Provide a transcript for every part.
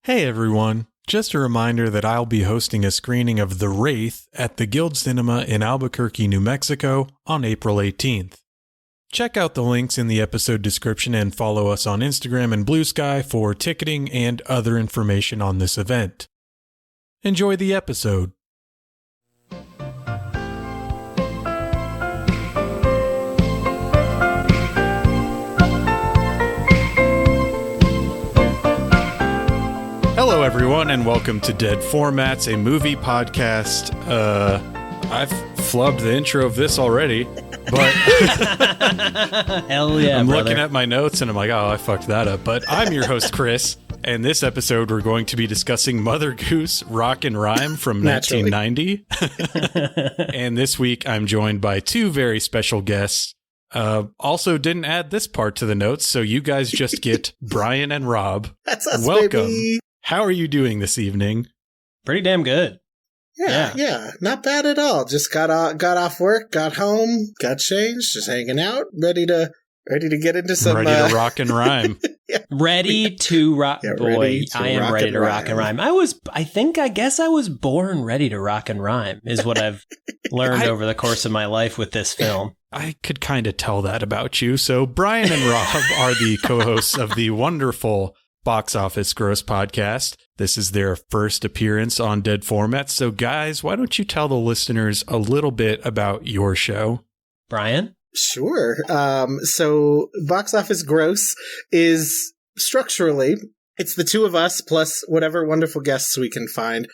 Hey everyone, just a reminder that I'll be hosting a screening of The Wraith at the Guild Cinema in Albuquerque, New Mexico on April 18th. Check out the links in the episode description and follow us on Instagram and Blue Sky for ticketing and other information on this event. Enjoy the episode. Hello everyone and welcome to Dead Formats, a movie podcast. I've flubbed the intro of this already, but hell yeah, I'm brother. looking at my notes and I'm like, oh, I fucked that up. But I'm your host, Chris, and this episode we're going to be discussing Mother Goose, Rock and Rhyme from 1990. And this week I'm joined by two very special guests. Also didn't add this part to the notes, so you guys just get Brian and Rob. That's us, welcome. Baby. How are you doing this evening? Pretty damn good. Yeah, not bad at all. Just got off work, got home, got changed, just hanging out, ready to get into some ready to rock and rhyme. Ready to rock, boy. I am ready to rock and rhyme. I guess I was born ready to rock and rhyme. Is what I've learned over the course of my life with this film. I could kind of tell that about you. So Brian and Rob are the co-hosts of the wonderful Box Office Gross podcast. This is their first appearance on Dead Formats. So guys, why don't you tell the listeners a little bit about your show? Brian? Sure. So Box Office Gross is structurally, it's the two of us plus whatever wonderful guests we can find,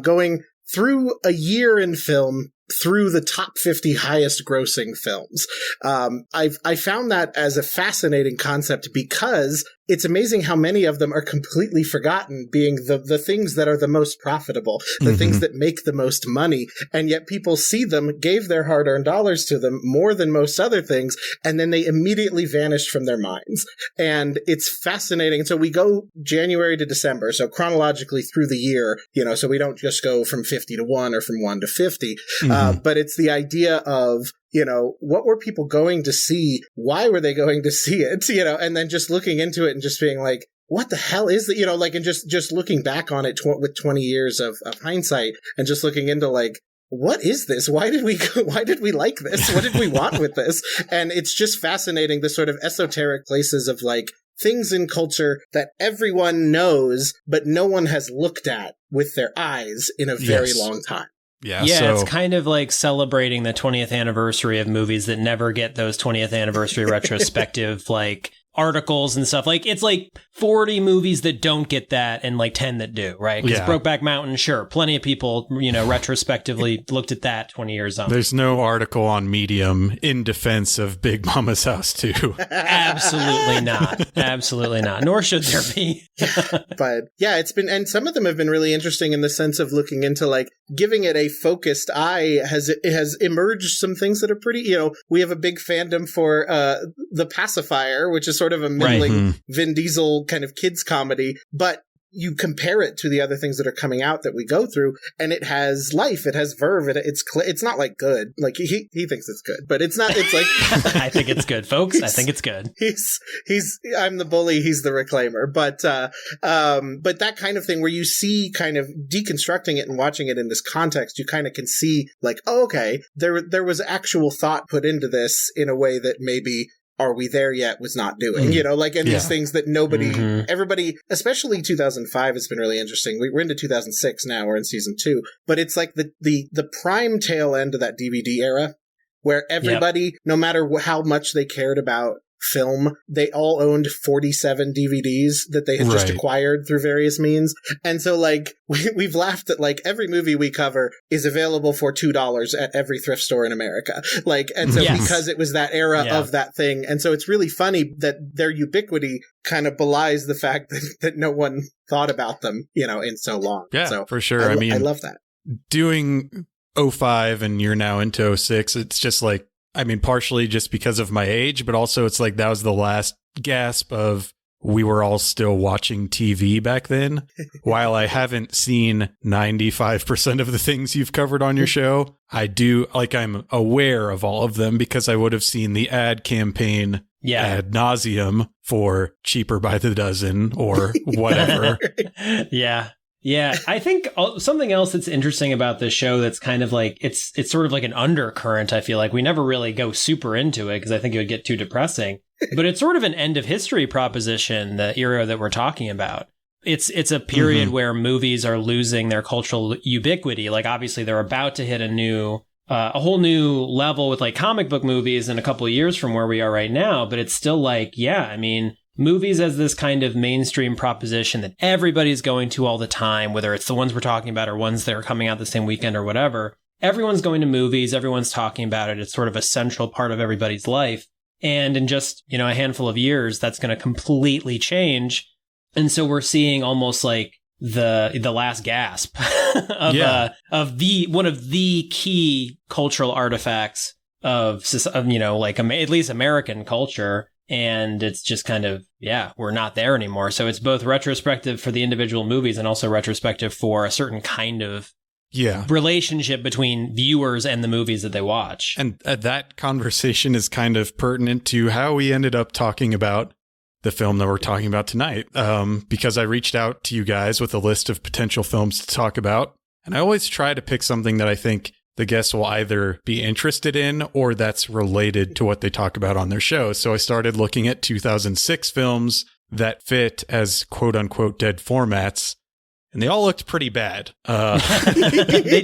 going through a year in film through the top 50 highest grossing films. I found that as a fascinating concept because it's amazing how many of them are completely forgotten, being the things that are the most profitable, the things that make the most money, and yet people see them, gave their hard-earned dollars to them more than most other things, and then they immediately vanished from their minds. And it's fascinating. So we go January to December, so chronologically through the year, so we don't just go from 50 to 1 or from 1 to 50, but it's the idea of, what were people going to see? Why were they going to see it? And then just looking into it and just being like, what the hell is that? And just looking back on it with 20 years of hindsight and just looking into what is this? Why did we like this? What did we want with this? And it's just fascinating, the sort of esoteric places of things in culture that everyone knows, but no one has looked at with their eyes in a very long time. Yeah, it's kind of like celebrating the 20th anniversary of movies that never get those 20th anniversary retrospective articles and stuff. It's 40 movies that don't get that and 10 that do, right? Because Brokeback Mountain, sure, plenty of people, retrospectively looked at that 20 years on. There's no article on Medium in defense of Big Mama's House 2. Absolutely not. Absolutely not. Nor should there be. But yeah, it's been, and some of them have been really interesting in the sense of looking into giving it a focused eye has emerged some things that are pretty, we have a big fandom for The Pacifier, which is sort of a middling Vin Diesel kind of kids comedy, but you compare it to the other things that are coming out that we go through, and it has life, it has verve, it's not good. He thinks it's good, but it's not. It's I think it's good, folks. I think it's good. I'm the bully, he's the reclaimer, but that kind of thing where you see kind of deconstructing it and watching it in this context, you kind of can see oh, okay, there was actual thought put into this in a way that maybe Are We There Yet was not doing, these things that everybody, especially 2005 has been really interesting. We're into 2006 now, we're in season 2, but it's the prime tail end of that DVD era where everybody, no matter how much they cared about film, they all owned 47 DVDs that they had just acquired through various means. And so we've laughed that every movie we cover is available for $2 at every thrift store in America. And so because it was that era of that thing. And so it's really funny that their ubiquity kind of belies the fact that no one thought about them, in so long. Yeah, so for sure. I love that. Doing 05 and you're now into 06, it's just partially just because of my age, but also it's that was the last gasp of we were all still watching TV back then. While I haven't seen 95% of the things you've covered on your show, I do, I'm aware of all of them because I would have seen the ad campaign ad nauseum for cheaper by the dozen or whatever. Yeah. Yeah, I think something else that's interesting about this show that's kind of like, it's sort of like an undercurrent, I feel like. We never really go super into it because I think it would get too depressing. But it's sort of an end of history proposition, the era that we're talking about. It's a period where movies are losing their cultural ubiquity. Like, obviously, they're about to hit a whole new level with like comic book movies in a couple of years from where we are right now. But it's still like, yeah, I mean, movies as this kind of mainstream proposition that everybody's going to all the time, whether it's the ones we're talking about or ones that are coming out the same weekend or whatever. Everyone's going to movies. Everyone's talking about it. It's sort of a central part of everybody's life. And in just, a handful of years, that's going to completely change. And so we're seeing almost like the last gasp of one of the key cultural artifacts of at least American culture. And it's just kind of, we're not there anymore. So it's both retrospective for the individual movies and also retrospective for a certain kind of relationship between viewers and the movies that they watch. And that conversation is kind of pertinent to how we ended up talking about the film that we're talking about tonight. Because I reached out to you guys with a list of potential films to talk about. And I always try to pick something that I think the guests will either be interested in or that's related to what they talk about on their show. So I started looking at 2006 films that fit as quote unquote dead formats, and they all looked pretty bad. They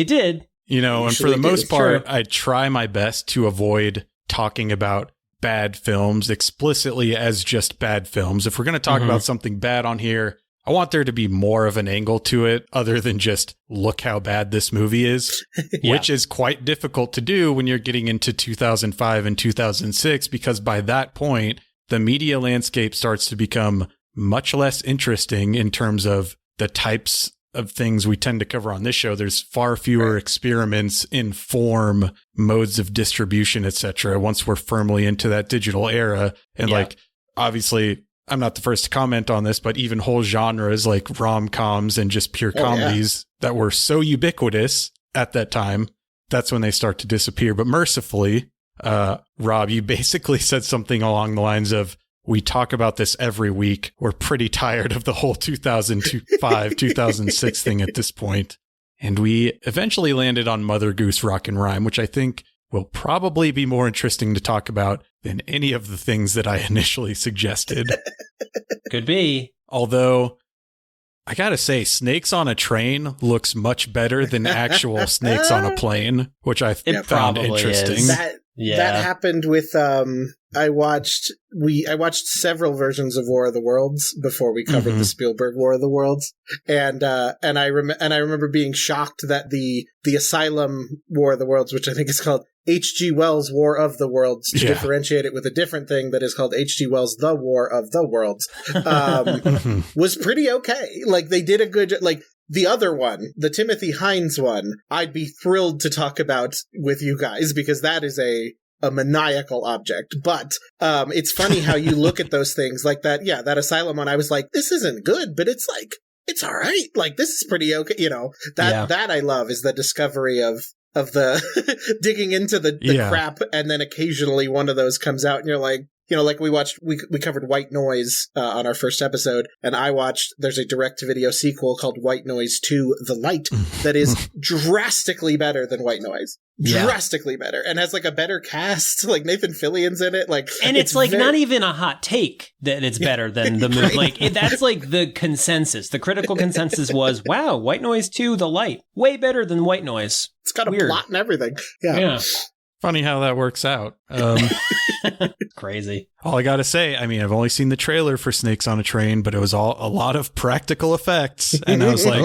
did. And for the most part, I try my best to avoid talking about bad films explicitly as just bad films. If we're going to talk about something bad on here, I want there to be more of an angle to it other than just look how bad this movie is, which is quite difficult to do when you're getting into 2005 and 2006, because by that point, the media landscape starts to become much less interesting in terms of the types of things we tend to cover on this show. There's far fewer experiments in form, modes of distribution, etc. once we're firmly into that digital era. And obviously, I'm not the first to comment on this, but even whole genres like rom-coms and just pure comedies that were so ubiquitous at that time, that's when they start to disappear. But mercifully, Rob, you basically said something along the lines of, we talk about this every week. We're pretty tired of the whole 2005, 2006 thing at this point. And we eventually landed on Mother Goose Rockin' Rhyme, which I think will probably be more interesting to talk about than any of the things that I initially suggested. Could be. Although, I gotta say, Snakes on a Train looks much better than actual Snakes on a Plane, which I found interesting. Is. That happened with I watched several versions of War of the Worlds before we covered the Spielberg War of the Worlds, and I remember being shocked that the Asylum War of the Worlds, which I think is called H.G. Wells' War of the Worlds, to differentiate it with a different thing that is called H.G. Wells' The War of the Worlds, was pretty okay. Like, they did a good, like, the other one, the Timothy Hines one, I'd be thrilled to talk about with you guys, because that is a maniacal object. But it's funny how you look at those things like that. Yeah, that Asylum one, I was like, this isn't good, but it's like, it's all right. Like, this is pretty okay. That I love is the discovery of the digging into the crap, and then occasionally one of those comes out and you're like, like we covered White Noise on our first episode, and there's a direct-to-video sequel called White Noise 2: The Light that is drastically better than White Noise. Drastically better, and has like a better cast, like Nathan Fillion's in it, like, and it's like not even a hot take that it's better than the movie. Like, that's like the consensus. The critical consensus was, wow, White Noise 2: The Light, way better than White Noise. It's got a plot and everything. Yeah. Funny how that works out. Crazy. All I gotta say, I mean, I've only seen the trailer for Snakes on a Train, but it was all a lot of practical effects, and I was like,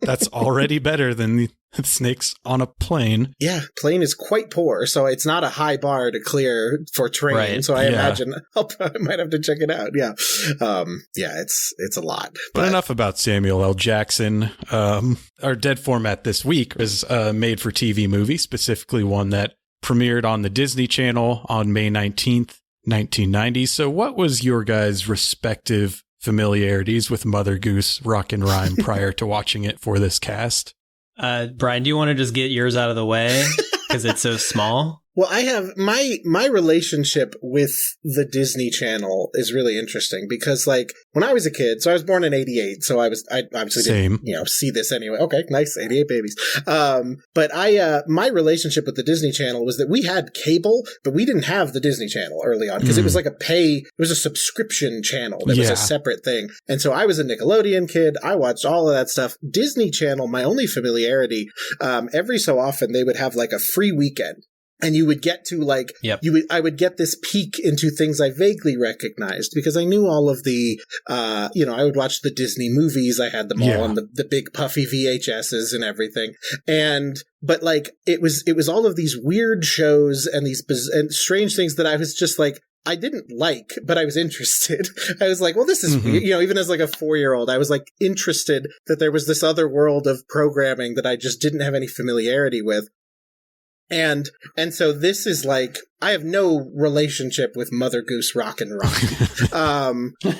that's already better than the Snakes on a Plane. Yeah, Plane is quite poor, so it's not a high bar to clear for Train. Right. So I imagine I might have to check it out. Yeah, it's a lot. But enough about Samuel L. Jackson. Our dead format this week is a made-for-TV movie, specifically one that premiered on the Disney Channel on May 19th, 1990. So what was your guys' respective familiarities with Mother Goose Rockin' Rhyme prior to watching it for this cast? Brian, do you want to just get yours out of the way because it's so small? Well, I have my relationship with the Disney Channel is really interesting because, like, when I was a kid, so I was born in '88, so I obviously Same. didn't, see this anyway. Okay, nice, '88 babies. But my relationship with the Disney Channel was that we had cable, but we didn't have the Disney Channel early on because it was like it was a subscription channel that was a separate thing. And so I was a Nickelodeon kid. I watched all of that stuff. Disney Channel, my only familiarity, every so often they would have like a free weekend. And you would get to I would get this peek into things I vaguely recognized because I knew all of the, I would watch the Disney movies. I had them all on the big puffy VHSs and everything. But like, it was all of these weird shows and and strange things that I was just like, I didn't like, but I was interested. I was like, well, this is weird. Even as like a 4-year-old, I was like interested that there was this other world of programming that I just didn't have any familiarity with. And so this is like, I have no relationship with Mother Goose Rock and Rock.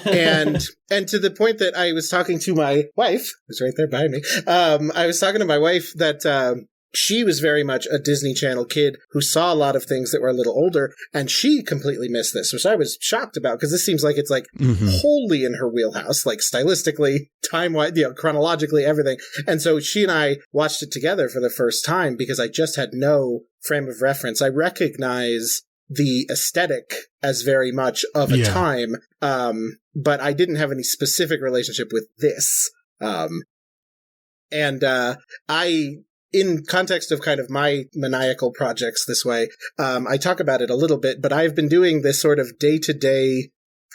And to the point that I was talking to my wife, who's right there behind me. I was talking to my wife that, she was very much a Disney Channel kid who saw a lot of things that were a little older, and she completely missed this, which I was shocked about because this seems like it's like wholly in her wheelhouse, like stylistically, time-wise, chronologically, everything. And so she and I watched it together for the first time because I just had no frame of reference. I recognize the aesthetic as very much of a time, but I didn't have any specific relationship with this. In context of kind of my maniacal projects this way, I talk about it a little bit, but I've been doing this sort of day-to-day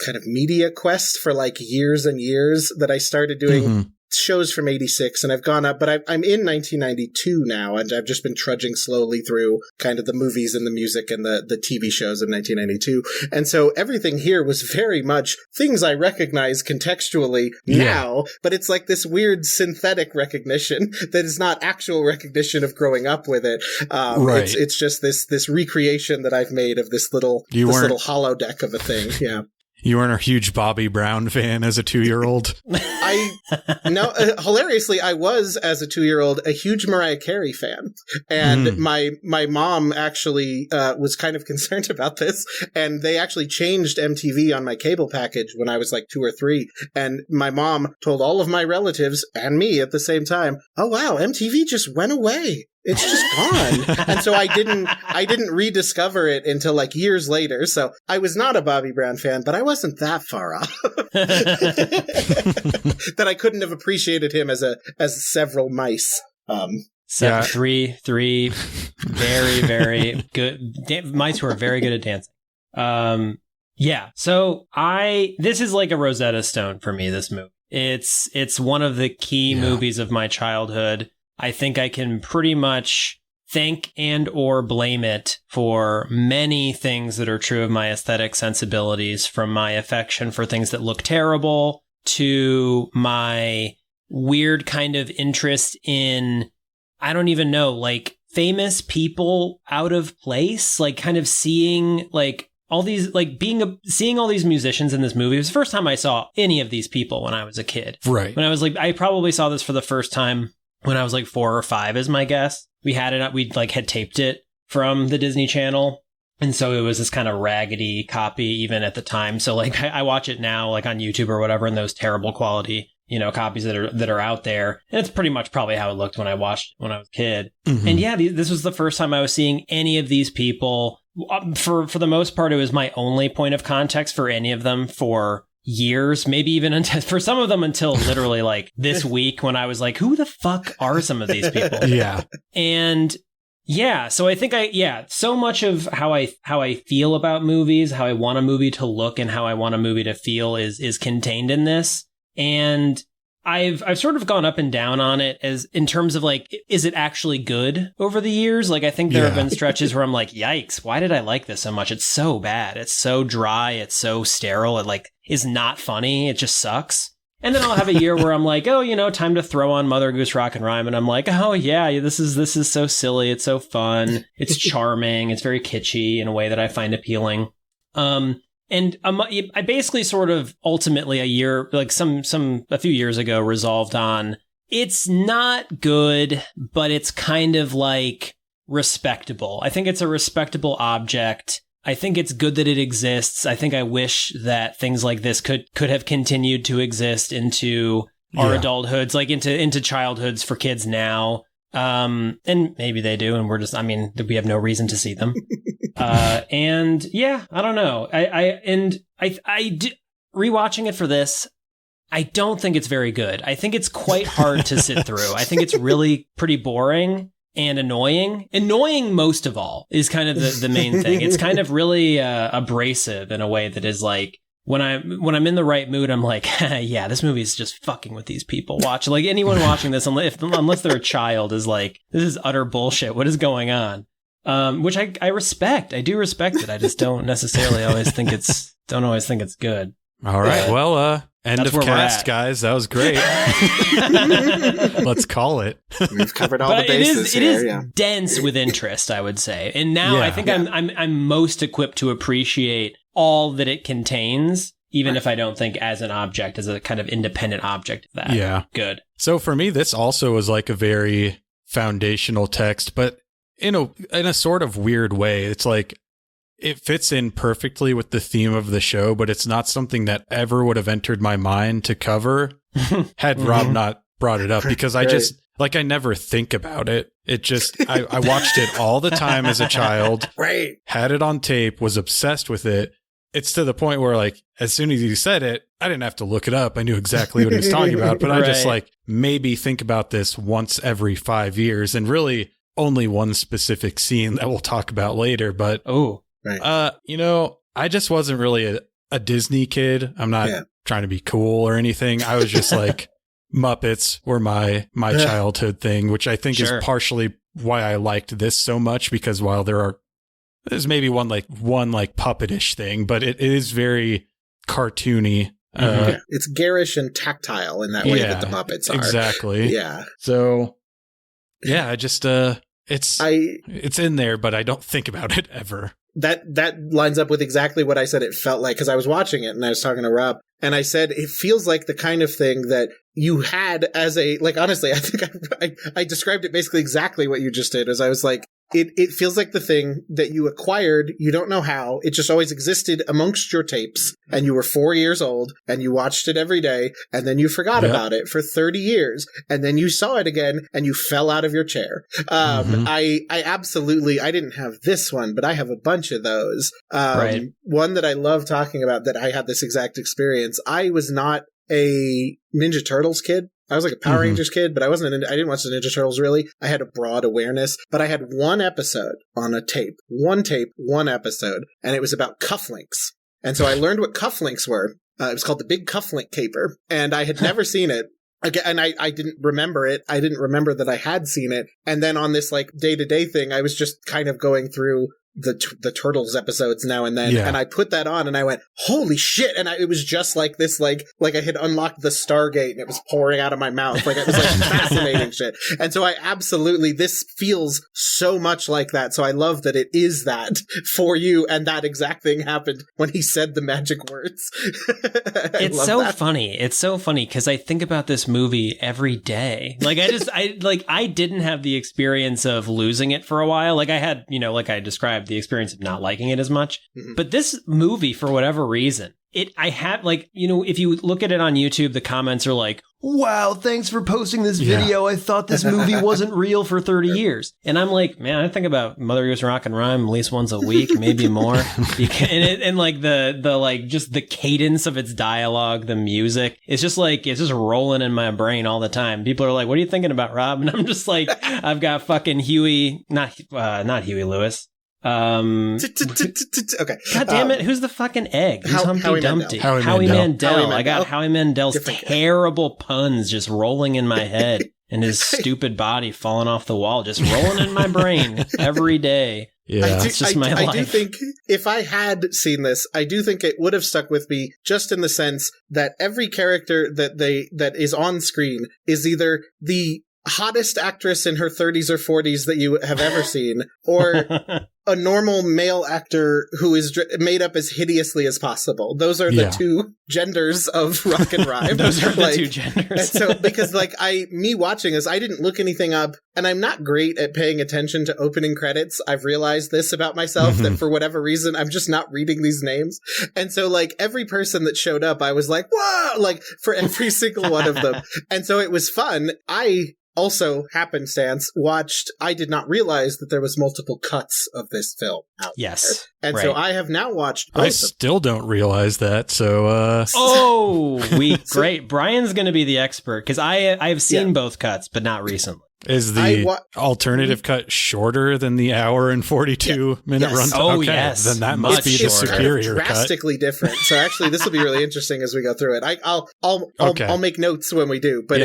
kind of media quest for like years and years that I started doing shows from '86, and I've gone up, but I'm in 1992 now, and I've just been trudging slowly through kind of the movies and the music and the TV shows of 1992. And so everything here was very much things I recognize contextually now, but it's like this weird synthetic recognition that is not actual recognition of growing up with it. It's just this recreation that I've made of this little holodeck of a thing. Yeah. You weren't a huge Bobby Brown fan as a 2-year-old? Hilariously, I was, as a 2-year-old, a huge Mariah Carey fan. And my mom actually was kind of concerned about this. And they actually changed MTV on my cable package when I was like 2 or 3. And my mom told all of my relatives and me at the same time, oh, wow, MTV just went away. It's just gone. And so I didn't rediscover it until like years later. So I was not a Bobby Brown fan, but I wasn't that far off. That I couldn't have appreciated him as several mice. Three very, very good mice who are very good at dancing. So this is like a Rosetta Stone for me, this movie. It's one of the key movies of my childhood. I think I can pretty much thank and or blame it for many things that are true of my aesthetic sensibilities, from my affection for things that look terrible to my weird kind of interest in, I don't even know, like famous people out of place, like kind of seeing like all these, like seeing all these musicians in this movie. It was the first time I saw any of these people when I was a kid. Right. When I was like, I probably saw this for the first time when I was like 4 or 5 is my guess. We had it, we like had taped it from the Disney Channel. And so it was this kind of raggedy copy even at the time. So like I watch it now like on YouTube or whatever in those terrible quality, copies that are out there. And it's pretty much probably how it looked when I watched when I was a kid. And this was the first time I was seeing any of these people. For the most part, it was my only point of context for any of them for years, maybe even until, for some of them until literally like this week when I was like, who the fuck are some of these people? Yeah. And so I think so much of how I feel about movies, how I want a movie to look and how I want a movie to feel is contained in this. And I've sort of gone up and down on it as in terms of like, is it actually good over the years? Like, I think there have been stretches where I'm like, yikes, why did I like this so much? It's so bad. It's so dry. It's so sterile. It like is not funny. It just sucks. And then I'll have a year where I'm like, oh, time to throw on Mother Goose Rock and Rhyme. And I'm like, oh yeah, this is so silly. It's so fun. It's charming. It's very kitschy in a way that I find appealing. And I basically sort of ultimately a few years ago resolved on, it's not good, but it's kind of like respectable. I think it's a respectable object. I think it's good that it exists. I think I wish that things like this could have continued to exist into our adulthoods, like into childhoods for kids now. And maybe they do, and we have no reason to see them. And yeah, I don't know. Rewatching it for this, I don't think it's very good. I think it's quite hard to sit through. I think it's really pretty boring and annoying. Annoying most of all is kind of the main thing. It's kind of really abrasive in a way that is like, when I'm in the right mood, I'm like, yeah, this movie is just fucking with these people. Watch, like, anyone watching this, unless they're a child, is like, this is utter bullshit. What is going on? Which I respect. I do respect it. I just don't necessarily always think it's good. All right. Well, end That's of cast, guys. That was great. Let's call it. We've covered all the bases. It is dense with interest, I would say. And now I think I'm most equipped to appreciate all that it contains, even if I don't think as an object, as a kind of independent object of that. Yeah. Good. So for me, this also was like a very foundational text, but in a sort of weird way. It's like, it fits in perfectly with the theme of the show, but it's not something that ever would have entered my mind to cover had Rob not brought it up, because I just, like, I never think about it. It just, I watched it all the time as a child, had it on tape, was obsessed with it. It's to the point where, like, as soon as you said it, I didn't have to look it up. I knew exactly what he was talking about, but I just, like, maybe think about this once every 5 years, and really only one specific scene that we'll talk about later. But, I just wasn't really a Disney kid. I'm not trying to be cool or anything. I was just like, Muppets were my childhood thing, which I think is partially why I liked this so much, because while there's maybe one puppetish thing, but it is very cartoony. It's garish and tactile in that way that the Muppets are. Exactly. Yeah. So, yeah, I just, it's in there, but I don't think about it ever. That lines up with exactly what I said it felt like, because I was watching it and I was talking to Rob, and I said it feels like the kind of thing that you had as a, like, honestly, I think I described it basically exactly what you just did, as I was like, it feels like the thing that you acquired, you don't know how, it just always existed amongst your tapes, and you were 4 years old, and you watched it every day, and then you forgot about it for 30 years, and then you saw it again, and you fell out of your chair. I absolutely, I didn't have this one, but I have a bunch of those. One that I love talking about, that I had this exact experience. I was not a Ninja Turtles kid. I was like a Power Rangers kid, but I didn't watch the Ninja Turtles really. I had a broad awareness, but I had one episode on a tape, one episode, and it was about cufflinks. And so I learned what cufflinks were. It was called the Big Cufflink Caper, and I had never seen it. Again, and I didn't remember it. I didn't remember that I had seen it. And then on this like day-to-day thing, I was just kind of going through the Turtles episodes now and then, and I put that on and I went, holy shit, and it was just like this, like I had unlocked the Stargate and it was pouring out of my mouth, like it was like fascinating shit. And so this feels so much like that, so I love that it is that for you, and that exact thing happened when he said the magic words. It's so funny. It's so funny because I think about this movie every day. Like I didn't have the experience of losing it for a while. Like I had, like I described, the experience of not liking it as much. But this movie, for whatever reason, if you look at it on YouTube, the comments are like, wow, thanks for posting this video. I thought this movie wasn't real for 30 years. And I'm like, man, I think about Mother Goose Rock and Rhyme at least once a week, maybe more. And like just the cadence of its dialogue, the music, it's just rolling in my brain all the time. People are like, what are you thinking about, Rob? And I'm just like, I've got fucking Huey, not Huey Lewis. Okay. God damn it! Who's the fucking egg? Who's Humpty Dumpty? Howie Mandel. I got Howie Mandel's terrible puns just rolling in my head, and his stupid body falling off the wall, just rolling in my brain every day. Yeah, it's just my life. I do think if I had seen this, I do think it would have stuck with me, just in the sense that every character that is on screen is either the hottest actress in her 30s or 40s that you have ever seen, or a normal male actor who is made up as hideously as possible. Those are the two genders of rock and rhyme. Those are the two genders. So, because like me watching this, I didn't look anything up, and I'm not great at paying attention to opening credits. I've realized this about myself, that for whatever reason, I'm just not reading these names. And so like every person that showed up, I was like, whoa, like for every single one of them. And so it was fun. I also, happenstance, I did not realize that there was multiple cuts of this film out Yes. there. And so I have now watched both I still don't realize that, so... Great. Brian's going to be the expert, because I've seen both cuts, but not recently. Is the alternative cut shorter than the hour and 42-minute runtime? Oh, okay, yes. then that must be the superior cut. Drastically different. So actually, this will be really interesting as we go through it. I'll make notes when we do, but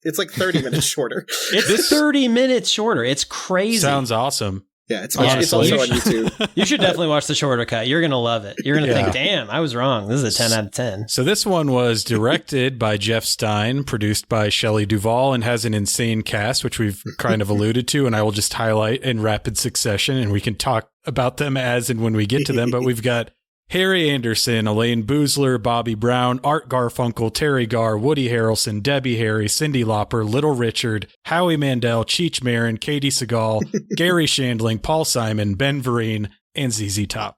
it's like 30 minutes shorter. It's 30 minutes shorter. It's crazy. Sounds awesome. Yeah, it's also on YouTube. You should definitely watch the shorter cut. You're going to love it. You're going to think, damn, I was wrong. This is a 10 out of 10. So this one was directed by Jeff Stein, produced by Shelley Duvall, and has an insane cast, which we've kind of alluded to, and I will just highlight in rapid succession, and we can talk about them as and when we get to them. But we've got Harry Anderson, Elaine Boozler, Bobby Brown, Art Garfunkel, Terry Garr, Woody Harrelson, Debbie Harry, Cyndi Lauper, Little Richard, Howie Mandel, Cheech Marin, Katie Seagal, Gary Shandling, Paul Simon, Ben Vereen, and ZZ Top.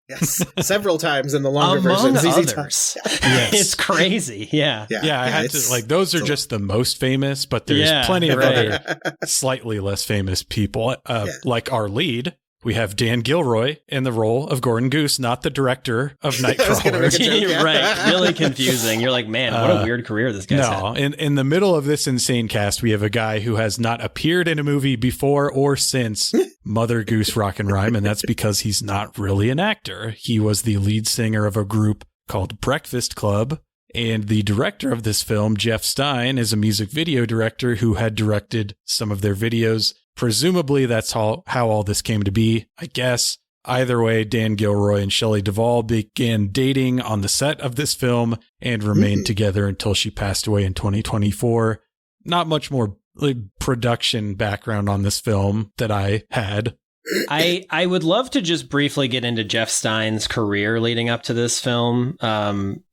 Yes, several times in the longer version. ZZ Others. Yes. It's crazy. Yeah. I had to, like, those are just the most famous, but there's plenty of other slightly less famous people, like our lead. We have Dan Gilroy in the role of Gordon Goose, not the director of Nightcrawler. Right. Really confusing. You're like, man, what a weird career this guy's had. In the middle of this insane cast, we have a guy who has not appeared in a movie before or since Mother Goose Rock and Rhyme, and that's because he's not really an actor. He was the lead singer of a group called Breakfast Club, and the director of this film, Jeff Stein, is a music video director who had directed some of their videos. Presumably, that's how all this came to be, I guess. Either way, Dan Gilroy and Shelley Duvall began dating on the set of this film and remained together until she passed away in 2024. Not much more production background on this film that I had. I would love to just briefly get into Jeff Stein's career leading up to this film,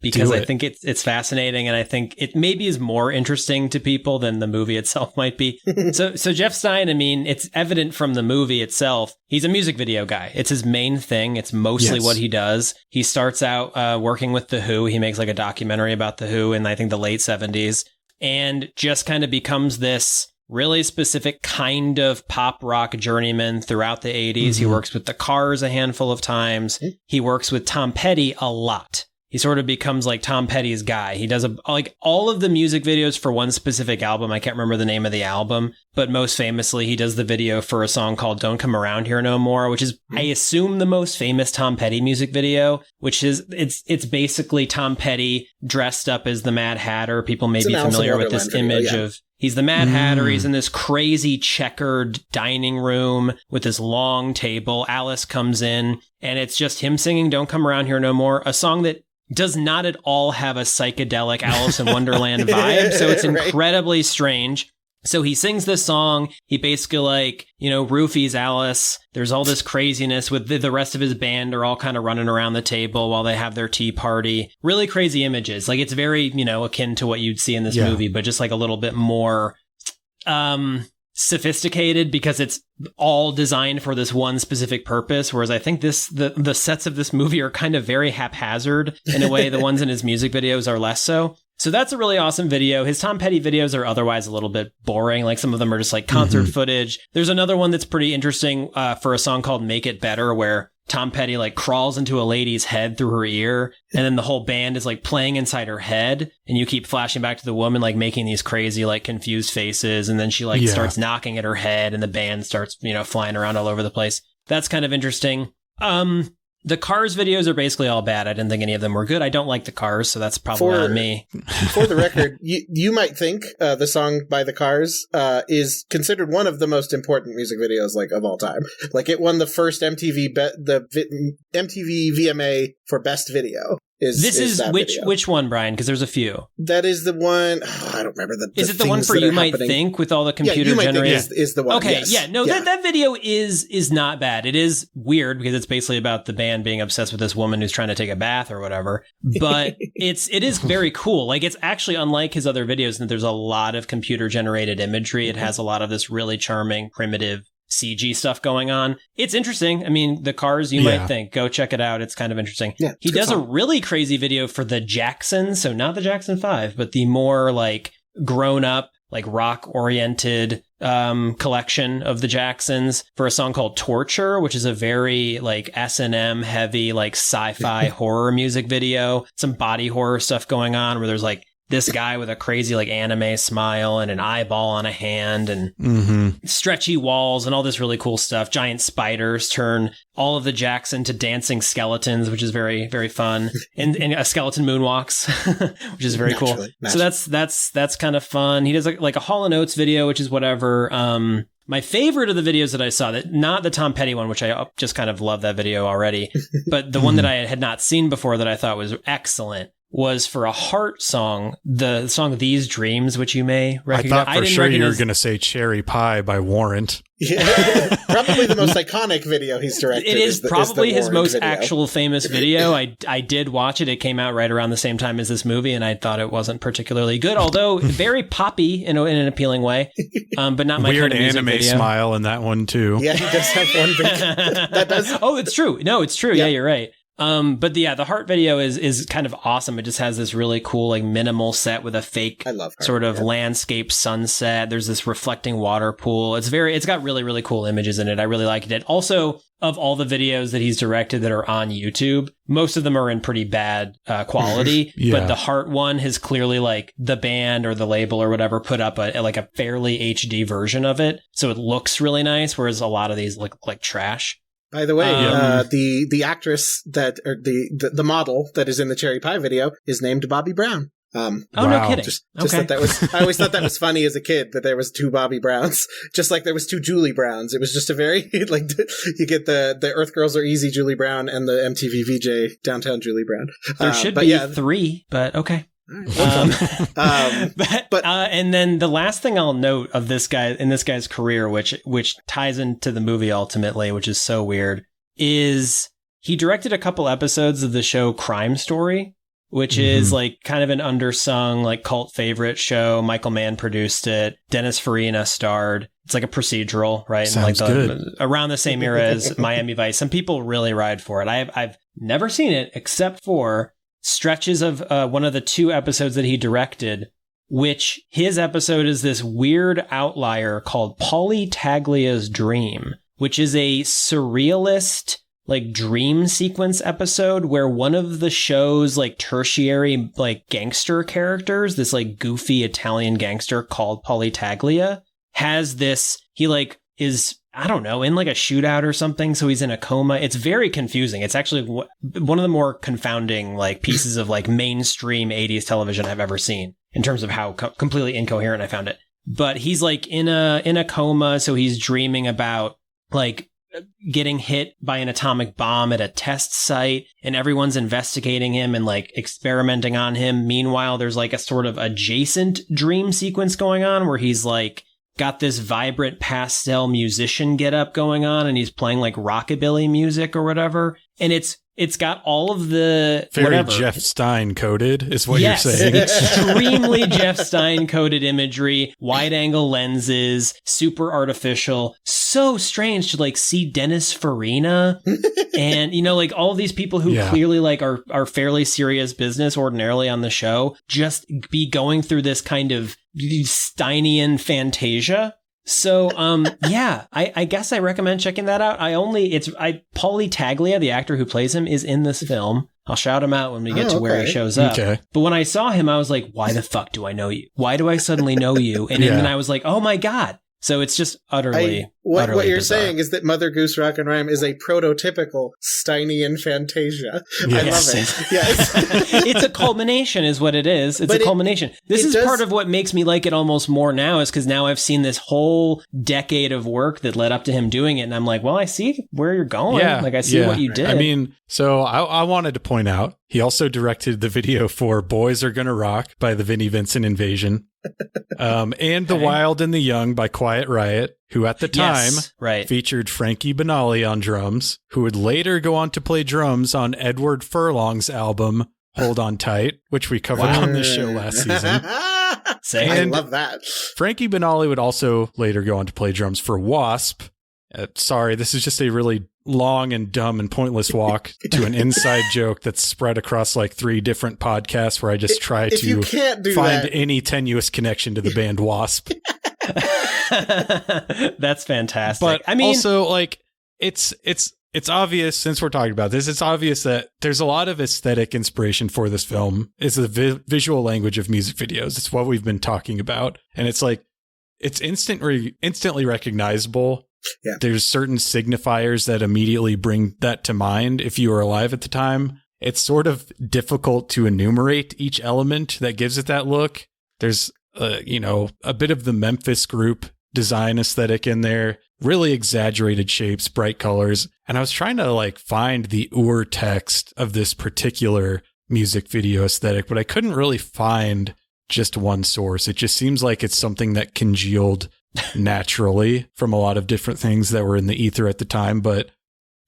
because I think it's fascinating, and I think it maybe is more interesting to people than the movie itself might be. So Jeff Stein, I mean, it's evident from the movie itself, he's a music video guy. It's his main thing. It's mostly what he does. He starts out working with The Who. He makes like a documentary about The Who in, I think, the late 70s, and just kind of becomes this really specific kind of pop rock journeyman throughout the 80s. He works with the Cars a handful of times. He works with Tom Petty a lot. He sort of becomes like Tom Petty's guy. He does like all of the music videos for one specific album. I can't remember the name of the album, but most famously, he does the video for a song called Don't Come Around Here No More, which is, I assume, the most famous Tom Petty music video, which is, it's basically Tom Petty dressed up as the Mad Hatter. People may be familiar with this image of, he's the Mad Hatter. He's in this crazy checkered dining room with this long table. Alice comes in, and it's just him singing Don't Come Around Here No More, a song that does not at all have a psychedelic Alice in Wonderland vibe. So it's incredibly strange. So he sings this song. He basically roofies Alice. There's all this craziness with the rest of his band are all kind of running around the table while they have their tea party. Really crazy images. Like it's very, akin to what you'd see in this movie, but just like a little bit more sophisticated because it's all designed for this one specific purpose. Whereas I think the sets of this movie are kind of very haphazard in a way. The ones in his music videos are less so. So that's a really awesome video. His Tom Petty videos are otherwise a little bit boring. Like some of them are just like concert footage. There's another one that's pretty interesting for a song called Make It Better, where Tom Petty like crawls into a lady's head through her ear, and then the whole band is like playing inside her head, and you keep flashing back to the woman like making these crazy like confused faces, and then she like starts knocking at her head, and the band starts flying around all over the place. That's kind of interesting. The Cars videos are basically all bad. I didn't think any of them were good. I don't like the Cars, so that's probably on me. For the record, you might think the song by the Cars is considered one of the most important music videos of all time. Like it won the first MTV MTV VMA for Best Video This is that video. which one, Brian? Because there's a few. That is the one. I don't remember the. Is it the one for You Might Think with all the computer generated? Is the one. Okay, yes. yeah, no, that video is not bad. It is weird because it's basically about the band being obsessed with this woman who's trying to take a bath or whatever. But it is very cool. Like, it's actually unlike his other videos in that there's a lot of computer generated imagery. It has a lot of this really charming, primitive CG stuff going on. It's interesting. I mean, the cars You Might Think. Go check it out. It's kind of interesting. Yeah, he does a really crazy video for the Jacksons. So not the Jackson 5, but the more like grown up, like rock oriented collection of the Jacksons for a song called Torture, which is a very like S&M heavy, like sci-fi horror music video. Some body horror stuff going on where there's like this guy with a crazy like anime smile and an eyeball on a hand and stretchy walls and all this really cool stuff. Giant spiders turn all of the Jackson to dancing skeletons, which is very, very fun. And a skeleton moonwalks, which is very cool. So that's kind of fun. He does like a Hall & Oates video, which is whatever. My favorite of the videos that I saw, that not the Tom Petty one, which I just kind of love that video already, but the one that I had not seen before that I thought was excellent, was for a Heart song, the song These Dreams, which you may recognize. I thought for sure you were going to say Cherry Pie by Warrant. Yeah, probably the most iconic video he's directed. It is probably his most video. actual famous video. I did watch it. It came out right around the same time as this movie, and I thought it wasn't particularly good, although very poppy in an appealing way, but not my weird kind of music anime video. smile in that one, too. Yeah, he does have one big... that does... Oh, it's true. No, it's true. Yeah, you're right. But the Heart video is kind of awesome. It just has this really cool, like minimal set with a fake sort of landscape sunset. There's this reflecting water pool. It's got really, really cool images in it. I really liked it. Also, of all the videos that he's directed that are on YouTube, most of them are in pretty bad quality. But the Heart one has clearly like the band or the label or whatever put up a fairly HD version of it. So it looks really nice. Whereas a lot of these look like trash. By the way, the actress or the model that is in the Cherry Pie video is named Bobby Brown. No kidding. Just I always thought that was funny as a kid that there was two Bobby Browns, just like there was two Julie Browns. It was just a very like you get the Earth Girls Are Easy Julie Brown and the MTV VJ Downtown Julie Brown. There should be three, but okay. And then the last thing I'll note of this guy's career, which ties into the movie ultimately, which is so weird, is he directed a couple episodes of the show Crime Story, which is like kind of an undersung like cult favorite show. Michael Mann produced it. Dennis Farina starred. It's like a procedural, right? Sounds good. Around the same era as Miami Vice. Some people really ride for it. I've never seen it except for stretches of one of the two episodes that he directed, which his episode is this weird outlier called Paulie Taglia's Dream, which is a surrealist like dream sequence episode where one of the show's like tertiary like gangster characters, this like goofy Italian gangster called Paulie Taglia, has this, he like is, I don't know, in like a shootout or something. So he's in a coma. It's very confusing. It's actually one of the more confounding like pieces of like mainstream 80s television I've ever seen in terms of how completely incoherent I found it. But he's like in a coma. So he's dreaming about like getting hit by an atomic bomb at a test site, and everyone's investigating him and like experimenting on him. Meanwhile, there's like a sort of adjacent dream sequence going on where he's like got this vibrant pastel musician get up going on, and he's playing like rockabilly music or whatever. And it's got all of the very Jeff Stein coded is what you're saying. Extremely Jeff Stein coded imagery, wide angle lenses, super artificial. So strange to like see Dennis Farina and, you know, like all these people who clearly like are fairly serious business ordinarily on the show just be going through this kind of Steinian fantasia. So, I guess I recommend checking that out. Paulie Taglia, the actor who plays him, is in this film. I'll shout him out when we get to where he shows up. Okay. But when I saw him, I was like, why the fuck do I know you? Why do I suddenly know you? And then I was like, oh my God, So it's just utterly what you're bizarre. saying is that Mother Goose Rock and Rhyme is a prototypical Steinian Fantasia. Yes. I love it. Yes. It's a culmination is what it is. It's a culmination. This is part of what makes me like it almost more now is because now I've seen this whole decade of work that led up to him doing it. And I'm like, well, I see where you're going. Yeah, like I see what you did. I mean, so I wanted to point out, he also directed the video for Boys Are Gonna Rock by the Vinnie Vincent Invasion. And The Wild and the Young by Quiet Riot, who at the time featured Frankie Banali on drums, who would later go on to play drums on Edward Furlong's album Hold On Tight, which we covered on this show last season. I love that. Frankie Banali would also later go on to play drums for Wasp. Sorry, this is just a really long and dumb and pointless walk to an inside joke that's spread across like 3 different podcasts where I just try to find any tenuous connection to the band Wasp. That's fantastic. But I mean, also, like, it's obvious, since we're talking about this, it's obvious that there's a lot of aesthetic inspiration for this film. It's the visual language of music videos. It's what we've been talking about. And it's like, it's instantly recognizable. Yeah. There's certain signifiers that immediately bring that to mind if you were alive at the time. It's sort of difficult to enumerate each element that gives it that look. There's, a bit of the Memphis group design aesthetic in there, really exaggerated shapes, bright colors. And I was trying to like find the ur text of this particular music video aesthetic, but I couldn't really find just one source. It just seems like it's something that congealed naturally from a lot of different things that were in the ether at the time. But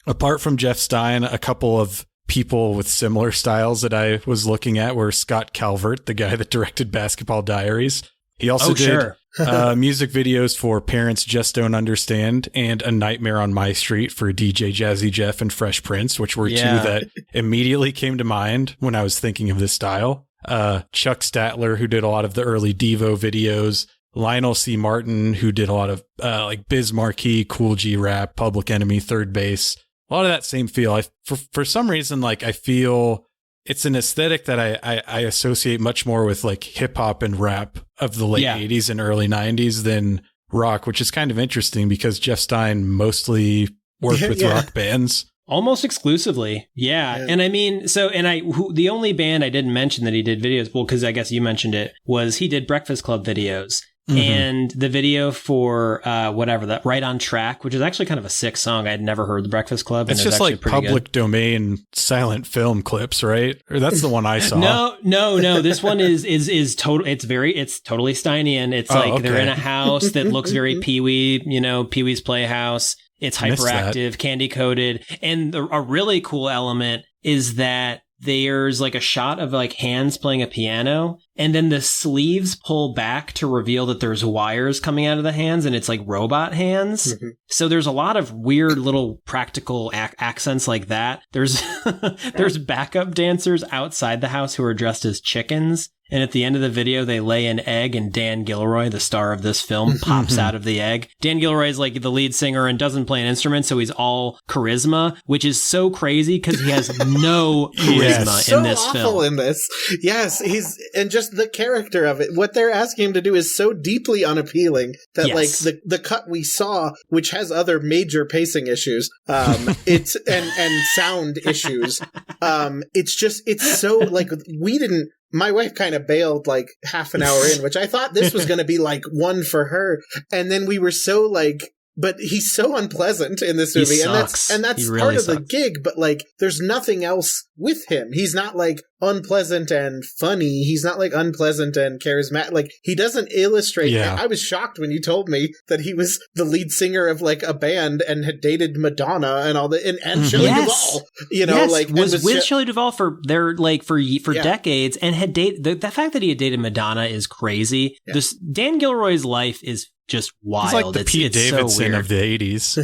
apart from Jeff Stein, a couple of people with similar styles that I was looking at were Scott Calvert, the guy that directed Basketball Diaries. He also did music videos for Parents Just Don't Understand and A Nightmare on My Street for DJ Jazzy Jeff and Fresh Prince, which were 2 that immediately came to mind when I was thinking of this style. Chuck Statler, who did a lot of the early Devo videos. Lionel C. Martin, who did a lot of like Biz Markie, Cool G Rap, Public Enemy, Third Base. A lot of that same feel. For some reason, like I feel it's an aesthetic that I associate much more with like hip hop and rap of the late 80s and early 90s than rock, which is kind of interesting because Jeff Stein mostly worked with rock bands. Almost exclusively. Yeah. And I mean, the only band I didn't mention that he did videos, well, because I guess you mentioned it, was he did Breakfast Club videos. Mm-hmm. And the video for that Right on Track, which is actually kind of a sick song. I had never heard the Breakfast Club. It's just like public domain silent film clips, right? Or that's the one I saw. No. This one is total. It's totally Steinian. It's they're in a house that looks very Pee-wee, Pee-wee's Playhouse. It's hyperactive, candy coated. And a really cool element is that there's like a shot of like hands playing a piano, and then the sleeves pull back to reveal that there's wires coming out of the hands, and it's like robot hands. Mm-hmm. So there's a lot of weird little practical accents like that. There's backup dancers outside the house who are dressed as chickens. And at the end of the video, they lay an egg, and Dan Gilroy, the star of this film, pops out of the egg. Dan Gilroy is like the lead singer and doesn't play an instrument, so he's all charisma, which is so crazy because he has no charisma in this film. So awful in this. Yes, and just the character of it. What they're asking him to do is so deeply unappealing that like the cut we saw, which has other major pacing issues, it's and sound issues. It's so like my wife kind of bailed like half an hour in, which I thought this was going to be like one for her. And then we were so like, but he's so unpleasant in this movie. And that's really part of the gig, but like there's nothing else with him. He's not like unpleasant and funny. He's not like unpleasant and charismatic. Like he doesn't illustrate. Yeah. I was shocked when you told me that he was the lead singer of like a band and had dated Madonna and all that, and Shelley Duvall. Like was with Shelley Duvall for decades and had dated. The fact that he had dated Madonna is crazy. Yeah. Dan Gilroy's life is just wild. He's like the Pete Davidson of the 80s.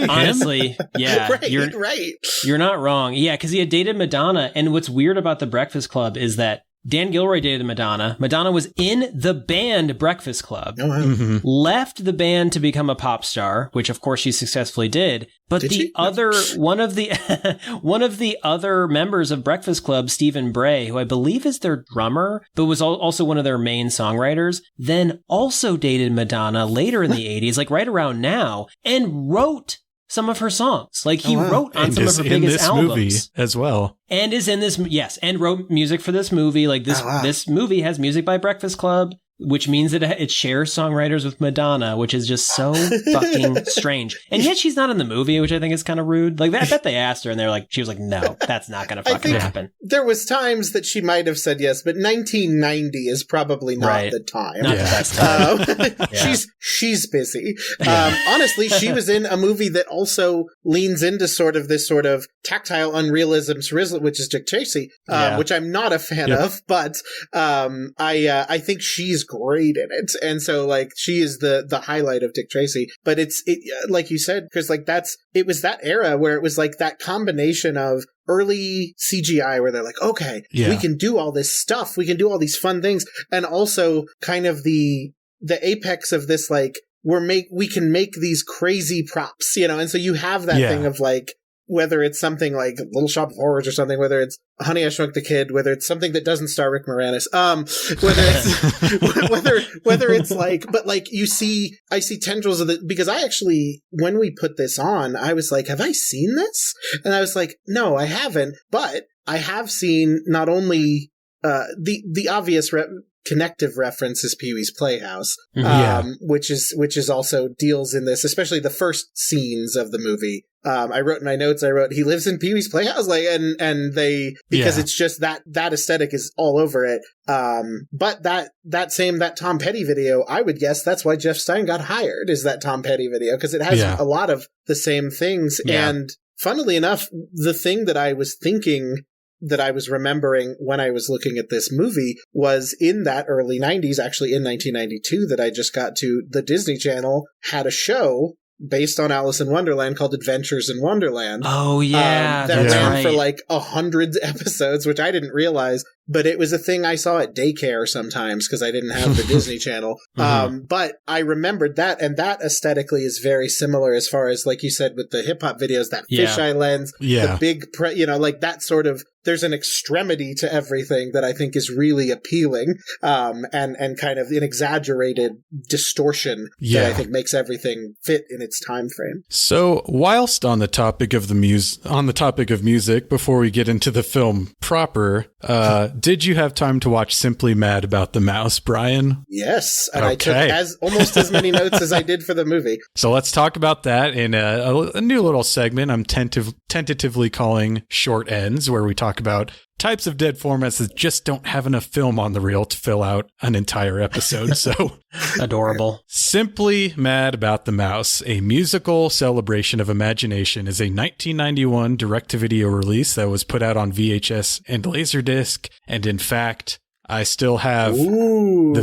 Honestly, yeah. Right. You're not wrong. Yeah, because he had dated Madonna. And what's weird about The Breakfast Club is that Dan Gilroy dated Madonna. Madonna was in the band Breakfast Club. Oh, wow. Mm-hmm. Left the band to become a pop star, which of course she successfully did. But Did the she? other one of the other members of Breakfast Club, Stephen Bray, who I believe is their drummer, but was also one of their main songwriters, then also dated Madonna later in the 80s, like right around now, and wrote some of her songs. Like he wrote on And some of is her in biggest this albums. movie as well. And is in this, yes, and wrote music for this movie. Like this, Oh, wow. this movie has music by Breakfast Club, which means that it shares songwriters with Madonna, which is just so fucking strange. And yet she's not in the movie, which I think is kind of rude. Like, I bet they asked her and they're like, she was like, no, that's not going to fucking happen. There was times that she might have said yes, but 1990 is probably not Right. the time. Not the best time. Yeah. She's busy. Honestly, she was in a movie that also leans into sort of this sort of tactile unrealism, which is Dick Tracy, which I'm not a fan of, but I think she's great in it. And so like she is the highlight of Dick Tracy. But it like you said, because like it was that era where it was like that combination of early CGI where they're like, okay, we can do all this stuff, we can do all these fun things, and also kind of the apex of this like we can make these crazy props, and so you have that thing of like, whether it's something like Little Shop of Horrors or something, whether it's Honey, I Shrunk the Kid, whether it's something that doesn't star Rick Moranis, whether it's like, but like I see tendrils of it, because I actually, when we put this on, I was like, have I seen this? And I was like, no, I haven't, but I have seen not only the obvious connective reference is Pee-wee's Playhouse, which is also deals in this, especially the first scenes of the movie. I wrote in my notes, he lives in Pee-wee's Playhouse, like, and they, because it's just that aesthetic is all over it. But that Tom Petty video, I would guess that's why Jeff Stein got hired, is that Tom Petty video, because it has a lot of the same things. Yeah. And funnily enough, the thing that I was thinking, that I was remembering when I was looking at this movie, was in that early 90s, actually in 1992 that I just got to, the Disney Channel had a show based on Alice in Wonderland called Adventures in Wonderland. Oh, yeah. That ran for like 100 episodes, which I didn't realize, but it was a thing I saw at daycare sometimes because I didn't have the Disney Channel. But I remembered that, and that aesthetically is very similar as far as, like you said, with the hip hop videos, that fisheye lens, the big, like that sort of, there's an extremity to everything that I think is really appealing, and kind of an exaggerated distortion that I think makes everything fit in its time frame. So, whilst on the topic of music, before we get into the film proper, did you have time to watch Simply Mad About the Mouse, Brian? Yes, and I took almost as many notes as I did for the movie. So let's talk about that in a new little segment I'm tentatively calling Short Ends, where we talk about types of dead formats that just don't have enough film on the reel to fill out an entire episode. So adorable. Simply Mad About the Mouse, a musical celebration of imagination, is a 1991 direct-to-video release that was put out on VHS and Laserdisc. And in fact, I still have the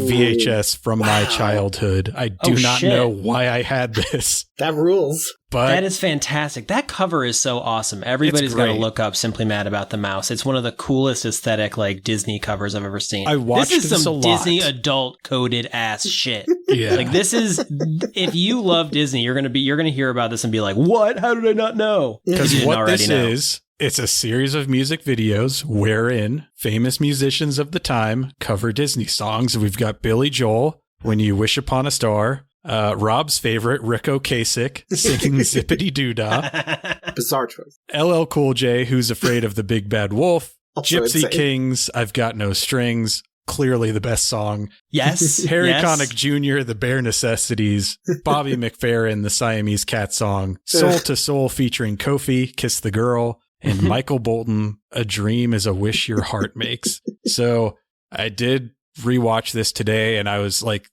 VHS from my childhood. I do not know why I had this. That rules. But that is fantastic. That cover is so awesome. Everybody's got to look up Simply Mad About the Mouse. It's one of the coolest aesthetic like Disney covers I've ever seen. I watched this is some a lot. Disney adult coded ass shit. Yeah. Like this is, if you love Disney, you're gonna hear about this and be like, what? How did I not know? Because what this is, it's a series of music videos wherein famous musicians of the time cover Disney songs. We've got Billy Joel, When You Wish Upon a Star, Rob's favorite, Rick Ocasek, singing Zippity Doo-Dah. Bizarre choice. LL Cool J, Who's Afraid of the Big Bad Wolf, Also Gypsy insane. Kings, I've Got No Strings, clearly the best song. Yes. Harry yes. Connick Jr., The Bare Necessities, Bobby McFerrin, The Siamese Cat Song, Soul to Soul featuring Kofi, Kiss the Girl, and Michael Bolton, A Dream is a Wish Your Heart Makes. So I did rewatch this today, and I was like,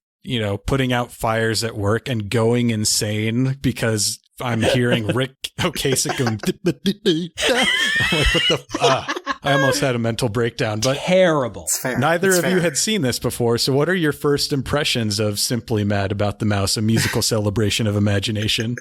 putting out fires at work and going insane because I'm hearing Rick Ocasek going, I'm like, what the I almost had a mental breakdown, but terrible. Neither of you had seen this before. So what are your first impressions of Simply Mad About the Mouse, a musical celebration of imagination?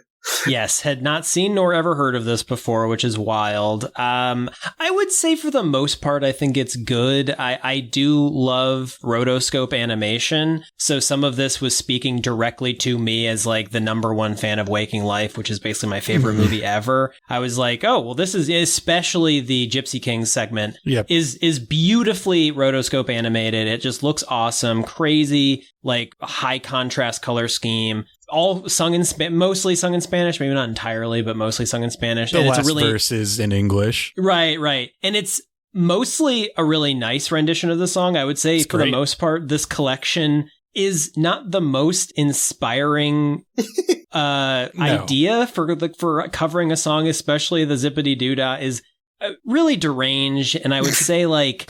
Yes, had not seen nor ever heard of this before, which is wild. I would say for the most part, I think it's good. I do love rotoscope animation, so some of this was speaking directly to me as like the number one fan of Waking Life, which is basically my favorite movie ever. I was like, oh, well, this is especially the Gypsy Kings segment is beautifully rotoscope animated. It just looks awesome, crazy, like high contrast color scheme. All sung in mostly sung in Spanish, maybe not entirely, but mostly sung in Spanish. The and last it's a really, verse is in English. Right. And it's mostly a really nice rendition of the song. I would say It's for great. the most part, this collection is not the most inspiring idea for covering a song, especially the Zippity Doodah is really deranged. And I would say like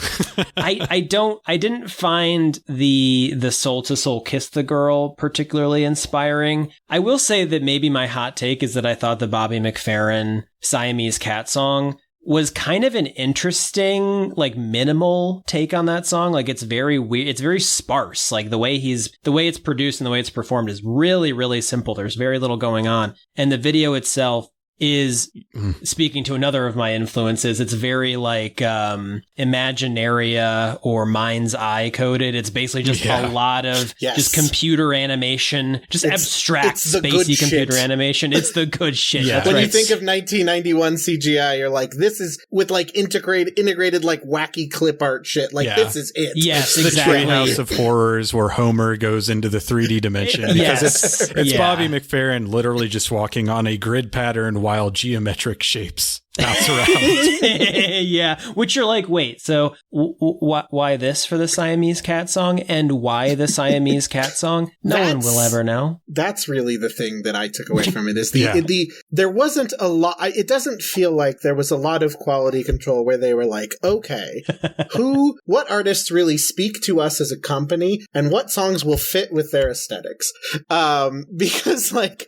I didn't find the Soul to Soul Kiss the Girl particularly inspiring. I will say that maybe my hot take is that I thought the Bobby McFerrin Siamese Cat song was kind of an interesting, like minimal take on that song. Like it's very weird. It's very sparse. Like the way it's produced and the way it's performed is really, really simple. There's very little going on. And the video itself is, speaking to another of my influences, it's very like Imaginaria or Mind's Eye coded. It's basically just a lot of just computer animation, just abstract, spacey computer animation. It's the good shit. Yeah. When you think of 1991 CGI, you're like, this is with like integrated like wacky clip art shit. Like this is it. Yes, It's exactly. the Treehouse of Horrors where Homer goes into the 3D dimension because it's Bobby McFerrin literally just walking on a grid pattern while geometric shapes bounce around. Yeah, which you're like, wait, so why this for the Siamese Cat song, and why the Siamese Cat song? No one will ever know. That's really the thing that I took away from it is there wasn't a lot. It doesn't feel like there was a lot of quality control where they were like, okay, what artists really speak to us as a company, and what songs will fit with their aesthetics? Because like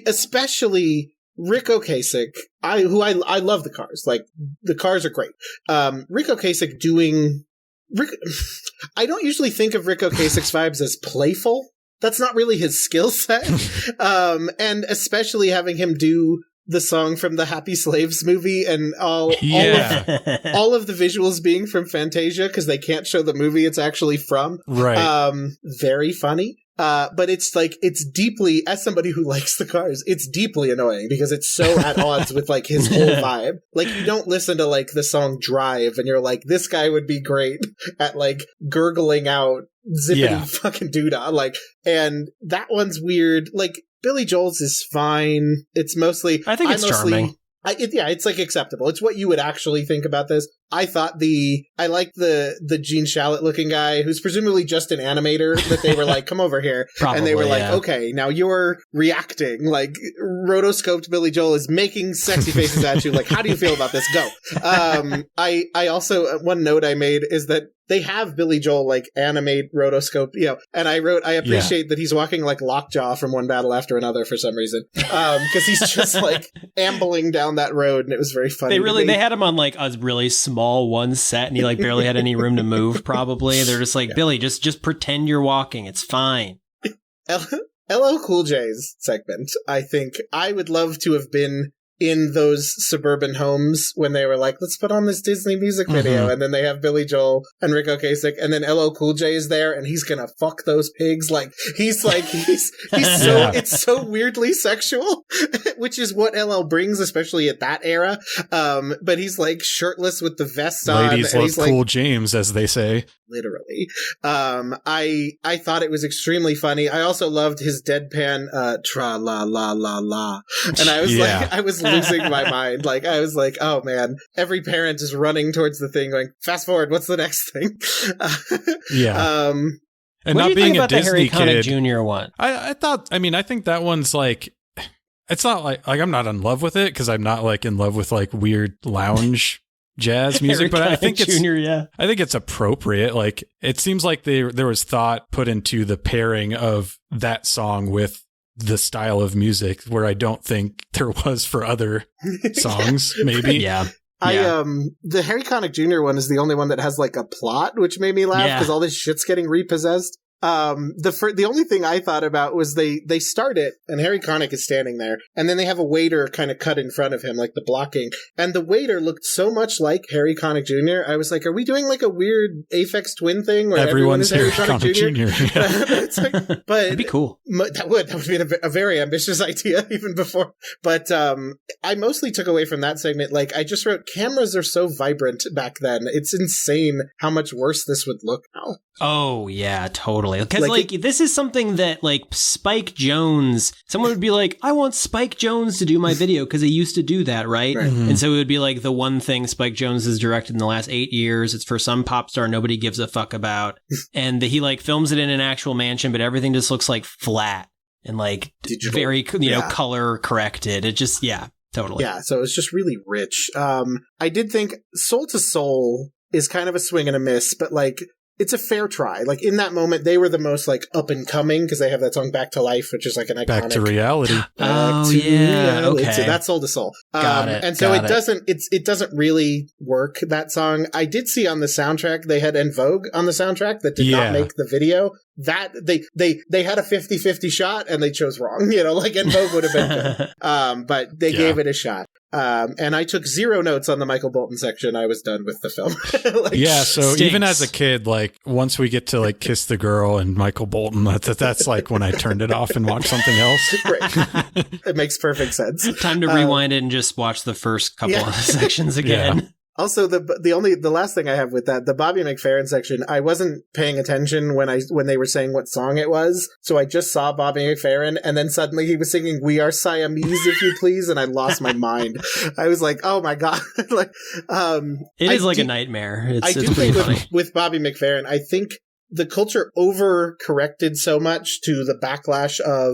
especially Rick Ocasek, I love the Cars. Like the Cars are great. Rick Ocasek I don't usually think of Rick Ocasek's vibes as playful. That's not really his skill set. And especially having him do the song from the Happy Slaves movie and all of the visuals being from Fantasia because they can't show the movie it's actually from. Right. Very funny. But it's like, it's deeply, as somebody who likes the Cars, it's deeply annoying because it's so at odds with like his whole vibe. Like you don't listen to like the song Drive and you're like, this guy would be great at like gurgling out zippity fucking doodah. Like, and that one's weird. Like Billy Joel's is fine. It's mostly, I think it's charming. It's like acceptable. It's what you would actually think about this. I thought I liked the Gene Shalit looking guy who's presumably just an animator that they were like, come over here. Probably, and they were like, okay, now you're reacting. Like rotoscoped Billy Joel is making sexy faces at you. Like, how do you feel about this? Go. I also, one note I made is that they have Billy Joel like animate rotoscope, and I wrote, I appreciate that he's walking like Lockjaw from one battle after another for some reason. Cause he's just like ambling down that road and it was very funny. They had him on like a really small one set and he like barely had any room to move probably. They're just like, Billy, just pretend you're walking. It's fine. LL Cool J's segment, I think I would love to have been in those suburban homes when they were like, let's put on this Disney music video. And then they have Billy Joel and Rick Ocasek and then LL Cool J is there and he's gonna fuck those pigs. Like he's so, it's so weirdly sexual, which is what LL brings, especially at that era. But he's like shirtless with the vest on. Ladies and love Cool James, as they say. Literally. I thought it was extremely funny. I also loved his deadpan tra la la la la. And I was like, I was losing my mind. Like I was like, oh man, every parent is running towards the thing going, fast forward, what's the next thing? And what not do you being think a about Disney the Harry kid, Connick Jr. one? I think that one's like, it's not like I'm not in love with it because I'm not like in love with like weird lounge jazz music, but I think it's Jr., I think it's appropriate. Like it seems like there was thought put into the pairing of that song with the style of music where I don't think there was for other songs. Maybe. The Harry Connick Jr. one is the only one that has like a plot, which made me laugh because all this shit's getting repossessed. The only thing I thought about was they start it and Harry Connick is standing there and then they have a waiter kind of cut in front of him, like the blocking. And the waiter looked so much like Harry Connick Jr. I was like, are we doing like a weird Aphex Twin thing where everyone is Harry Connick Jr.? Yeah. It's like, but That'd be cool. That would be a very ambitious idea even before. But I mostly took away from that segment. Like I just wrote, cameras are so vibrant back then. It's insane how much worse this would look now. Oh yeah, totally. Because like this is something that like Spike Jonze, someone would be like, I want Spike Jonze to do my video because he used to do that, right? Mm-hmm. And so it would be like the one thing Spike Jonze has directed in the last 8 years. It's for some pop star nobody gives a fuck about, and he like films it in an actual mansion, but everything just looks like flat and like digital, very color corrected. It just totally. Yeah, so it's just really rich. I did think Soul to Soul is kind of a swing and a miss, but like it's a fair try. Like in that moment, they were the most like up and coming because they have that song "Back to Life," which is like an iconic Back to Reality. Okay. So that's Soul to Soul. Got it. And so it doesn't really work, that song. I did see on the soundtrack they had En Vogue on the soundtrack that did not make the video. That they had a 50-50 shot and they chose wrong. Like En Vogue would have been good. But they gave it a shot. And I took 0 notes on the Michael Bolton section. I was done with the film. So stinks. Even as a kid, like once we get to like Kiss the Girl and Michael Bolton, that's like when I turned it off and watched something else. Right. It makes perfect sense. Time to rewind it and just watch the first couple of sections again. Yeah. Also, the last thing I have with that, the Bobby McFerrin section, I wasn't paying attention when they were saying what song it was, so I just saw Bobby McFerrin, and then suddenly he was singing "We Are Siamese, If You Please," and I lost my mind. I was like, "Oh my god!" It is a nightmare. I do think with Bobby McFerrin, I think the culture overcorrected so much to the backlash of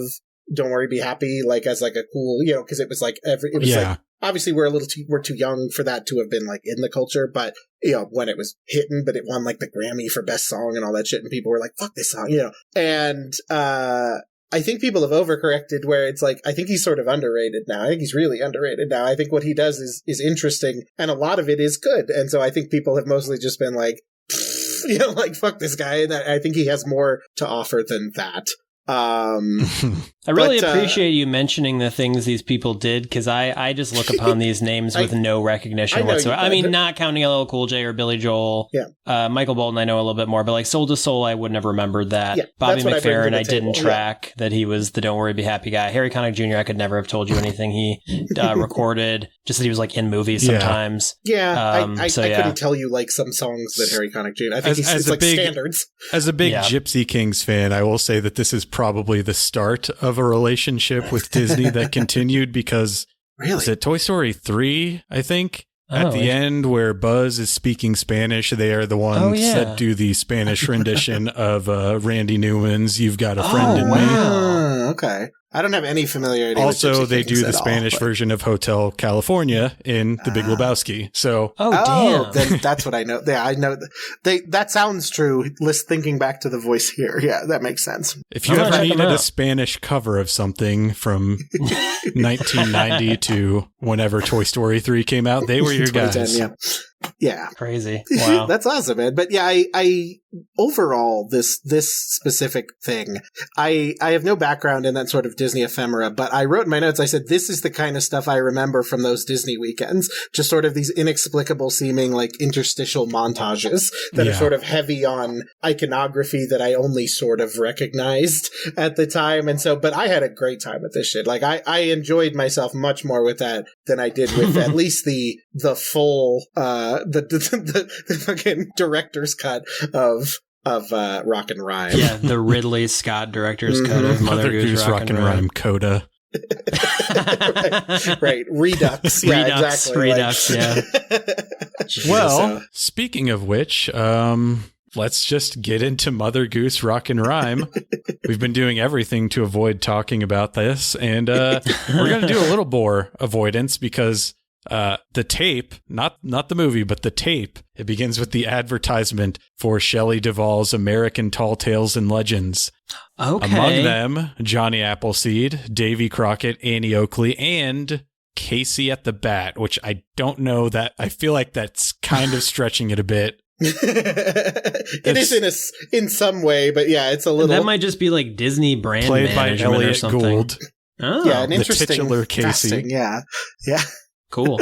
"Don't Worry, Be Happy," like as like a cool, because it was like like. Obviously, we're too young for that to have been like in the culture, but when it was hitting, but it won like the Grammy for best song and all that shit, and people were like, "Fuck this song," And I think people have overcorrected where it's like I think he's sort of underrated now. I think he's really underrated now. I think what he does is interesting, and a lot of it is good, and so I think people have mostly just been like, like fuck this guy, and I think he has more to offer than that. I really appreciate you mentioning the things these people did, because I just look upon these names with no recognition whatsoever. I mean, not counting LL Cool J or Billy Joel. Yeah. Michael Bolton, I know a little bit more, but like Soul to Soul, I wouldn't have remembered that. Yeah, Bobby McFerrin, I didn't track that he was the Don't Worry Be Happy guy. Harry Connick Jr., I could never have told you anything he recorded, just that he was like in movies sometimes. Yeah, I couldn't tell you like some songs that Harry Connick Jr. I think it's like standards. As a big Gypsy Kings fan, I will say that this is probably the start of a relationship with Disney that continued because is it Toy Story 3, I think? At the end where Buzz is speaking Spanish, they are the ones that do the Spanish rendition of Randy Newman's You've Got a Friend in Me. Okay. I don't have any familiarity also, with they do the Spanish version of Hotel California in The Big Lebowski. So, damn. Then that's what I know. Yeah, I know. That sounds true. Thinking back to the voice here. Yeah, that makes sense. If you ever needed a Spanish cover of something from 1990 to whenever Toy Story 3 came out, they were your guys. Yeah. Crazy. Wow. That's awesome, man. But yeah, I overall, this specific thing, I have no background in that sort of Disney ephemera, but I wrote in my notes, I said, this is the kind of stuff I remember from those Disney weekends. Just sort of these inexplicable seeming like interstitial montages that are sort of heavy on iconography that I only sort of recognized at the time. And so, but I had a great time with this shit. Like I enjoyed myself much more with that than I did with at least the full, the fucking director's cut of Rock and Rhyme. Yeah, the Ridley Scott director's cut of Mother Goose Rock and Rhyme coda. right. Redux. Yeah, exactly. Redux, Well, speaking of which, let's just get into Mother Goose Rock and Rhyme. We've been doing everything to avoid talking about this, and we're going to do a little more avoidance because the tape, not the movie, but the tape, it begins with the advertisement for Shelley Duvall's American Tall Tales and Legends. Okay. Among them, Johnny Appleseed, Davy Crockett, Annie Oakley, and Casey at the Bat, which I don't know that. I feel like that's kind of stretching it a bit. It is in some way, but yeah, it's a little. That might just be like Disney brand played by management or Elliot something. Gould. Oh, Yeah, an interesting titular Casey. casting. Yeah. cool.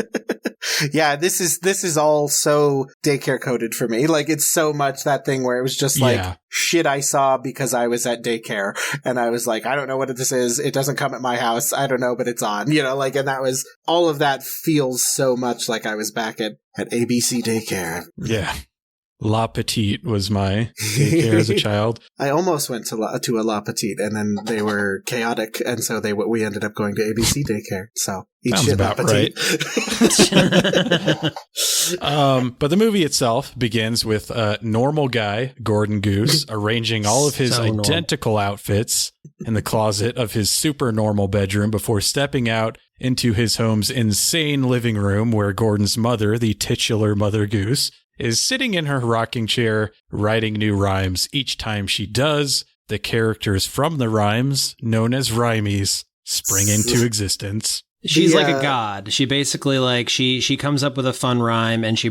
Yeah, this is all so daycare coded for me. Like, it's so much that thing where it was just like shit I saw because I was at daycare, and I was like, I don't know what this is. It doesn't come at my house. I don't know, but it's on. Like, and that was all of that feels so much like I was back at ABC daycare. Yeah. La Petite was my daycare as a child. I almost went to a La Petite, and then they were chaotic, and so we ended up going to ABC daycare. So sounds about right. But the movie itself begins with a normal guy, Gordon Goose, arranging all of his identical outfits in the closet of his super normal bedroom before stepping out into his home's insane living room, where Gordon's mother, the titular Mother Goose, is sitting in her rocking chair writing new rhymes. Each time she does, the characters from the rhymes, known as rhymies, spring into existence. She's like a god. She basically like she comes up with a fun rhyme and she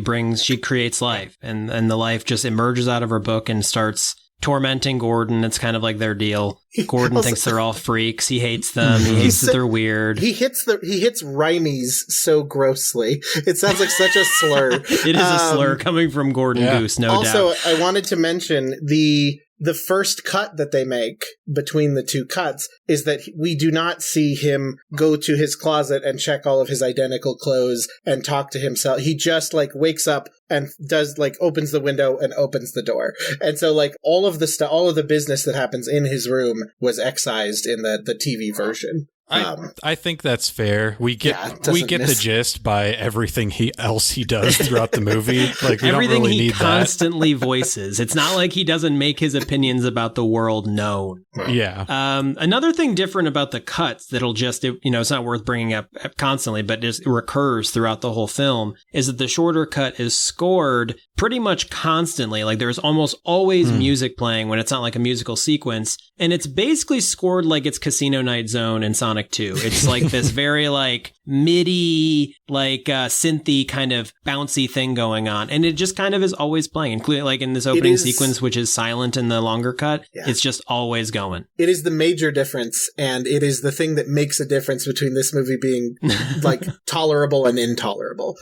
creates life, and the life just emerges out of her book and starts tormenting Gordon. It's kind of like their deal. Gordon thinks they're all freaks. He hates them. He hates that they're weird. He hits rhymies so grossly. It sounds like such a slur. It is a slur coming from Gordon Goose, no doubt. Also, I wanted to mention the first cut that they make between the two cuts is that we do not see him go to his closet and check all of his identical clothes and talk to himself. He just like wakes up and does like opens the window and opens the door. And so like all of the business that happens in his room was excised in the TV version. I think that's fair. We get the gist by everything else he does throughout the movie. Like, we everything don't really he need constantly voices. It's not like he doesn't make his opinions about the world known. Yeah. Another thing different about the cuts that'll just, it's not worth bringing up constantly, but just recurs throughout the whole film, is that the shorter cut is scored pretty much constantly. Like, there's almost always music playing when it's not like a musical sequence. And it's basically scored like it's Casino Night Zone and Sonic 2. It's like this very like MIDI, like synthy kind of bouncy thing going on. And it just kind of is always playing, including like in this opening sequence, which is silent in the longer cut. Yeah. It's just always going. It is the major difference. And it is the thing that makes a difference between this movie being like tolerable and intolerable.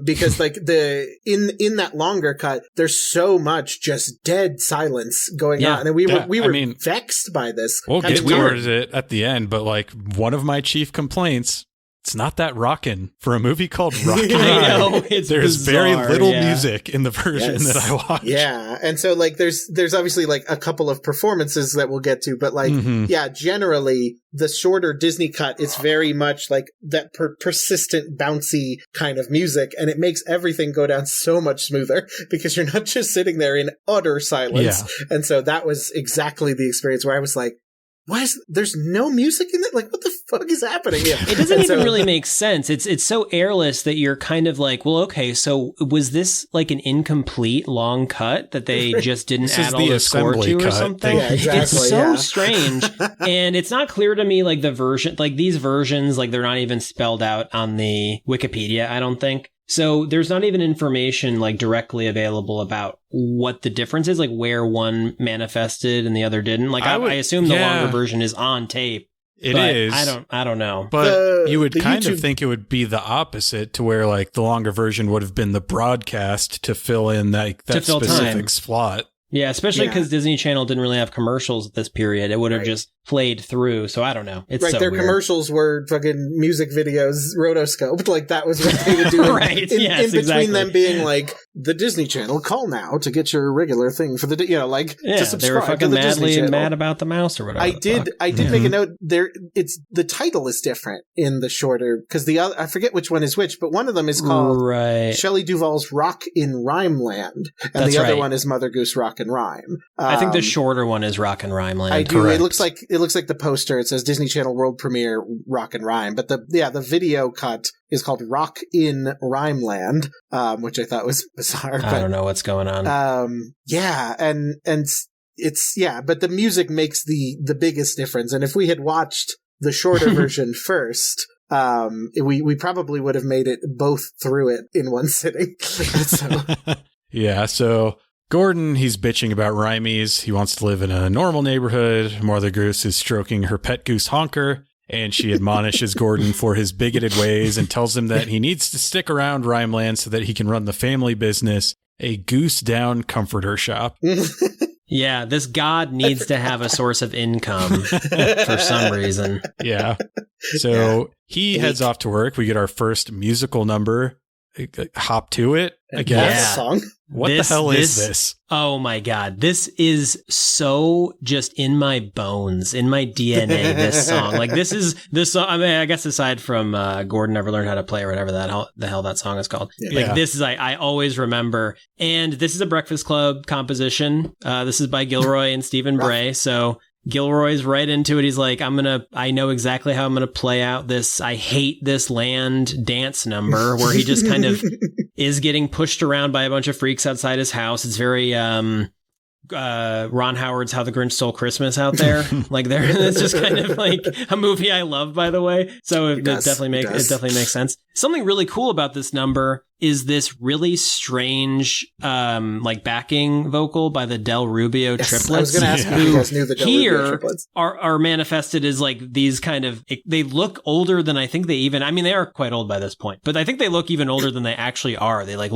Because like in that longer cut, there's so much just dead silence going on. And we were vexed by this. We'll get towards it at the end, but like one of my chief complaints, it's not that rockin' for a movie called Rockin' I know, it's there's bizarre, very little music in the version that I watched. Yeah, and so like there's obviously like a couple of performances that we'll get to, but like generally the shorter Disney cut, it's very much like that persistent bouncy kind of music, and it makes everything go down so much smoother because you're not just sitting there in utter silence. Yeah. And so that was exactly the experience where I was like, there's no music in it? Like, what the fuck is happening? Yeah. It doesn't even really make sense. It's so airless that you're kind of like, well, okay, so was this like an incomplete long cut that they just didn't add all the score to or something? Yeah, exactly, it's so strange. And it's not clear to me, like the version, like these versions, like they're not even spelled out on the Wikipedia, I don't think. So there's not even information like directly available about what the difference is, like where one manifested and the other didn't. Like I assume the longer version is on tape. It is. I don't know. But you would kind of think it would be the opposite, to where like the longer version would have been the broadcast to fill in that specific slot. Yeah, especially because Disney Channel didn't really have commercials at this period. It would have just played through. So I don't know. It's so their weird. Commercials were fucking music videos rotoscoped. Like that was what they would do. Right. In between them being like, the Disney Channel, call now to get your regular thing for the, to subscribe. They were fucking mad about the mouse or whatever. I did make a note there. The title is different in the shorter, because the other, I forget which one is which, but one of them is called Shelley Duvall's Rock in Rhyme Land. And the other one is Mother Goose Rock and Rhyme. I think the shorter one is Rock and Rhyme Land. I do. Correct. It looks like the poster. It says Disney Channel World Premiere Rock and Rhyme, but the video cut is called Rock in Rhyme Land, which I thought was bizarre. I don't know what's going on. And it's but the music makes the biggest difference. And if we had watched the shorter version first, we probably would have made it both through it in one sitting. So. Yeah, so Gordon, he's bitching about Rhymies. He wants to live in a normal neighborhood. Mother Goose is stroking her pet goose Honker, and she admonishes Gordon for his bigoted ways and tells him that he needs to stick around Rhymeland so that he can run the family business, a Goose Down comforter shop. Yeah, this god needs to have a source of income for some reason. Yeah. So he heads off to work. We get our first musical number. Hop to it, I guess. Yeah. Song. What the hell is this? Oh my God. This is so just in my bones, in my DNA, this song. Like this song, I mean, I guess aside from Gordon Never Learned How to Play or whatever the hell that song is called. Yeah. Like this is, I always remember. And this is a Breakfast Club composition. This is by Gilroy and Stephen Bray. So Gilroy's right into it. He's like, I know exactly how I'm going to play out this I hate this land dance number where he just kind of is getting pushed around by a bunch of freaks outside his house. It's very Ron Howard's How the Grinch Stole Christmas out there. Like there, it's just kind of like a movie I love, by the way. So it definitely makes sense. Something really cool about this number is this really strange, like backing vocal by the Del Rubio triplets. I was going to ask if you guys knew the Del Rubio triplets. Are manifested as like these kind of, they look older than I think they even, I mean, they are quite old by this point, but I think they look even older than they actually are. They like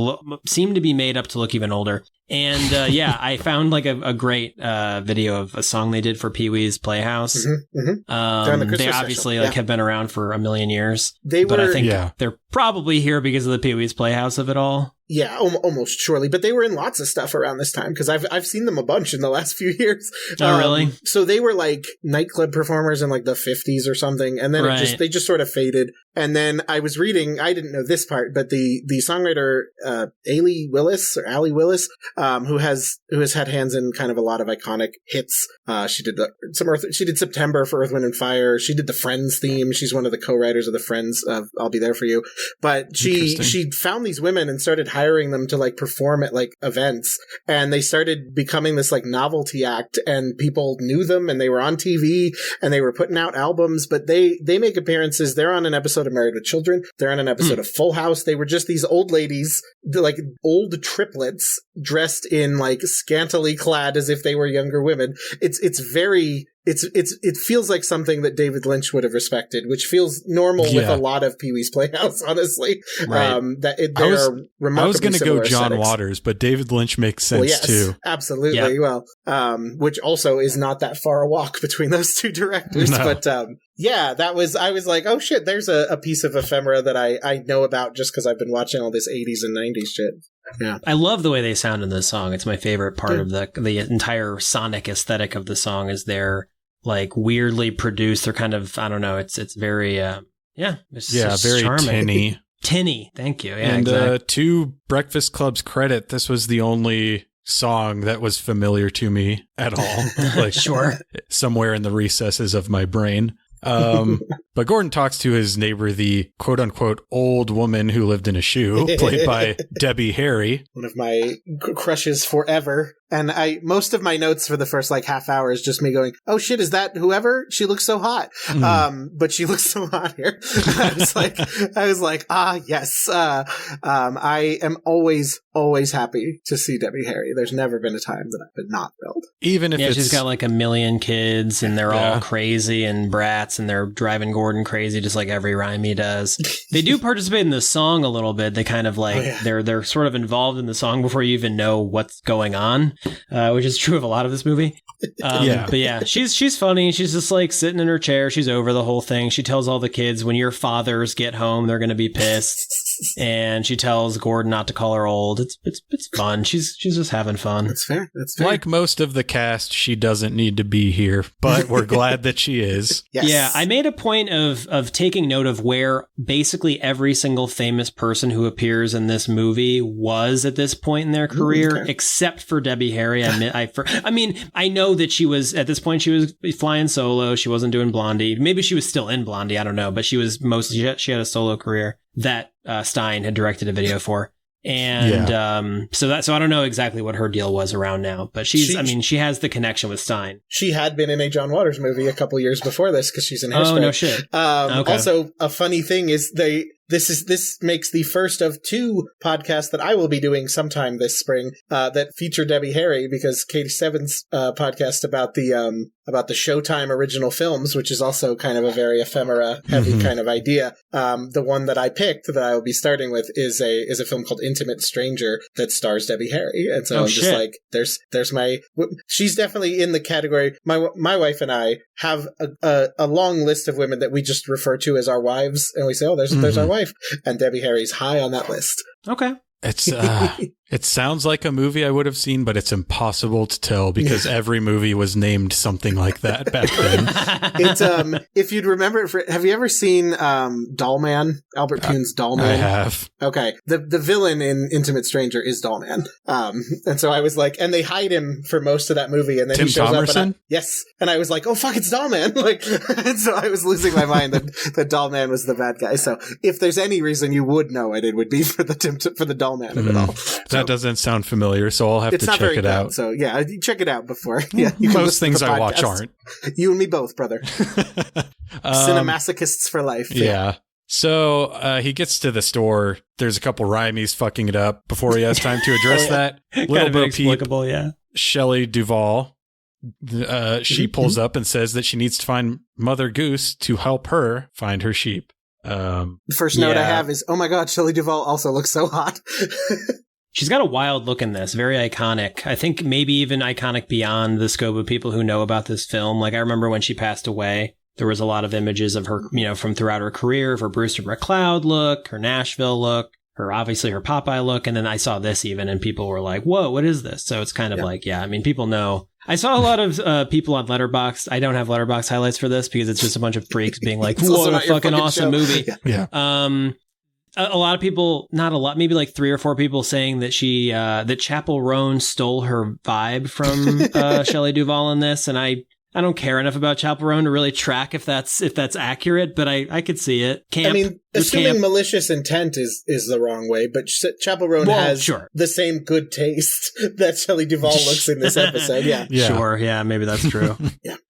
seem to be made up to look even older. And yeah, I found like a great video of a song they did for Pee-wee's Playhouse. Mm-hmm, mm-hmm. They obviously like have been around for a million years. But I think they're probably here because of the Pee-wee's Playhouse of it all. Yeah, almost surely. But they were in lots of stuff around this time because I've seen them a bunch in the last few years. Oh, really? So they were like nightclub performers in like the 50s or something, and then they just sort of faded. And then I was reading, I didn't know this part, but the songwriter Allie Willis, who has had hands in kind of a lot of iconic hits. She did she did September for Earth, Wind and Fire. She did the Friends theme. She's one of the co-writers of the Friends of I'll Be There For You. But she found these women and started hiring them to like perform at like events, and they started becoming this like novelty act, and people knew them and they were on TV and they were putting out albums. But they make appearances. They're on an episode of Married with Children. They're on an episode of Full House. They were just these old ladies, like old triplets dressed in like scantily clad as if they were younger women. It feels like something that David Lynch would have respected, which feels normal with a lot of Pee-wee's Playhouse, honestly. Right. I was going to go John Waters, but David Lynch makes sense too. Absolutely. Yep. Well, which also is not that far a walk between those two directors. No. But I was like, oh shit, there's a piece of ephemera that I know about just because I've been watching all this 80s and 90s shit. Yeah. I love the way they sound in this song. It's my favorite part of the entire sonic aesthetic of the song is they're like weirdly produced. They're kind of, I don't know, it's very it's very charming. tinny. Tinny, thank you. Yeah, and exactly. To Breakfast Club's credit, this was the only song that was familiar to me at all. Like sure. Somewhere in the recesses of my brain. But Gordon talks to his neighbor, the quote unquote old woman who lived in a shoe, played by Debbie Harry. One of my crushes forever. And most of my notes for the first like half hour is just me going, oh shit, is that whoever? She looks so hot. But she looks so hot here. I was like, yes. I am always happy to see Debbie Harry. There's never been a time that I've been not thrilled. Even if she's got like a million kids and they're all crazy and brats and they're driving Gordon crazy just like every Rhyme does. They do participate in the song a little bit. They kind of like, they're sort of involved in the song before you even know what's going on. Which is true of a lot of this movie. But yeah, she's funny. She's just like sitting in her chair. She's over the whole thing. She tells all the kids when your fathers get home, they're going to be pissed. And she tells Gordon not to call her old. It's fun. She's just having fun. That's fair. Like most of the cast, she doesn't need to be here, but we're glad that she is. Yes. Yeah, I made a point of taking note of where basically every single famous person who appears in this movie was at this point in their career, except for Debbie Harry. I mean, I know that she was at this point. She was flying solo. She wasn't doing Blondie. Maybe she was still in Blondie. I don't know, but she was mostly she had a solo career that Stein had directed a video for. And so I don't know exactly what her deal was around now, but she has the connection with Stein. She had been in a John Waters movie a couple years before this because she's in Hairspray. Oh, no shit. Okay. Also, a funny thing is this makes the first of 2 podcasts that I will be doing sometime this spring that feature Debbie Harry, because Katie Seven's podcast about the Showtime original films, which is also kind of a very ephemera heavy kind of idea. The one that I picked that I will be starting with is a film called Intimate Stranger that stars Debbie Harry. And so just like, there's she's definitely in the category. My wife and I have a long list of women that we just refer to as our wives. And we say, oh, there's our wife. And Debbie Harry's high on that list. Okay. It's it sounds like a movie I would have seen, but it's impossible to tell because every movie was named something like that back then. It's if you'd remember it, have you ever seen Dollman? Albert Pune's Dollman? I have. Okay. The villain in Intimate Stranger is Dollman. And so I was like, and they hide him for most of that movie, and then Tim he shows Thomerson? up. Yes. And I was like, oh fuck, it's Dollman. Like, and so I was losing my mind that Dollman was the bad guy. So if there's any reason you would know it would be for the Dollman of it all. That doesn't sound familiar, so I'll have to check it out. So yeah, check it out before. Yeah, you can most things I watch aren't. You and me both, brother. Cinemasochists for life. Yeah. So he gets to the store. There's a couple rhymies fucking it up before he has time to address that. Little Bo Peep, Shelley Duvall. She pulls up and says that she needs to find Mother Goose to help her find her sheep. The first note I have is, oh my god, Shelley Duvall also looks so hot. She's got a wild look in this, very iconic. I think maybe even iconic beyond the scope of people who know about this film. Like, I remember when she passed away, there was a lot of images of her, from throughout her career, of her Brewster McCloud look, her Nashville look, obviously her Popeye look. And then I saw this even, and people were like, whoa, what is this? So it's kind of like, people know. I saw a lot of people on Letterboxd. I don't have Letterboxd highlights for this because it's just a bunch of freaks being like, what a fucking awesome movie. Yeah. A lot of people, not a lot, maybe like 3 or 4 people saying that that Chappell Roan stole her vibe from Shelley Duvall in this. And I don't care enough about Chappell Roan to really track if that's accurate, but I could see it. Assuming malicious intent is the wrong way, but Chappell Roan has the same good taste that Shelley Duvall looks in this episode. Yeah. Sure. Yeah, maybe that's true.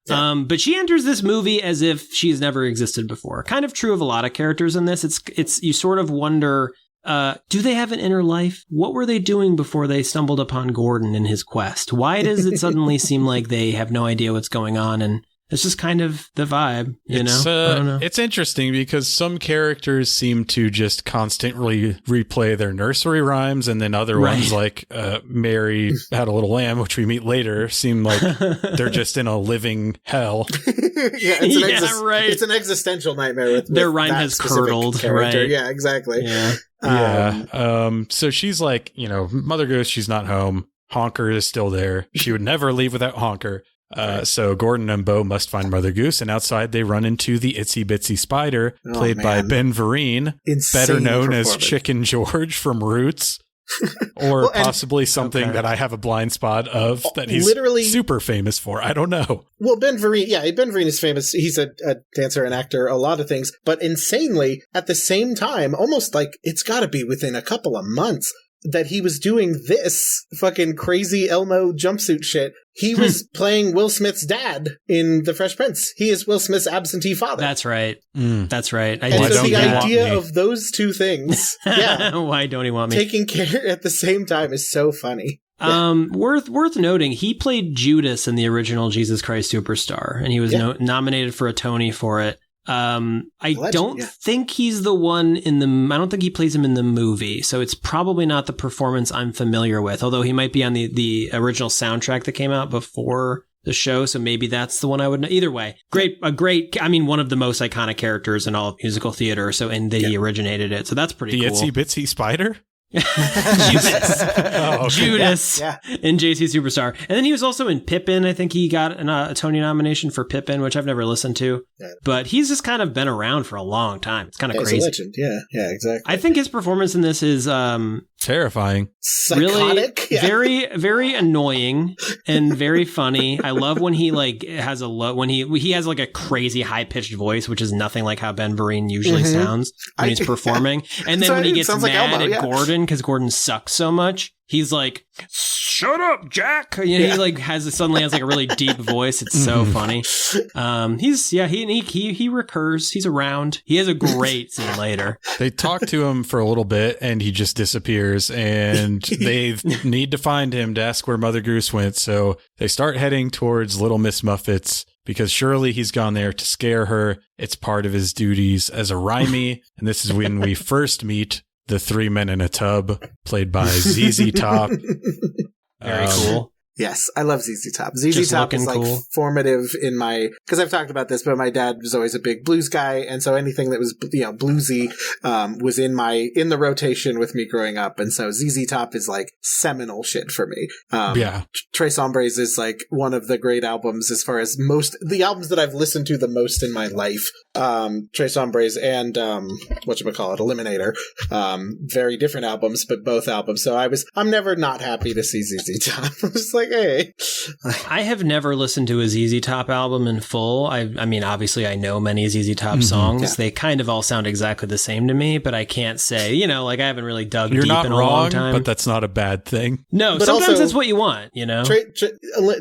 But she enters this movie as if she's never existed before. Kind of true of a lot of characters in this. It's you sort of wonder, do they have an inner life? What were they doing before they stumbled upon Gordon in his quest? Why does it suddenly seem like they have no idea what's going on? And it's just kind of the vibe, you know? I don't know. It's interesting because some characters seem to just constantly replay their nursery rhymes, and then other ones like Mary Had a Little Lamb, which we meet later, seem like they're just in a living hell. It's an existential nightmare with their rhyme has curdled, right? Yeah, exactly. So she's like, Mother Goose, she's not home. Honker is still there. She would never leave without Honker. So Gordon and Bo must find Mother Goose, and outside they run into the Itsy Bitsy Spider, played by Ben Vereen, better known as Chicken George from Roots, or possibly something that I have a blind spot of that he's literally super famous for. I don't know. Well, Ben Vereen is famous. He's a dancer and actor, a lot of things, but insanely, at the same time, almost like it's got to be within a couple of months, that he was doing this fucking crazy Elmo jumpsuit shit. He was playing Will Smith's dad in The Fresh Prince. He is Will Smith's absentee father. That's right. That's right. And so the idea of those two things, why don't he want me? Taking care at the same time is so funny. Worth noting, he played Judas in the original Jesus Christ Superstar, and he was nominated for a Tony for it. I don't think he's the one I don't think he plays him in the movie, so it's probably not the performance I'm familiar with, although he might be on the original soundtrack that came out before the show, so maybe that's the one I would know. Either way, one of the most iconic characters in all of musical theater, and he originated it, so that's pretty cool. The Itsy Bitsy Spider? Judas in JC Superstar. And then he was also in Pippin. I think he got a Tony nomination for Pippin, which I've never listened to. But he's just kind of been around for a long time. It's kind of crazy. He's a legend. Yeah, exactly. I think his performance in this is terrifying. Psychotic. Really very, very annoying and very funny. I love when he has he has like a crazy high pitched voice, which is nothing like how Ben Vereen usually sounds when he's performing. And then when he gets mad at Gordon, Gordon, because Gordon sucks so much, he's like, shut up, Jack. You know, he like suddenly has like a really deep voice. It's so funny. He recurs. He's around. He has a great scene later. They talk to him for a little bit and he just disappears, and they need to find him to ask where Mother Goose went. So they start heading towards Little Miss Muffet's because surely he's gone there to scare her. It's part of his duties as a Rhymy. And this is when we first meet the three men in a tub, played by ZZ Top. Very cool. Yes, I love ZZ Top. ZZ Just Top is like cool. formative in my, because I've talked about this, but my dad was always a big blues guy, and so anything that was bluesy was in the rotation with me growing up, and so ZZ Top is like seminal shit for me. Tres Hombres is like one of the great albums as far as the albums that I've listened to the most in my life. Tres Hombres and whatchamacallit, Eliminator, very different albums, but both albums. So I'm never not happy to see ZZ Top. I was like, hey. I have never listened to a ZZ Top album in full. I mean, obviously I know many ZZ Top songs. Yeah. They kind of all sound exactly the same to me, but I can't say, like I haven't really dug deep in a long time. But that's not a bad thing. No, but sometimes also, that's what you want,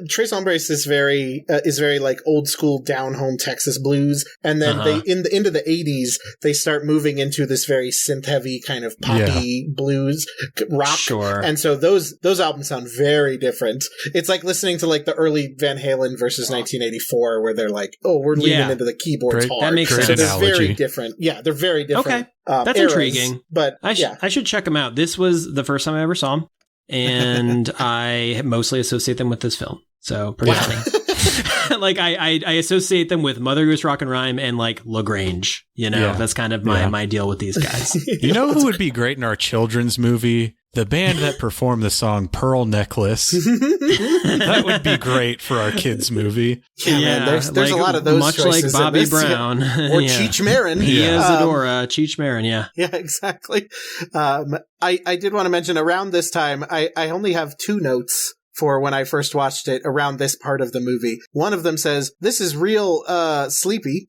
Tres Hombres is very like old school down home Texas blues, and then they into the 80s they start moving into this very synth heavy kind of poppy blues rock. Sure. And so those albums sound very different. It's like listening to like the early Van Halen versus 1984, where they're like, oh, we're leaning into the keyboards hard. That makes sense. So they're very different. Yeah, they're very different. Okay, that's eras, intriguing. But I should check them out. This was the first time I ever saw them, and I mostly associate them with this film. So pretty funny. Like I associate them with Mother Goose Rock and Rhyme and like LaGrange. That's kind of my deal with these guys. You know who would be great in our children's movie? The band that performed the song Pearl Necklace. That would be great for our kids' movie. Yeah, man, there's like, a lot of those much choices like Bobby Brown. Or Cheech Marin. Isadora, Cheech Marin, Yeah, exactly. I did want to mention around this time, I only have 2 notes for when I first watched it around this part of the movie. One of them says, this is real sleepy.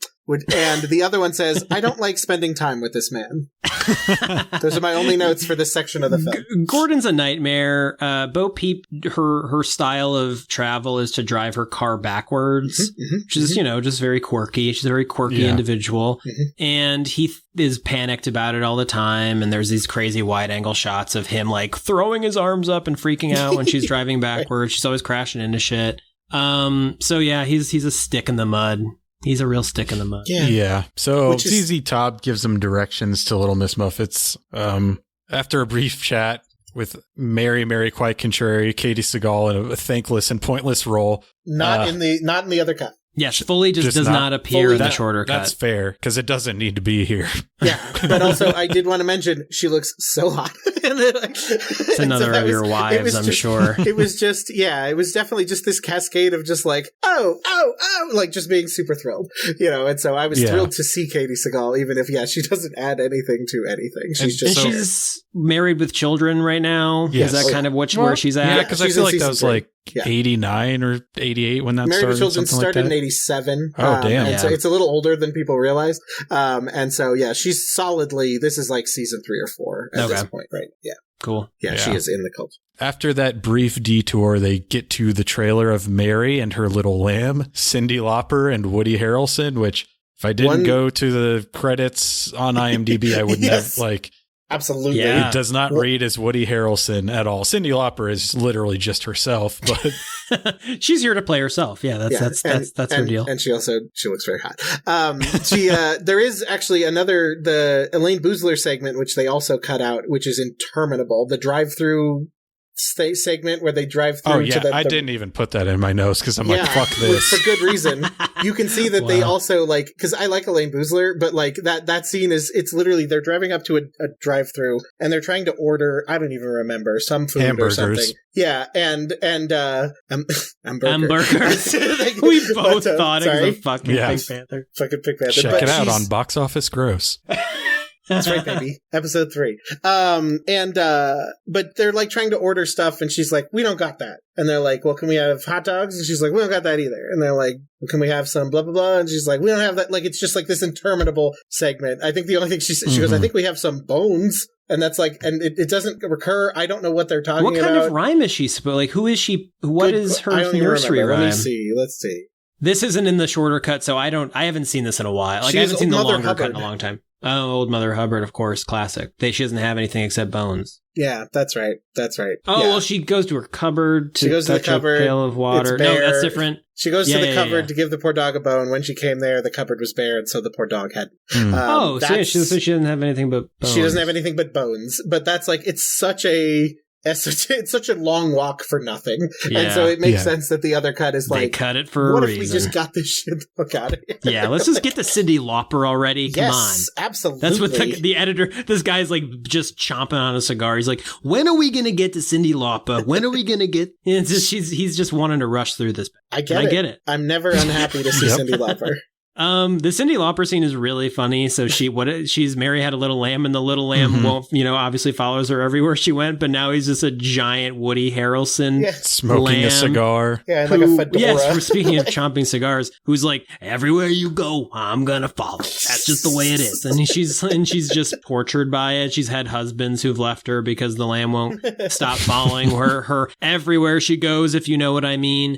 And the other one says, I don't like spending time with this man. Those are my only notes for this section of the film. Gordon's a nightmare. Bo Peep, her style of travel is to drive her car backwards, which is, just very quirky. She's a very quirky individual. And he is panicked about it all the time. And there's these crazy wide angle shots of him like throwing his arms up and freaking out when she's driving backwards. She's always crashing into shit. So yeah, he's a stick in the mud. He's a real stick in the mud. Yeah. So ZZ Top gives them directions to Little Miss Muffet's. After a brief chat with Mary Quite Contrary, Katie Seagal in a thankless and pointless role. Not in the other cut. Yes, Fully just does not appear in the shorter cut. That's fair, because it doesn't need to be here. Yeah, but also I did want to mention she looks so hot. It's another of your wives, I'm sure. It was just, it was definitely just this cascade of just like, oh, like just being super thrilled, and so I was thrilled to see Katie Seagal, even if, she doesn't add anything to anything. She's married with children right now. Yes. Is that kind of where she's at? Yeah, because I feel like that was like 89 or 88 when that started. Married with Children started in 87. Oh, damn. And so it's a little older than people realize. And so, she's solidly, this is like season 3 or 4 at this point, right? Yeah. Cool. Yeah, she is in the cult. After that brief detour, they get to the trailer of Mary and her little lamb, Cyndi Lauper and Woody Harrelson, which if I didn't go to the credits on IMDb, I would never like... Absolutely. Yeah. It does not read as Woody Harrelson at all. Cyndi Lauper is literally just herself, but she's here to play herself. Yeah, that's her deal. And she looks very hot. There is actually the Elaine Boozler segment, which they also cut out, which is interminable. The drive-through segment where they drive through to the... I didn't even put that in my notes because I'm like, fuck this. For good reason. You can see that they also like, because I like Elaine Boozler, but like that scene it's literally, they're driving up to a drive-through and they're trying to order, I don't even remember, some food hamburgers or something. Yeah, and hamburgers. We both thought it was a fucking Pink Panther. Fucking Pink Panther. Check it out on Box Office Gross. That's right, baby. Episode 3. But they're like trying to order stuff and she's like, we don't got that. And they're like, well, can we have hot dogs? And she's like, we don't got that either. And they're like, well, can we have some blah, blah, blah? And she's like, we don't have that. Like, it's just like this interminable segment. I think the only thing she goes, I think we have some bones. And that's like, and it doesn't recur. I don't know what they're talking about. What kind of rhyme is she supposed? Like, who is she? What is her nursery rhyme? Let's see. This isn't in the shorter cut, so I haven't seen this in a while. Like, I haven't seen the longer cut in a long time. Oh, Old Mother Hubbard, of course, classic. She doesn't have anything except bones. Yeah, that's right. Oh, yeah. Well, she goes to her cupboard to touch a pail of water. No, that's different. She goes to the cupboard to give the poor dog a bone. When she came there, the cupboard was bare, and so the poor dog had. So she doesn't have anything but bones. She doesn't have anything but bones. But that's like, it's such a long walk for nothing. Yeah. And so it makes sense that the other cut is like, they cut it for a reason. What if we just got this shit the fuck out of here? Yeah, let's just get to Cyndi Lauper already. Come on. Absolutely. That's what the editor, this guy's like just chomping on a cigar. He's like, when are we going to get to Cyndi Lauper? When are we going to get, it's just, he's just wanting to rush through this. I get it. I'm never unhappy to see Cyndi Lauper. The Cyndi Lauper scene is really funny. So she's Mary had a little lamb, and the little lamb won't, obviously follows her everywhere she went. But now he's just a giant Woody Harrelson smoking lamb, a cigar. Yeah, like a fedora. Yes, speaking of chomping cigars, who's like, everywhere you go, I'm gonna follow. That's just the way it is. And she's just tortured by it. She's had husbands who've left her because the lamb won't stop following her everywhere she goes, if you know what I mean.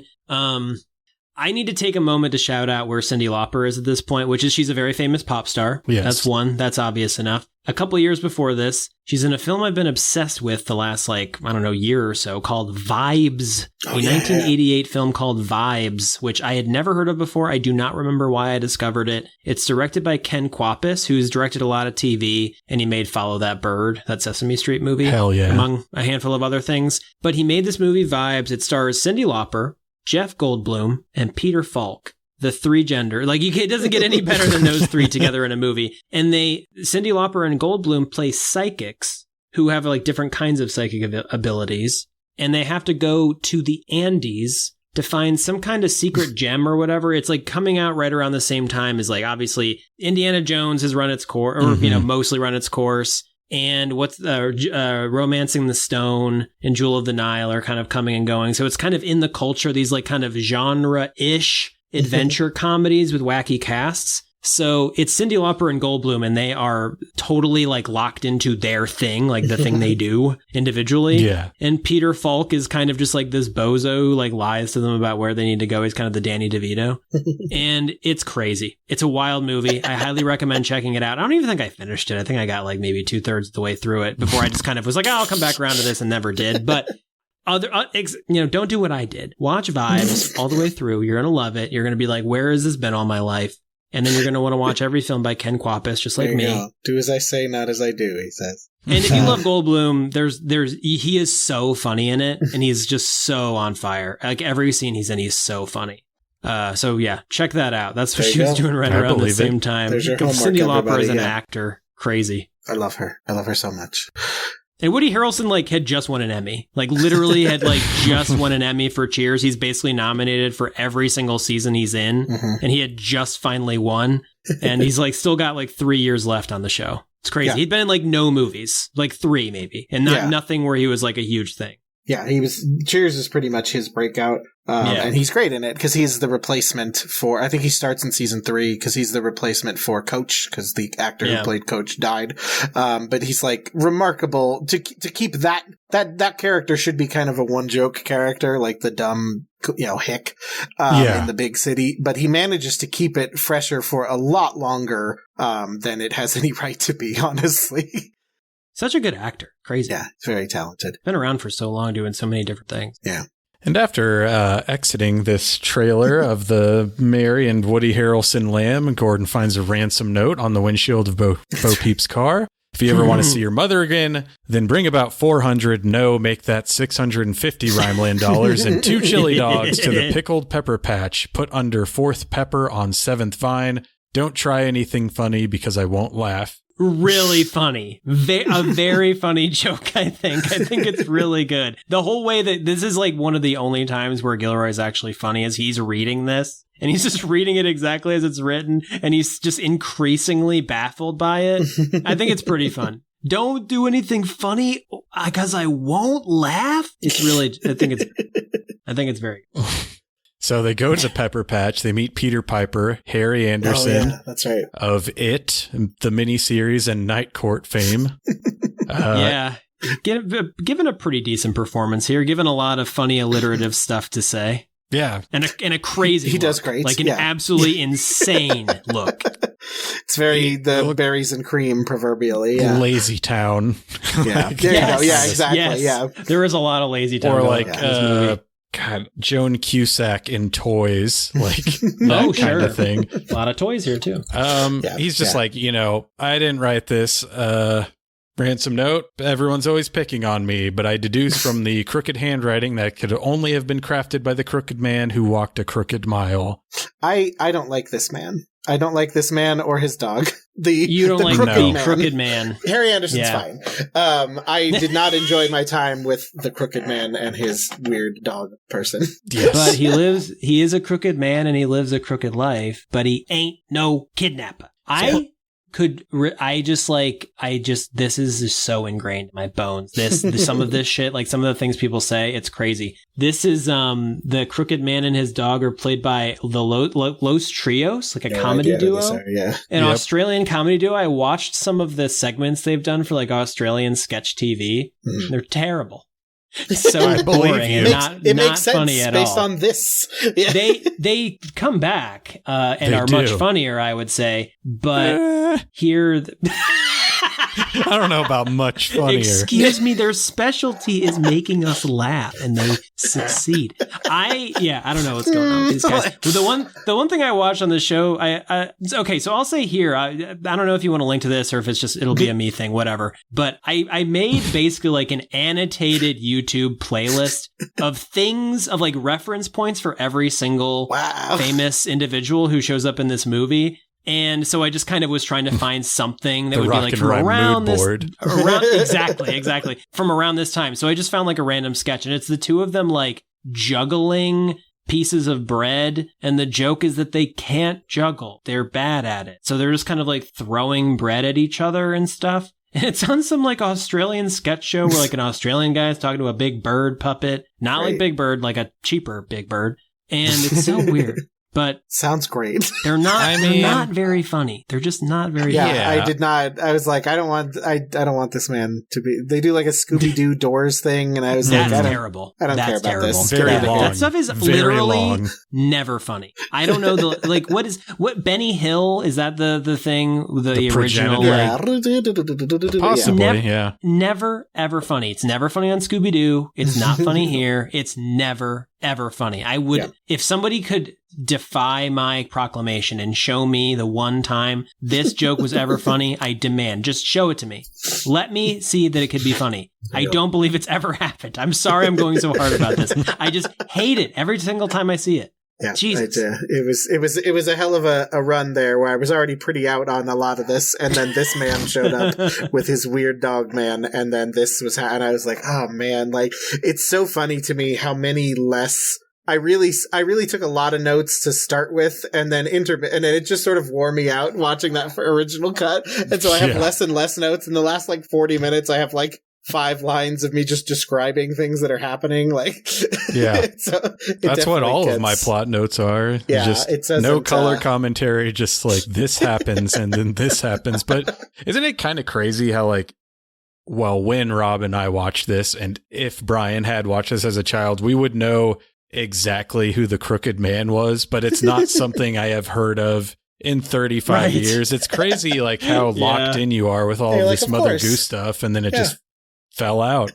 I need to take a moment to shout out where Cyndi Lauper is at this point, which is she's a very famous pop star. Yes. That's one. That's obvious enough. A couple years before this, she's in a film I've been obsessed with the last, year or so called Vibes. 1988 film called Vibes, which I had never heard of before. I do not remember why I discovered it. It's directed by Ken Kwapis, who's directed a lot of TV, and he made Follow That Bird, that Sesame Street movie. Hell yeah. Among a handful of other things. But he made this movie Vibes. It stars Cyndi Lauper, Jeff Goldblum, and Peter Falk. The three gender. It doesn't get any better than those three together in a movie. And Cyndi Lauper and Goldblum play psychics who have different kinds of psychic abilities. And they have to go to the Andes to find some kind of secret gem or whatever. It's coming out right around the same time as obviously Indiana Jones has run its course, or, mostly run its course. And what's Romancing the Stone and Jewel of the Nile are kind of coming and going. So it's kind of in the culture, these kind of genre-ish adventure comedies with wacky casts. So it's Cyndi Lauper and Goldblum, and they are totally locked into their thing, the thing they do individually. Yeah. And Peter Falk is kind of just this bozo who lies to them about where they need to go. He's kind of the Danny DeVito. And it's crazy. It's a wild movie. I highly recommend checking it out. I don't even think I finished it. I think I got maybe 2/3 of the way through it before I just kind of was I'll come back around to this, and never did. But don't do what I did. Watch Vibes all the way through. You're going to love it. You're going to be like, where has this been all my life? And then you're going to want to watch every film by Ken Kwapis, just like me. Go. Do as I say, not as I do, he says. And if you love Goldblum, he is so funny in it, and he's just so on fire. Every scene he's in, he's so funny. So yeah, check that out. That's what she was doing right around the same time. There's your homework, Cyndi Lauper everybody, is an actor. Crazy. I love her. I love her so much. And Woody Harrelson had just won an Emmy. Literally had just won an Emmy for Cheers. He's basically nominated for every single season he's in. And he had just finally won. And he's still got 3 years left on the show. It's crazy. Yeah. He'd been in no movies, 3 maybe. And nothing where he was a huge thing. Yeah, Cheers is pretty much his breakout. And he's great in it because he's the replacement for, I think he starts in season 3 because he's the replacement for Coach because the actor who played Coach died. But he's remarkable to keep that character should be kind of a one joke character, the dumb, hick, in the big city. But he manages to keep it fresher for a lot longer, than it has any right to be, honestly. Such a good actor. Crazy. Yeah, very talented. Been around for so long doing so many different things. Yeah. And after exiting this trailer of the Mary and Woody Harrelson lamb, Gordon finds a ransom note on the windshield of Bo Peep's car. If you ever want to see your mother again, then bring about 400, make that 650 Rhineland dollars and 2 chili dogs to the pickled pepper patch. Put under 4th pepper on 7th vine. Don't try anything funny because I won't laugh. Really funny. A very funny joke, I think. I think it's really good. The whole way that this is one of the only times where Gilroy's actually funny is he's reading this and he's just reading it exactly as it's written and he's just increasingly baffled by it. I think it's pretty fun. Don't do anything funny because I won't laugh. It's really, I think it's very good. So they go to the Pepper Patch. They meet Peter Piper, Harry Anderson. Oh, yeah, that's right. Of It, the miniseries and Night Court fame. Yeah. Given a pretty decent performance here, given a lot of funny alliterative stuff to say. Yeah. And a crazy He look. does great. Like an absolutely insane look. It's very the berries and cream proverbially. Yeah. Lazy Town. Yeah. There you go. Yeah, exactly. Yes. Yeah. There is a lot of Lazy Town. Or like, in this movie. God, Joan Cusack in Toys, like that kind of thing. A lot of toys here too. He's just like, I didn't write this. Ransom note, everyone's always picking on me, but I deduce from the crooked handwriting that could only have been crafted by the crooked man who walked a crooked mile. I don't like this man. I don't like this man or his dog. You don't like the crooked man. Harry Anderson's fine. I did not enjoy my time with the crooked man and his weird dog person. Yes. But he is a crooked man and he lives a crooked life, but he ain't no kidnapper. This is just so ingrained in my bones. Some of this shit, like some of the things people say, it's crazy. This is, the crooked man and his dog are played by the Los Trios, like a comedy duo. An Australian comedy duo. I watched some of the segments they've done for like Australian sketch TV. Mm-hmm. They're terrible. So boring and not makes sense funny at all. Based on this. Yeah. They come back and are much funnier, I would say. But here... I don't know about much funnier. Excuse me, their specialty is making us laugh, and they succeed. I don't know what's going on with these guys. The one thing I watched on the show, okay, so I'll say here, I don't know if you want to link to this or if it's just, it'll be a me thing, whatever. But I made basically like an annotated YouTube playlist of things, of like reference points for every single famous individual who shows up in this movie. And so I just kind of was trying to find something that would be like from around this, exactly, from around this time. So I just found like a random sketch, and it's the two of them like juggling pieces of bread, and the joke is that they can't juggle. They're bad at it. So they're just kind of like throwing bread at each other and stuff. And it's on some like Australian sketch show where like an Australian guy is talking to a big bird puppet, not like Big Bird, like a cheaper Big Bird. And it's so weird. But sounds great. They're not. They're not very funny. They're just not very. Yeah, funny. I did not. I was like, I don't want this man to be. They do like a Scooby Doo Doors thing, and I was like, that's terrible. I don't care about terrible. this. Very long. That stuff is literally never funny. I don't know what Benny Hill, is that the thing, the original like, possibly never ever funny. It's never funny on Scooby Doo. It's not funny here. It's never ever funny. I would if somebody could defy my proclamation and show me the one time this joke was ever funny, I demand, just show it to me. Let me see that it could be funny. I don't believe it's ever happened. I'm sorry I'm going so hard about this. I just hate it every single time I see it. Yeah, Jesus. It was a hell of a run there where I was already pretty out on a lot of this, and then this man showed up with his weird dog man, and then this was and I was like, oh man, like it's so funny to me how many less. I really took a lot of notes to start with, and then and then it just sort of wore me out watching that original cut, and so I have less and less notes. In the last like 40 minutes, I have like 5 lines of me just describing things that are happening. Like, so that's what all of my plot notes are. Yeah, just it says no color commentary, just like this happens and then this happens. But isn't it kind of crazy how like, well, when Rob and I watched this, and if Brian had watched this as a child, we would know exactly who the crooked man was, but it's not something I have heard of in 35 years. It's crazy like how locked in you are with all of this Mother Goose stuff, and then it just fell out.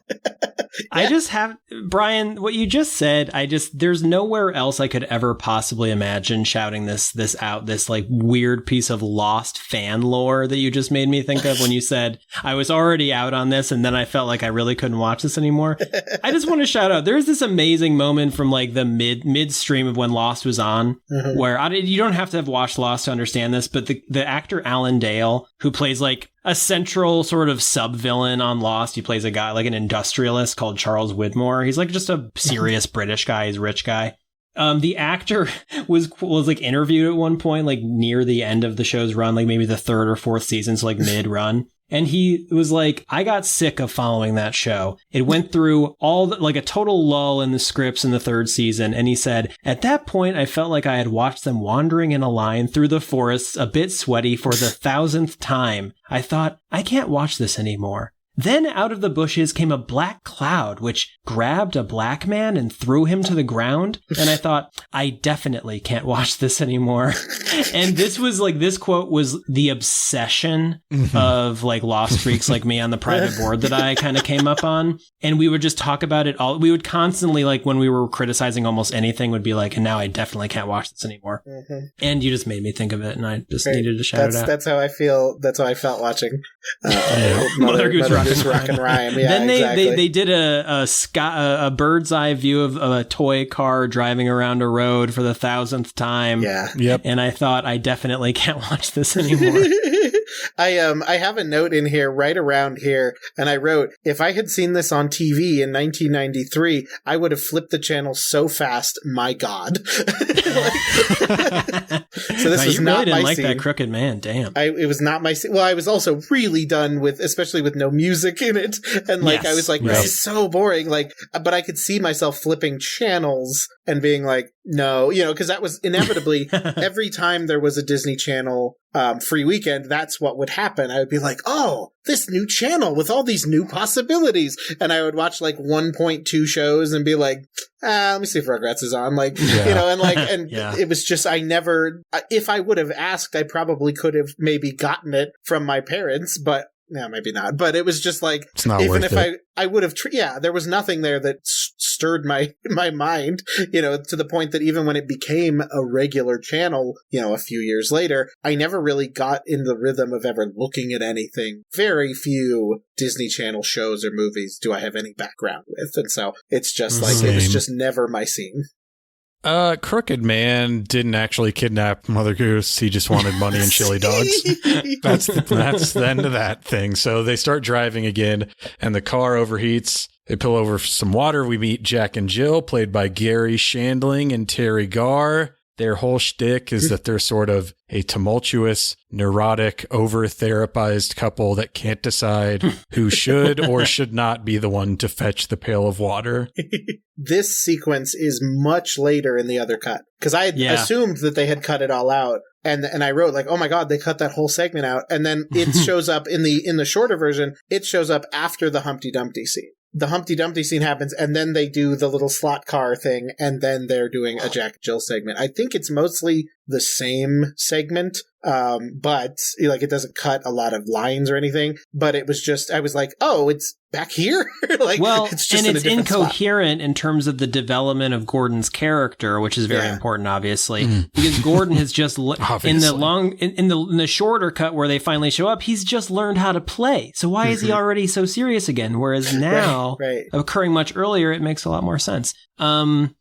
I just have, Brian, what you just said, there's nowhere else I could ever possibly imagine shouting this out, this like weird piece of lost fan lore that you just made me think of when you said I was already out on this and then I felt like I really couldn't watch this anymore. I just want to shout out, there's this amazing moment from like the midstream of when Lost was on, where you don't have to have watched Lost to understand this, but the actor Alan Dale, who plays like a central sort of sub-villain on Lost. He plays a guy, like an industrialist called Charles Widmore. He's like just a serious British guy. He's a rich guy. The actor was like interviewed at one point, like near the end of the show's run, like maybe the 3rd or 4th season, so like mid-run. And he was like, I got sick of following that show. It went through like a total lull in the scripts in the 3rd season. And he said, at that point, I felt like I had watched them wandering in a line through the forests, a bit sweaty for the 1000th time. I thought, I can't watch this anymore. Then out of the bushes came a black cloud, which grabbed a black man and threw him to the ground. And I thought, I definitely can't watch this anymore. And this quote was the obsession of like lost freaks like me on the private board that I kind of came up on. And we would just talk about it all. We would constantly, like when we were criticizing almost anything, would be like, and now I definitely can't watch this anymore. And you just made me think of it, and I just needed to shout it out. That's how I feel. That's how I felt watching Mother Goose Rock and Rhyme. Yeah, then exactly. they did a bird's eye view of a toy car driving around a road for the 1,000th time. Yeah. Yep. And I thought, I definitely can't watch this anymore. I have a note in here right around here, and I wrote, if I had seen this on TV in 1993, I would have flipped the channel so fast, my God. So this was not really didn't my like scene. that Crooked Man, damn. It was not my scene. Well, I was also really done with, especially with no music in it, and like Yes, I was like, right. this is so boring. Like, but I could see myself flipping channels and being like, no, because that was inevitably every time there was a Disney Channel free weekend, that's what would happen. I would be like, oh, this new channel with all these new possibilities. And I would watch like 1.2 shows and be like, let me see if Rugrats is on. Like, and Yeah. it was just, I never, if I would have asked, I probably could have maybe gotten it from my parents, but yeah, maybe not. But it was just like, It's not even worth if it. I would have, there was nothing there that stirred my mind, to the point that even when it became a regular channel, a few years later, I never really got in the rhythm of ever looking at anything. Very few Disney Channel shows or movies do I have any background with. And so it's just like, it was Same. just never my scene. Crooked Man didn't actually kidnap Mother Goose. He just wanted money and chili dogs. That's the end of that thing. So they start driving again, and the car overheats. They pull over for some water. We meet Jack and Jill, played by Gary Shandling and Terry Garr. Their whole shtick is that they're sort of a tumultuous, neurotic, over-therapized couple that can't decide who should or should not be the one to fetch the pail of water. This sequence is much later in the other cut, because I had assumed that they had cut it all out, and I wrote like, oh my God, they cut that whole segment out, and then it shows up in the shorter version. It shows up after the Humpty Dumpty scene. The Humpty Dumpty scene happens, and then they do the little slot car thing, and then they're doing a Jack and Jill segment. I think it's mostly the same segment, but like it doesn't cut a lot of lines or anything. But it was just, I was like, oh, it's back here. Like, well, it's just and in it's a different incoherent in terms of the development of Gordon's character, which is very important, obviously, because Gordon has just in the shorter cut where they finally show up, he's just learned how to play. So why is he already so serious again? Whereas now, occurring much earlier, it makes a lot more sense.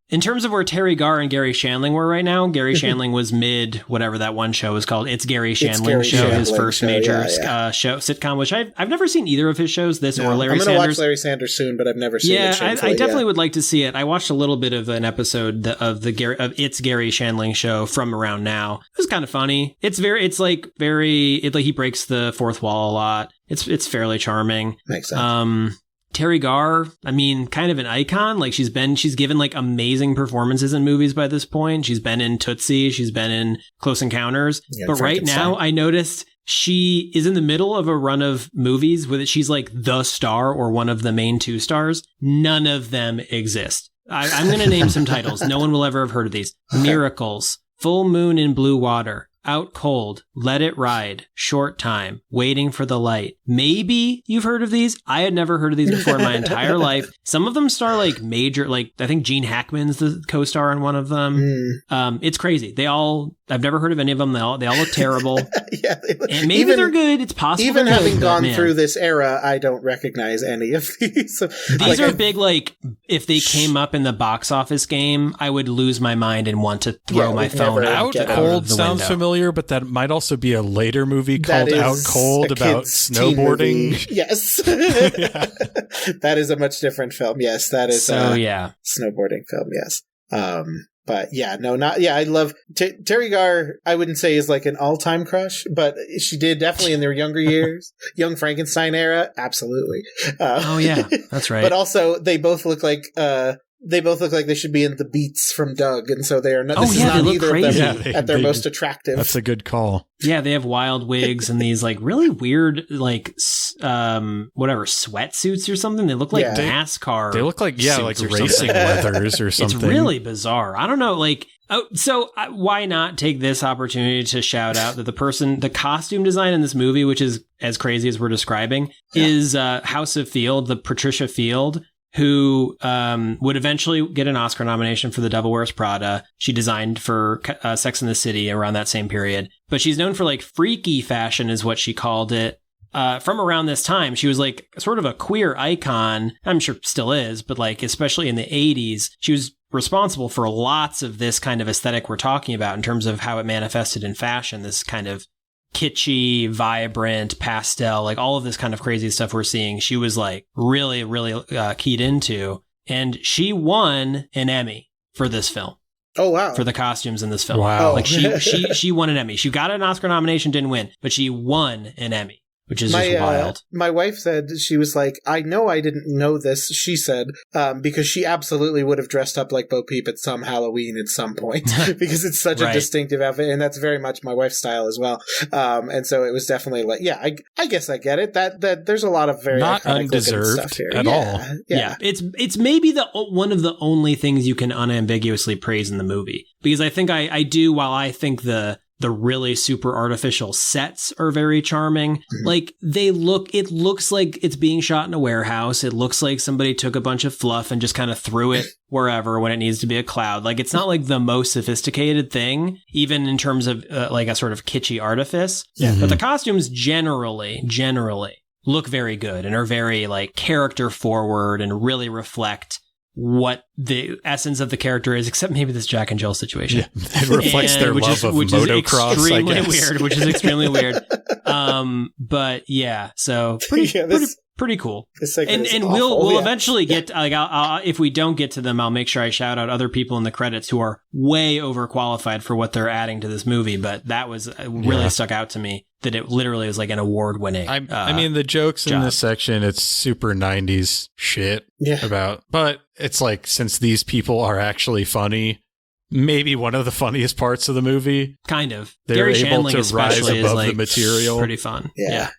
In terms of where Terry Garr and Gary Shandling were right now, Gary Shandling was mid whatever that one show was called. It's Gary Shandling Show, his first major show sitcom, which I've never seen either of his shows, this or Larry Sanders. I'm going to watch Larry Sanders soon, but I've never seen it. I definitely would like to see it. I watched a little bit of an episode of It's Gary Shandling Show from around now. It was kind of funny. He breaks the fourth wall a lot. It's fairly charming. Makes sense. Terry Garr, I mean, kind of an icon. Like she's given like amazing performances in movies by this point. She's been in Tootsie. She's been in Close Encounters. But right now I noticed she is in the middle of a run of movies with it. She's like the star or one of the main two stars. None of them exist. I'm going to name some titles. No one will ever have heard of these. Miracles, Full Moon in Blue Water, Out Cold, Let It Ride, Short Time, Waiting for the Light. Maybe you've heard of these. I had never heard of these before in my entire life. Some of them star like major, like I think Gene Hackman's the co-star on one of them. It's crazy. I've never heard of any of them. They all look terrible. And maybe they're good. It's possible. Even having gone through this era, I don't recognize any of these. These are big, like, if they came up in the box office game, I would lose my mind and want to throw my phone out. Out Cold sounds familiar, but that might also be a later movie called Out Cold about snowboarding. Yes. That is a much different film. Yes, that is snowboarding film. Yes. But I love Terry Garr. I wouldn't say is like an all-time crush, but she did definitely in their younger years, Young Frankenstein era. Absolutely. That's right. But also they both look like, they both look like they should be in the Beats from Doug, and so they are not. Oh, this yeah, is they not look either crazy. of them at their most attractive. That's a good call. Yeah, they have wild wigs and these like really weird like sweatsuits or something. They look like NASCAR. They look like like suits or racing something. leathers or something. It's really bizarre. I don't know, like. Oh, so why not take this opportunity to shout out that the costume design in this movie, which is as crazy as we're describing, is House of Field, the Patricia Field, who would eventually get an Oscar nomination for The Devil Wears Prada. She designed for Sex and the City around that same period. But she's known for like freaky fashion is what she called it. From around this time, she was like sort of a queer icon. I'm sure still is, but like especially in the 80s, she was responsible for lots of this kind of aesthetic we're talking about in terms of how it manifested in fashion. This kind of kitschy, vibrant, pastel, like all of this kind of crazy stuff we're seeing. She was like really, really keyed into, and she won an Emmy for this film. Oh, wow. For the costumes in this film. Wow. Like she won an Emmy. She got an Oscar nomination, didn't win, but she won an Emmy. Which is just wild. My wife said, she was like, I know I didn't know this, she said, because she absolutely would have dressed up like Bo Peep at some Halloween at some point, because it's such a distinctive outfit, and that's very much my wife's style as well. And so it was like, I guess I get it. That there's a lot of very not undeserved stuff here. At all. Yeah. It's maybe one of the only things you can unambiguously praise in the movie, because I think I do, while I think the really super artificial sets are very charming. Mm-hmm. Like it looks like it's being shot in a warehouse. It looks like somebody took a bunch of fluff and just kind of threw it wherever when it needs to be a cloud. Like it's not like the most sophisticated thing, even in terms of like a sort of kitschy artifice. Mm-hmm. But the costumes generally look very good and are very like character forward and really reflect what the essence of the character is, except maybe this Jack and Jill situation. Yeah, it reflects their love of motocross, extremely weird, which is extremely weird. But yeah, so pretty cool. And we'll eventually get like I'll if we don't get to them, I'll make sure I shout out other people in the credits who are way overqualified for what they're adding to this movie. But that was really stuck out to me. That it literally was like an award-winning. I mean, the jokes job. In this section, it's super 90s shit but it's like, since these people are actually funny, maybe one of the funniest parts of the movie. Kind of. They're Gary able Shandling to rise above the material. Pretty fun. Yeah.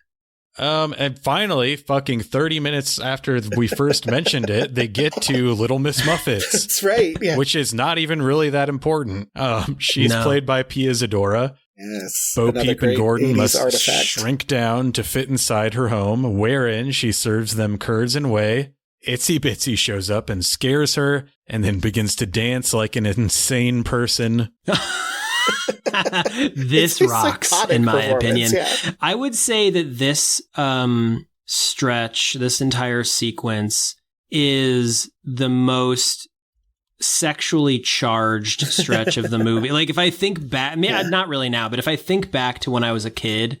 And finally, fucking 30 minutes after we first mentioned it, they get to Little Miss Muffets. That's right. Yeah. Which is not even really that important. She's played by Pia Zadora. Yes. Bo Peep and Gordon must artifact. shrink down to fit inside her home, wherein she serves them curds and whey. Itsy Bitsy shows up and scares her, and then begins to dance like an insane person. This rocks, in my opinion. Yeah. I would say that this stretch, this entire sequence, is the most sexually charged stretch of the movie. Like if I think back, not really now, but if I think back to when I was a kid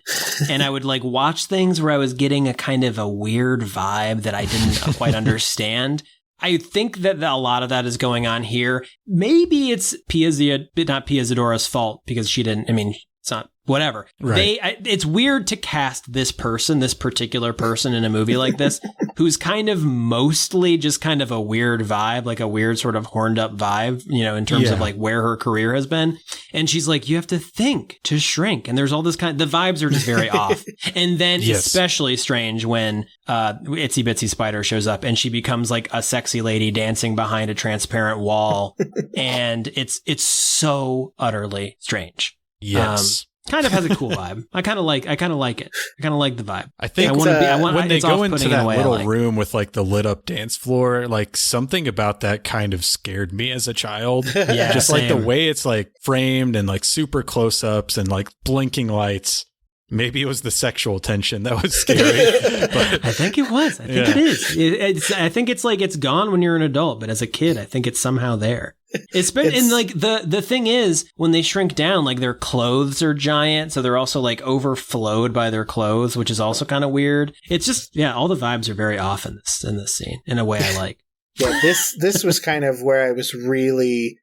and I would like watch things where I was getting a kind of a weird vibe that I didn't quite understand, I think that a lot of that is going on here. Maybe it's not Pia Zadora's fault because she didn't, it's not, whatever. Right. It's weird to cast this particular person in a movie like this, who's kind of mostly just kind of a weird vibe, like a weird sort of horned up vibe, in terms of like where her career has been. And she's like, you have to think to shrink. And there's all this the vibes are just very off. And then especially strange when Itsy Bitsy Spider shows up and she becomes like a sexy lady dancing behind a transparent wall. And it's so utterly strange. Yes. Kind of has a cool vibe. I kind of like it. I kind of like the vibe. I think when they go into that little room with like the lit up dance floor, like something about that kind of scared me as a child. Yeah, just same. like the way it's like framed and like super close ups and like blinking lights. Maybe it was the sexual tension that was scary. But I think it was. I think it is. I think it's like it's gone when you're an adult, but as a kid, I think it's somehow there. And like the thing is, when they shrink down, like their clothes are giant, so they're also like overflowed by their clothes, which is also kind of weird. It's just all the vibes are very off in this scene in a way I like. Yeah, this was kind of where I was really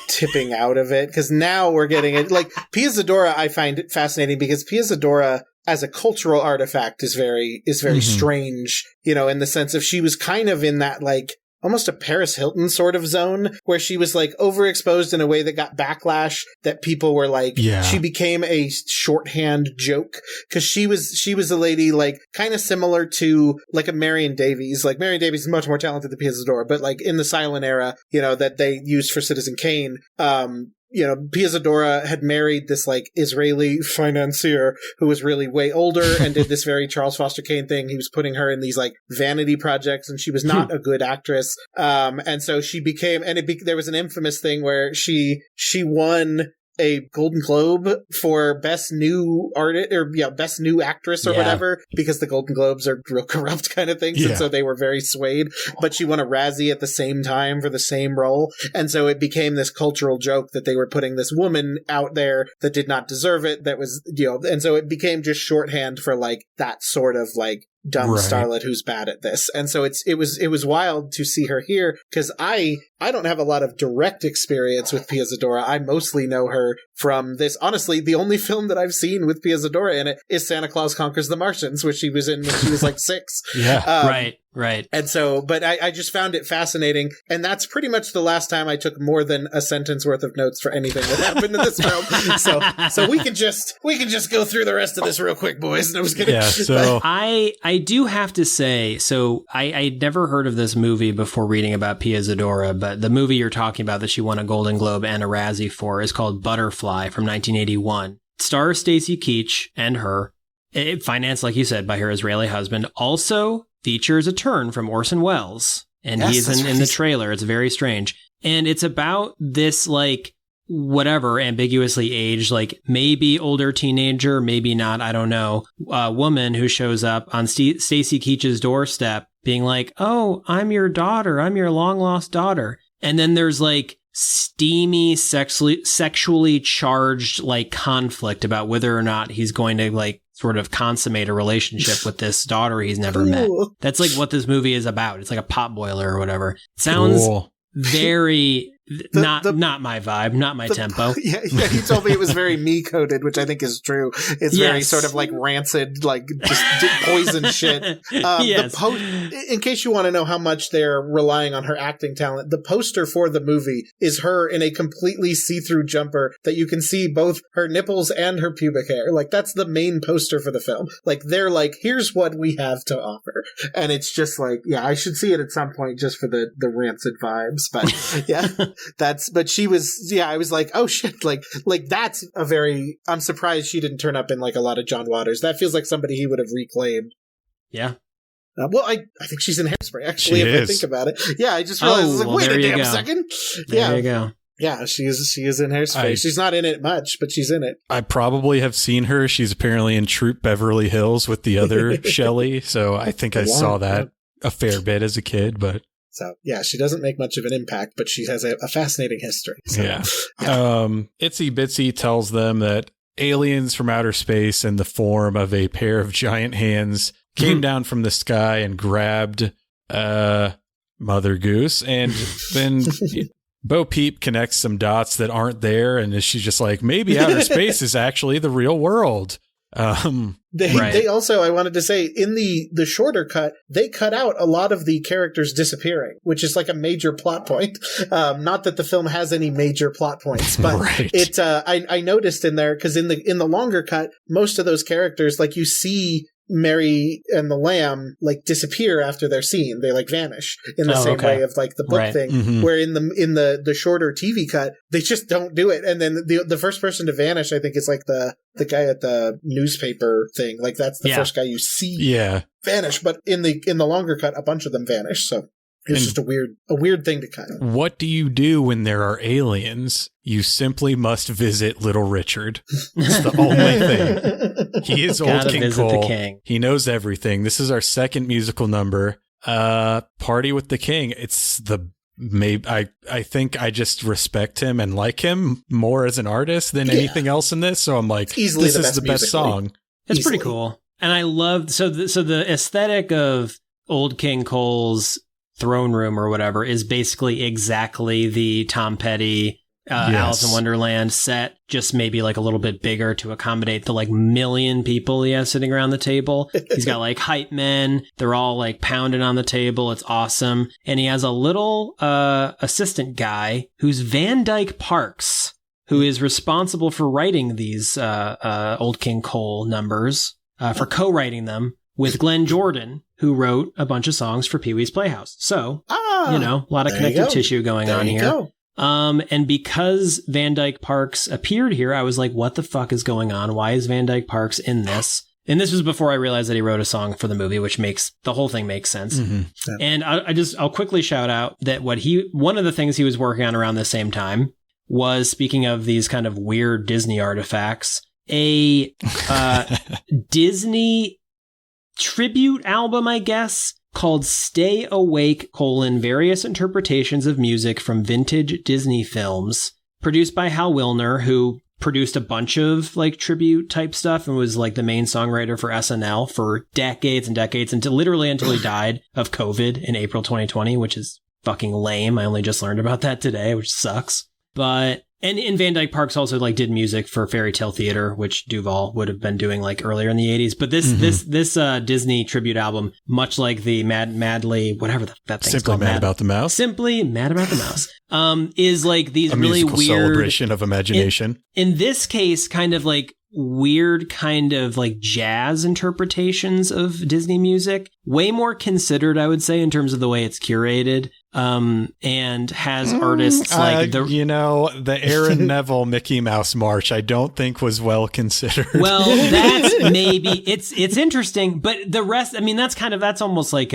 tipping out of it, because now we're getting it. Like Pia Zadora, I find it fascinating because Pia Zadora as a cultural artifact is very strange, in the sense of she was kind of in that like almost a Paris Hilton sort of zone where she was like overexposed in a way that got backlash, that people were like, she became a shorthand joke because she was a lady like kind of similar to like a Marion Davies. Like Marion Davies is much more talented than Pia Zadora, but like in the silent era, that they used for Citizen Kane, Pia Zadora had married this like Israeli financier who was really way older and did this very Charles Foster Kane thing. He was putting her in these like vanity projects and she was not a good actress. And so she became, there was an infamous thing where she won a Golden Globe for best new artist or best new actress or whatever, because the Golden Globes are real corrupt kind of things. And so they were very swayed, but she won a Razzie at the same time for the same role. And so it became this cultural joke that they were putting this woman out there that did not deserve it. That was, and so it became just shorthand for like that sort of like dumb starlet who's bad at this. And so it was wild to see her here because I don't have a lot of direct experience with Pia Zadora. I mostly know her from this. Honestly, the only film that I've seen with Pia Zadora in it is Santa Claus Conquers the Martians, which she was in when she was like 6. Right. And so, but I just found it fascinating. And that's pretty much the last time I took more than a sentence worth of notes for anything that happened in this film. So we can just go through the rest of this real quick, boys. And I was kidding. Yeah, so I do have to say, so I'd never heard of this movie before reading about Pia Zadora, but the movie you're talking about that she won a Golden Globe and a Razzie for is called Butterfly from 1981. Stars Stacy Keach and her. It financed, like you said, by her Israeli husband. Also features a turn from Orson Welles, and he's in the trailer. It's very strange. And it's about this, like, whatever, ambiguously aged, like maybe older teenager, maybe not, I don't know, woman who shows up on Stacy Keach's doorstep being like, oh, I'm your daughter. I'm your long lost daughter. And then there's like steamy, sexually charged like conflict about whether or not he's going to like sort of consummate a relationship with this daughter he's never met. That's like what this movie is about. It's like a pot boiler or whatever. It sounds very not my vibe, not my tempo. Yeah, he told me it was very me-coded, which I think is true. It's very sort of like rancid, like just poison shit. In case you want to know how much they're relying on her acting talent, the poster for the movie is her in a completely see-through jumper that you can see both her nipples and her pubic hair. Like, that's the main poster for the film. Like, they're like, here's what we have to offer. And it's just like, I should see it at some point just for the rancid vibes. But yeah. But she was, I was like, oh shit, like that's a very, I'm surprised she didn't turn up in like a lot of John Waters. That feels like somebody he would have reclaimed. Yeah. Well, I think she's in Hairspray, actually, I think about it. Yeah, I just realized, I was like, wait a damn second. There you go. Yeah, she is in Hairspray. She's not in it much, but she's in it. I probably have seen her. She's apparently in Troop Beverly Hills with the other Shelley, so I think I saw that a fair bit as a kid, but... So, yeah, she doesn't make much of an impact, but she has a fascinating history. So, yeah. Itsy Bitsy tells them that aliens from outer space in the form of a pair of giant hands came down from the sky and grabbed Mother Goose. And then Bo Peep connects some dots that aren't there. And she's just like, maybe outer space is actually the real world. They also, I wanted to say, in the shorter cut, they cut out a lot of the characters disappearing, which is like a major plot point. Not that the film has any major plot points, but it. I noticed in there, because in the longer cut, most of those characters, like you see Mary and the Lamb like disappear after they're seen. They like vanish in the same way of like the book thing. Mm-hmm. Where in the shorter TV cut, they just don't do it. And then the first person to vanish, I think, is like the guy at the newspaper thing. Like that's the first guy you see vanish. But in the longer cut, a bunch of them vanish. So it's just a weird thing to cut. What do you do when there are aliens? You simply must visit Little Richard. It's the only thing. He is old King Cole. He knows everything. This is our second musical number. Party with the King. It's I think I just respect him and like him more as an artist than anything else in this. So I'm like, this is the best song. It's pretty cool. And I love, so the aesthetic of old King Cole's throne room or whatever is basically exactly the Tom Petty Alice in Wonderland set, just maybe like a little bit bigger to accommodate the like million people he has sitting around the table. He's got like hype men. They're all like pounding on the table. It's awesome. And he has a little assistant guy who's Van Dyke Parks, who is responsible for writing these Old King Cole numbers, for co-writing them with Glenn Jordan, who wrote a bunch of songs for Pee-wee's Playhouse. So, a lot of connective tissue going on here. And because Van Dyke Parks appeared here, I was like, what the fuck is going on? Why is Van Dyke Parks in this? And this was before I realized that he wrote a song for the movie, which makes the whole thing make sense. Mm-hmm. Yeah. And I'll quickly shout out that one of the things he was working on around the same time was, speaking of these kind of weird Disney artifacts, a Disney tribute album, I guess, called Stay Awake: Various Interpretations of Music from Vintage Disney Films, produced by Hal Wilner, who produced a bunch of like tribute type stuff and was like the main songwriter for SNL for decades and decades, until he died of COVID in April 2020, which is fucking lame. I only just learned about that today, which sucks. But And Van Dyke Parks also like did music for Fairy Tale Theater, which Duvall would have been doing like earlier in the 80s. But this Disney tribute album, much like the Madly, whatever that thing's Simply called, Mad About the Mouse. Simply Mad About the Mouse, is like these really weird celebration of imagination. In this case, kind of like weird kind of like jazz interpretations of Disney music, way more considered, I would say, in terms of the way it's curated, and has artists like the Aaron Neville Mickey Mouse March I don't think was well considered. Well, that's maybe it's interesting, but the rest, I mean, that's almost like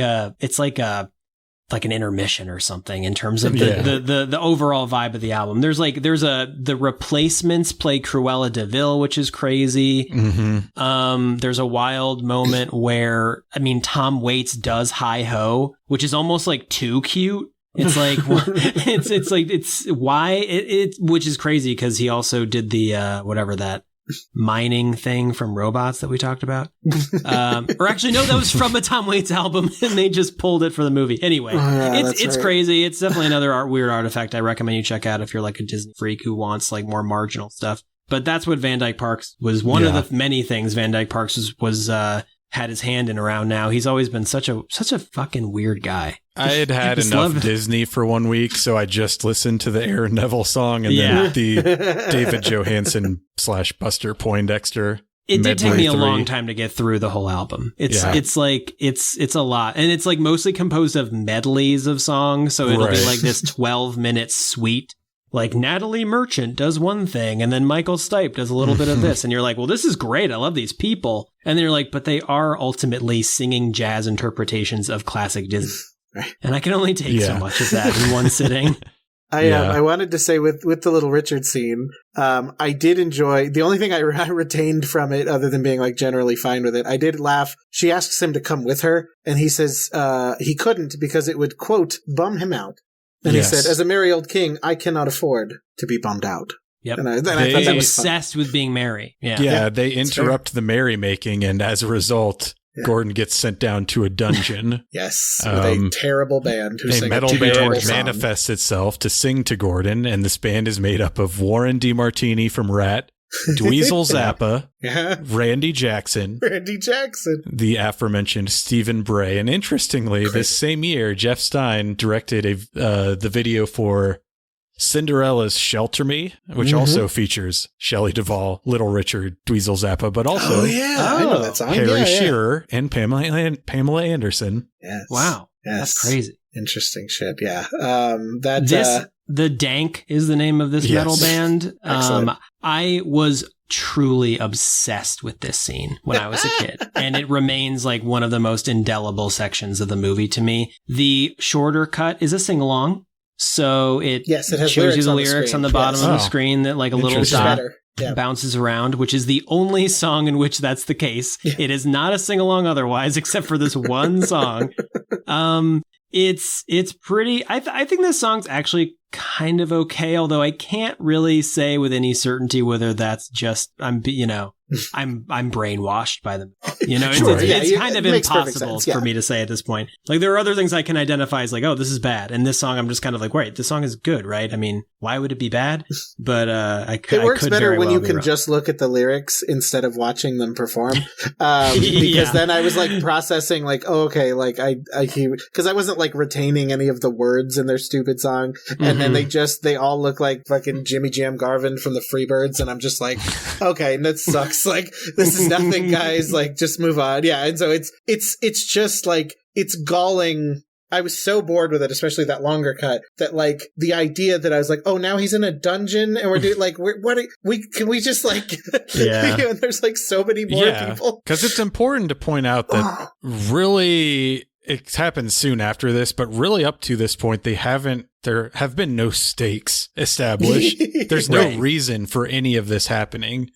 like an intermission or something in terms of the overall vibe of the album. There's the Replacements play Cruella de Vil, which is crazy. Mm-hmm. There's a wild moment where, I mean, Tom Waits does Hi Ho, which is almost like too cute. It's like, which is crazy because he also did the, whatever that mining thing from Robots that we talked about. Or actually, no, that was from a Tom Waits album and they just pulled it for the movie. Anyway, it's crazy. It's definitely another weird artifact I recommend you check out if you're like a Disney freak who wants like more marginal stuff. But that's what Van Dyke Parks was. One of the many things Van Dyke Parks was had his hand in around now. He's always been such a fucking weird guy. I had enough Disney for 1 week, so I just listened to the Aaron Neville song and then the David Johansen / Buster Poindexter. It did take me a long time to get through the whole album. It's a lot. And it's like mostly composed of medleys of songs. So it'll be like this 12-minute suite. Like Natalie Merchant does one thing and then Michael Stipe does a little bit of this. And you're like, well, this is great. I love these people. And then you're like, but they are ultimately singing jazz interpretations of classic Disney. And I can only take so much of that in one sitting. I wanted to say with the Little Richard scene, I did enjoy, the only thing I retained from it, other than being like generally fine with it, I did laugh. She asks him to come with her, and he says he couldn't because it would, quote, bum him out. And he said, as a merry old king, I cannot afford to be bummed out. Yep. And I thought that was obsessed with being merry. Yeah, they interrupt the merrymaking, and as a result, Gordon gets sent down to a dungeon. Yes, with a terrible band. A metal band manifests itself to sing to Gordon, and this band is made up of Warren DeMartini from Rat, Dweezil Zappa, Randy Jackson, the aforementioned Stephen Bray, and interestingly, this same year, Jeff Stein directed the video for Cinderella's Shelter Me, which also features Shelley Duvall, Little Richard, Dweezil Zappa, but also I know that song. Harry Shearer and Pamela Anderson. Yes. Wow, that's crazy. Interesting shit. Yeah. The Dank is the name of this metal band. I was truly obsessed with this scene when I was a kid, and it remains like one of the most indelible sections of the movie to me. The shorter cut is a sing-along. So it shows you the lyrics on the bottom of the screen that like a little dot bounces around, which is the only song in which that's the case. Yeah. It is not a sing-along otherwise, except for this one song. It's pretty, I think this song's actually kind of okay, although I can't really say with any certainty whether that's just, I'm brainwashed by them. You know, Sure, it's kind of makes perfect impossible sense, yeah. for me to say at this point. Like, there are other things I can identify as like, oh, this is bad. And this song, I'm just kind of like, wait, this song is good, right? I mean, why would it be bad? But it works better when you can just look at the lyrics instead of watching them perform. Because then I was like processing like, oh, okay, like because I wasn't like retaining any of the words in their stupid song. And then they all look like fucking Jimmy Jam Garvin from the Freebirds. And I'm just like, okay, that sucks. Like, this is nothing, guys. Like, just move on. Yeah. And so it's just like, it's galling. I was so bored with it, especially that longer cut, that like the idea that I was like, oh, now he's in a dungeon and we're doing like, can we just like, yeah. And there's like so many more people. Because it's important to point out that really it happened soon after this, but really up to this point, there have been no stakes established. There's no reason for any of this happening.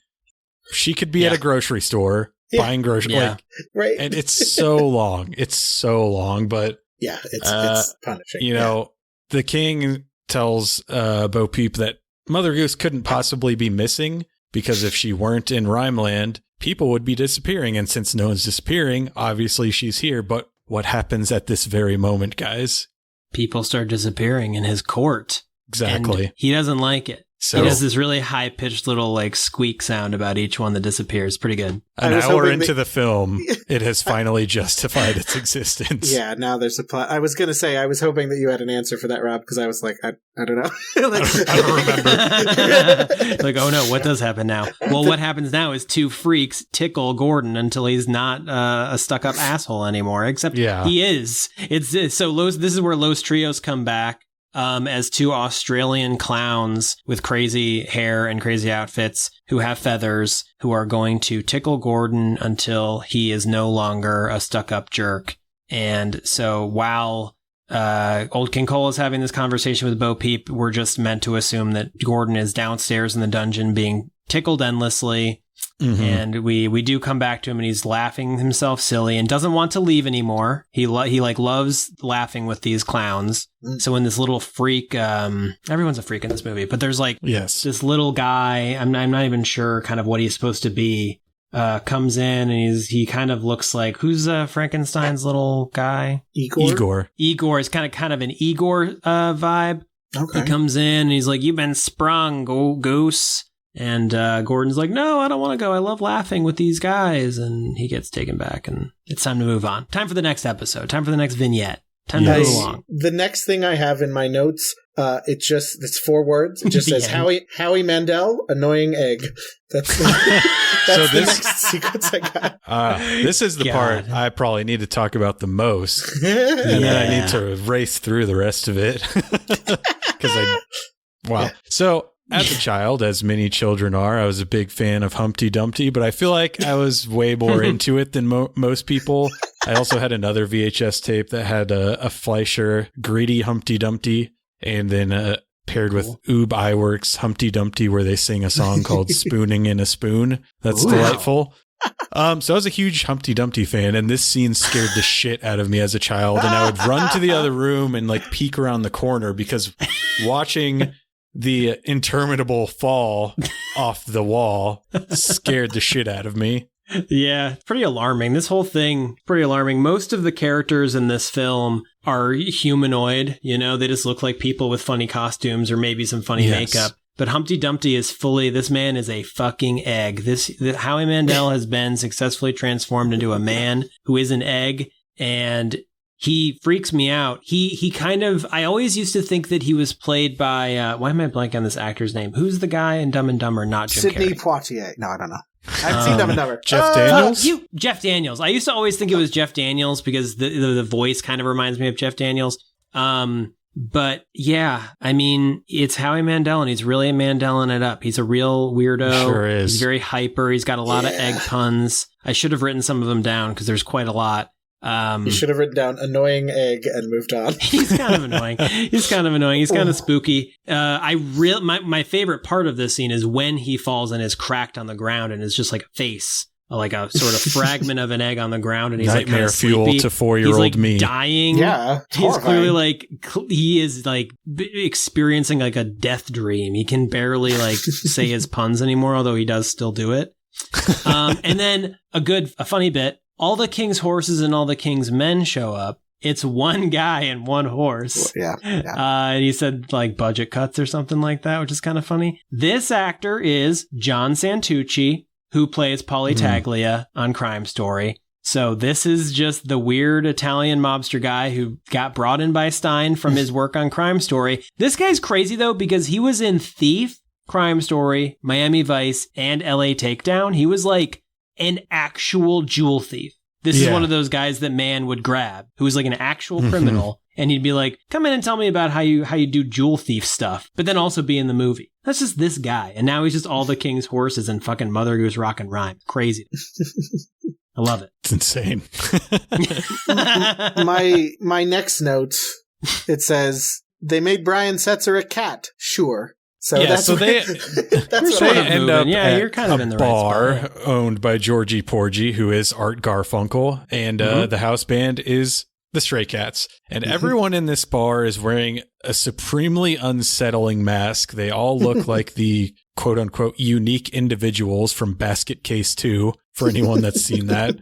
She could be at a grocery store buying groceries. Right. And it's so long. It's so long, but yeah, it's punishing. You know, the king tells Bo Peep that Mother Goose couldn't possibly be missing because if she weren't in Rhymeland, people would be disappearing. And since no one's disappearing, obviously she's here. But what happens at this very moment, guys? People start disappearing in his court. Exactly. And he doesn't like it. So, he does this really high-pitched little like squeak sound about each one that disappears. Pretty good. An hour into the film, it has finally justified its existence. Yeah, now there's a plot. I was going to say, I was hoping that you had an answer for that, Rob, because I was like, I don't know. I don't remember. Like, oh no, what does happen now? Well, what happens now is two freaks tickle Gordon until he's not a stuck-up asshole anymore, except he is. So this is where Los Trios come back. As two Australian clowns with crazy hair and crazy outfits who have feathers who are going to tickle Gordon until he is no longer a stuck-up jerk. And so while Old King Cole is having this conversation with Bo Peep, we're just meant to assume that Gordon is downstairs in the dungeon being tickled endlessly. Mm-hmm. And we do come back to him and he's laughing himself silly and doesn't want to leave anymore. He like loves laughing with these clowns. So when this little freak, everyone's a freak in this movie, but there's like this little guy, I'm not even sure kind of what he's supposed to be, comes in and he kind of looks like, who's Frankenstein's little guy? Igor. Igor is kind of an Igor vibe. Okay. He comes in and he's like, you've been sprung, Goose. And Gordon's like, no, I don't want to go. I love laughing with these guys. And he gets taken back and it's time to move on. Time for the next episode. Time for the next vignette. Time to move along. The next thing I have in my notes, it's 4 words. It just says Howie Mandel, annoying egg. That's the next sequence I got. This is the part I probably need to talk about the most. And then I need to race through the rest of it. Wow. So as a child, as many children are, I was a big fan of Humpty Dumpty, but I feel like I was way more into it than most people. I also had another VHS tape that had a Fleischer Greedy Humpty Dumpty, and then paired with Oob Iwerks Humpty Dumpty, where they sing a song called Spooning in a Spoon. That's delightful. So I was a huge Humpty Dumpty fan, and this scene scared the shit out of me as a child, and I would run to the other room and like peek around the corner because watching the interminable fall off the wall scared the shit out of me. Yeah, it's pretty alarming. This whole thing, pretty alarming. Most of the characters in this film are humanoid. You know, they just look like people with funny costumes or maybe some funny makeup. But Humpty Dumpty is this man is a fucking egg. Howie Mandel has been successfully transformed into a man who is an egg, and he freaks me out. He kind of, I always used to think that he was played by, why am I blanking on this actor's name? Who's the guy in Dumb and Dumber, not Jim Sidney Carrey? Poitier. No, I don't know. I haven't seen Dumb and Dumber. Jeff Daniels? Jeff Daniels. I used to always think it was Jeff Daniels because the voice kind of reminds me of Jeff Daniels. But yeah, I mean, it's Howie Mandel and he's really Mandeling it up. He's a real weirdo. Sure is. He's very hyper. He's got a lot of egg puns. I should have written some of them down because there's quite a lot. You should have written down annoying egg and moved on. He's kind of annoying. He's kind of spooky. My favorite part of this scene is when he falls and is cracked on the ground and is just like a face, like a sort of fragment of an egg on the ground, and he's nightmare like kind of fuel sleepy. to 4-year-old like me. Dying. Yeah, he's clearly like he is like experiencing like a death dream. He can barely like say his puns anymore, although he does still do it. And then a funny bit, all the king's horses and all the king's men show up. It's one guy and one horse. Yeah. And he said like budget cuts or something like that, which is kind of funny. This actor is John Santucci, who plays Paulie Taglia on Crime Story. So this is just the weird Italian mobster guy who got brought in by Stein from his work on Crime Story. This guy's crazy though, because he was in Thief, Crime Story, Miami Vice, and LA Takedown. He was like an actual jewel thief. This is one of those guys that man would grab, who was like an actual criminal, and he'd be like, come in and tell me about how you do jewel thief stuff, but then also be in the movie. That's just this guy. And now he's just all the king's horses and fucking Mother Goose rock and rhyme. Crazy. I love it. It's insane. My next note, it says, they made Brian Setzer a cat. Sure. So yeah, that's so they that's they what end up at you're kind of in the bar right spot. owned by Georgie Porgy, who is Art Garfunkel, and the house band is the Stray Cats. And everyone in this bar is wearing a supremely unsettling mask. They all look like the quote unquote unique individuals from Basket Case 2, for anyone that's seen that.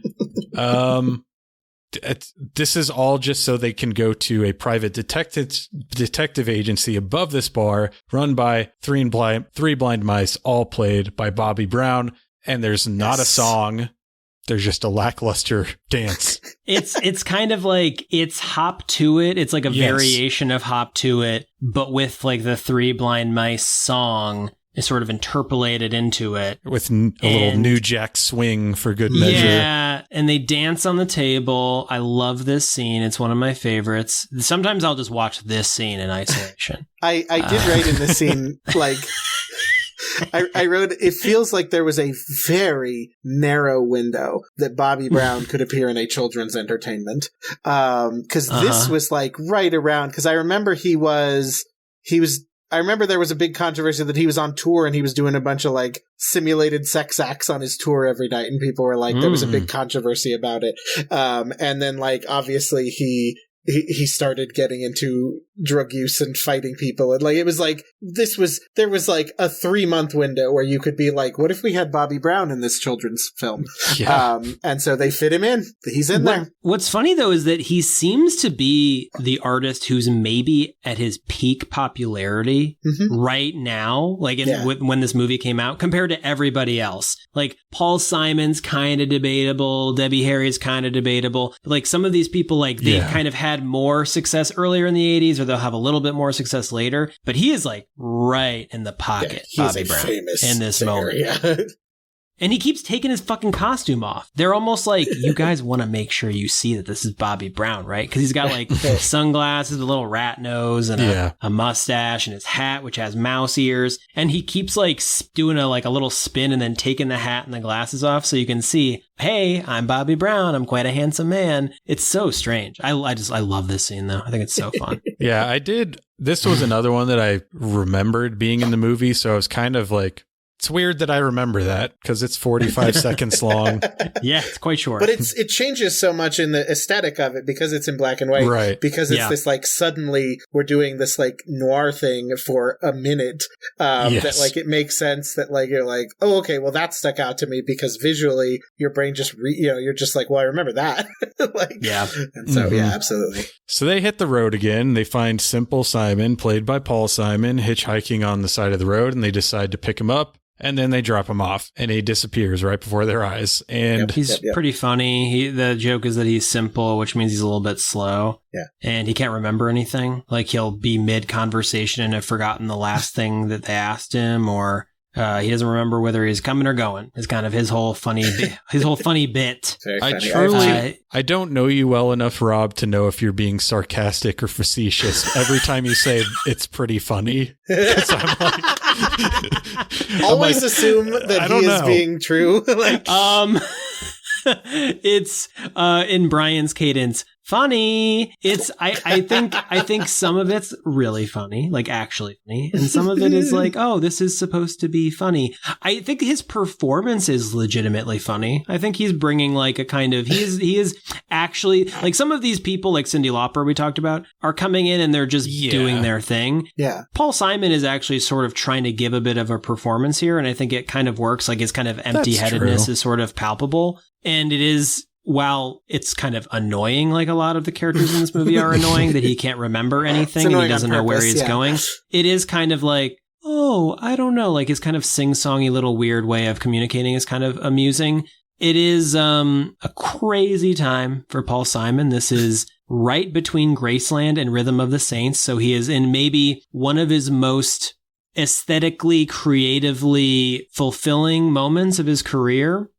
This is all just so they can go to a private detective agency above this bar, run by three blind mice, all played by Bobby Brown. And there's not a song. There's just a lackluster dance. It's kind of like, it's Hop to It. It's like a variation of Hop to It, but with like the Three Blind Mice song is sort of interpolated into it. With a little New Jack swing for good measure. Yeah, and they dance on the table. I love this scene. It's one of my favorites. Sometimes I'll just watch this scene in isolation. I did write in this scene, like, I wrote, it feels like there was a very narrow window that Bobby Brown could appear in a children's entertainment. Because this was like right around, because I remember I remember there was a big controversy that he was on tour and he was doing a bunch of like simulated sex acts on his tour every night. And people were like, there was a big controversy about it. And then like, obviously he started getting into drug use and fighting people. And like, it was like, there was like a 3-month window where you could be like, what if we had Bobby Brown in this children's film? Yeah. And so they fit him in. He's in there. What's funny though, is that he seems to be the artist who's maybe at his peak popularity right now, like when this movie came out, compared to everybody else. Like Paul Simon's kind of debatable. Debbie Harry's kind of debatable. But like some of these people, like they kind of had more success earlier in the 80s, or they'll have a little bit more success later. But he is like right in the pocket, Bobby Brown, in this moment. Yeah. And he keeps taking his fucking costume off. They're almost like, you guys want to make sure you see that this is Bobby Brown, right? Because he's got like sunglasses, a little rat nose, and a mustache, and his hat, which has mouse ears. And he keeps like doing a little spin and then taking the hat and the glasses off so you can see, hey, I'm Bobby Brown. I'm quite a handsome man. It's so strange. I love this scene though. I think it's so fun. Yeah, I did. This was another one that I remembered being in the movie. So I was kind of like, it's weird that I remember that because it's 45 seconds long. Yeah, it's quite short. But it changes so much in the aesthetic of it because it's in black and white. Right. Because it's this like, suddenly we're doing this like noir thing for a minute. That like, it makes sense that like, you're like, oh, okay, well that stuck out to me because visually your brain just, you're just like, well, I remember that. Like, yeah. And so, yeah, absolutely. So they hit the road again. They find Simple Simon, played by Paul Simon, hitchhiking on the side of the road, and they decide to pick him up. And then they drop him off, and he disappears right before their eyes. And he's pretty funny. The joke is that he's simple, which means he's a little bit slow. Yeah. And he can't remember anything. Like, he'll be mid-conversation and have forgotten the last thing that they asked him, or he doesn't remember whether he's coming or going. It's kind of his whole funny bit. I don't know you well enough, Rob, to know if you're being sarcastic or facetious. Every time you say it's pretty funny. I'm like, always assume that he is being true. Like, it's in Brian's cadence. Funny. It's I think some of it's really funny, like actually funny, and some of it is like, oh, this is supposed to be funny. I think his performance is legitimately funny. I think he's bringing like a kind of he is actually, like some of these people, like Cyndi Lauper we talked about, are coming in and they're just doing their thing. Yeah. Paul Simon is actually sort of trying to give a bit of a performance here, and I think it kind of works. Like his kind of empty-headedness is sort of palpable, and it is, while it's kind of annoying, like a lot of the characters in this movie are annoying, that he can't remember anything and he doesn't know where he's going. It is kind of like, oh, I don't know, like his kind of sing-songy little weird way of communicating is kind of amusing. It is a crazy time for Paul Simon. This is right between Graceland and Rhythm of the Saints, so he is in maybe one of his most aesthetically, creatively fulfilling moments of his career.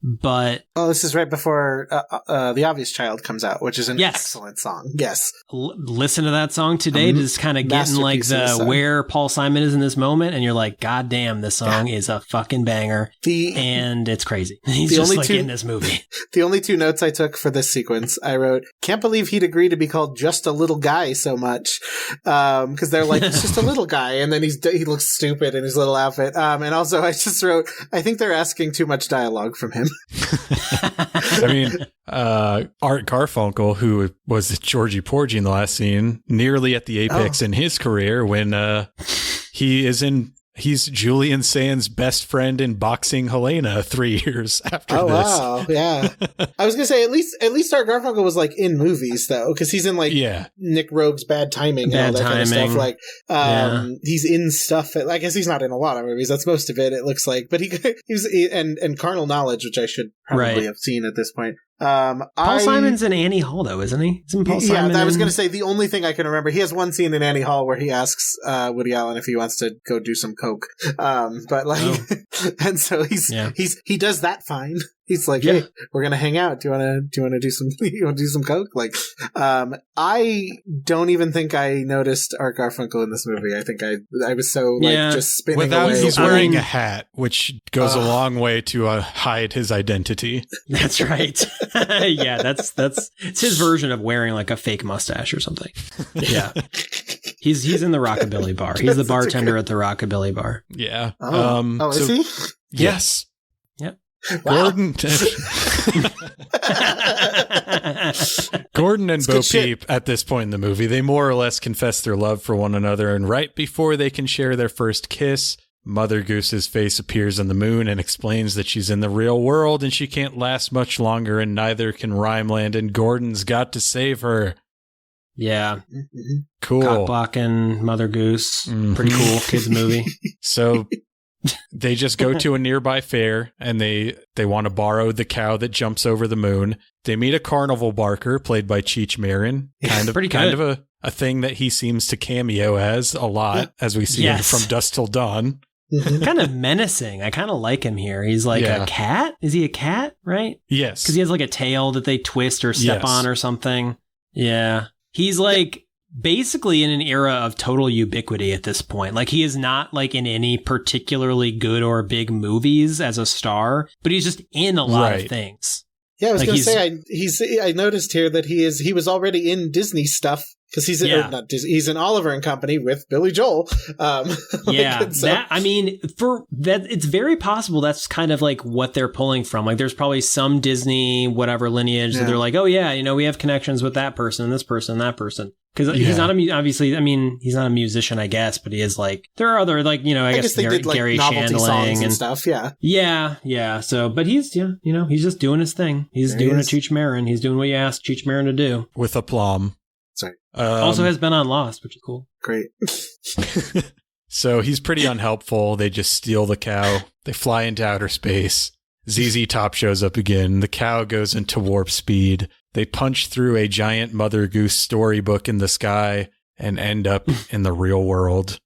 But this is right before The Obvious Child comes out, which is an excellent song. Yes. Listen to that song today, just kind of getting like the where Paul Simon is in this moment, and you're like, God damn, this song is a fucking banger. And it's crazy. He's just like in this movie. The only 2 notes I took for this sequence, I wrote, can't believe he'd agree to be called just a little guy so much. Because they're like, it's just a little guy, and then he looks stupid in his little outfit. And also I just wrote, I think they're asking too much dialogue from him. I mean, Art Garfunkel, who was Georgie Porgy in the last scene, nearly at the apex in his career when he's Julian Sand's best friend in Boxing Helena 3 years after this. Oh, wow. Yeah. I was going to say, at least Art Garfunkel was like in movies though, because he's in like Nick Rogue's Bad Timing and all that kind of stuff. Like, he's in stuff. I guess he's not in a lot of movies. That's most of it looks like. But he's and Carnal Knowledge, which I should probably have seen at this point. Paul Simon's in Annie Hall, though, isn't he? Isn't Paul Simon? I was going to say the only thing I can remember. He has one scene in Annie Hall where he asks Woody Allen if he wants to go do some coke. But like, and so he does that fine. He's like, hey, we're gonna hang out. Do you want to do some coke? Like, I don't even think I noticed Art Garfunkel in this movie. I think I was so like just spinning away. He's wearing a hat, which goes a long way to hide his identity. That's right. Yeah, that's it's his version of wearing like a fake mustache or something. Yeah. He's in the Rockabilly bar. He's the bartender at the Rockabilly bar. Yeah. Is he? Yes. Yep. Wow. Gordon and Bo Peep at this point in the movie, they more or less confess their love for one another, and right before they can share their first kiss, Mother Goose's face appears on the moon and explains that she's in the real world and she can't last much longer, and neither can Rhineland, and Gordon's got to save her. Yeah. Cool. Cock blocking Mother Goose. Pretty cool kids movie. So they just go to a nearby fair and they want to borrow the cow that jumps over the moon. They meet a carnival barker played by Cheech Marin. Kind of a thing that he seems to cameo as a lot, as we see him from Dusk Till Dawn. Kind of menacing. I kind of like him here. He's like a cat. Is he a cat? Right? Yes. Because he has like a tail that they twist or step on or something. Yeah. He's like basically in an era of total ubiquity at this point. Like he is not like in any particularly good or big movies as a star, but he's just in a lot of things. Yeah, I was going to say, I noticed here that he was already in Disney stuff because he's he's in Oliver and Company with Billy Joel. It's very possible that's kind of like what they're pulling from. Like there's probably some Disney whatever lineage that they're like, oh yeah, we have connections with that person, this person, that person. Because he's not obviously, I mean, he's not a musician, I guess, but he is like, there are other, like, I guess they did, like, Gary novelty Shandling songs and stuff, Yeah. So, but he's, he's just doing his thing. He's doing a Cheech Marin. He's doing what you asked Cheech Marin to do. With aplomb. Sorry. Also has been on Lost, which is cool. Great. So he's pretty unhelpful. They just steal the cow. They fly into outer space. ZZ Top shows up again. The cow goes into warp speed. They punch through a giant Mother Goose storybook in the sky and end up in the real world.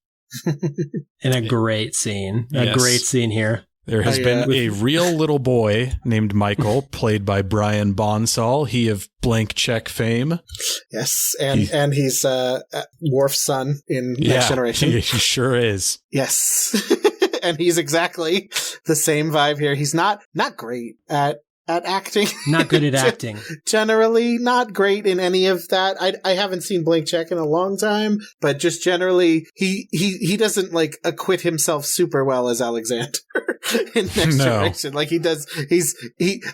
In a great scene. A great scene here. There has been a real little boy named Michael, played by Brian Bonsall, he of Blank Check fame. Yes, and he's Worf's son in Next Generation. He sure is. Yes. And he's exactly the same vibe here. He's not great at at acting. Not good at acting. Generally, not great in any of that. I haven't seen Blank Check in a long time, but just generally, he doesn't like acquit himself super well as Alexander in Next Generation. Like he does.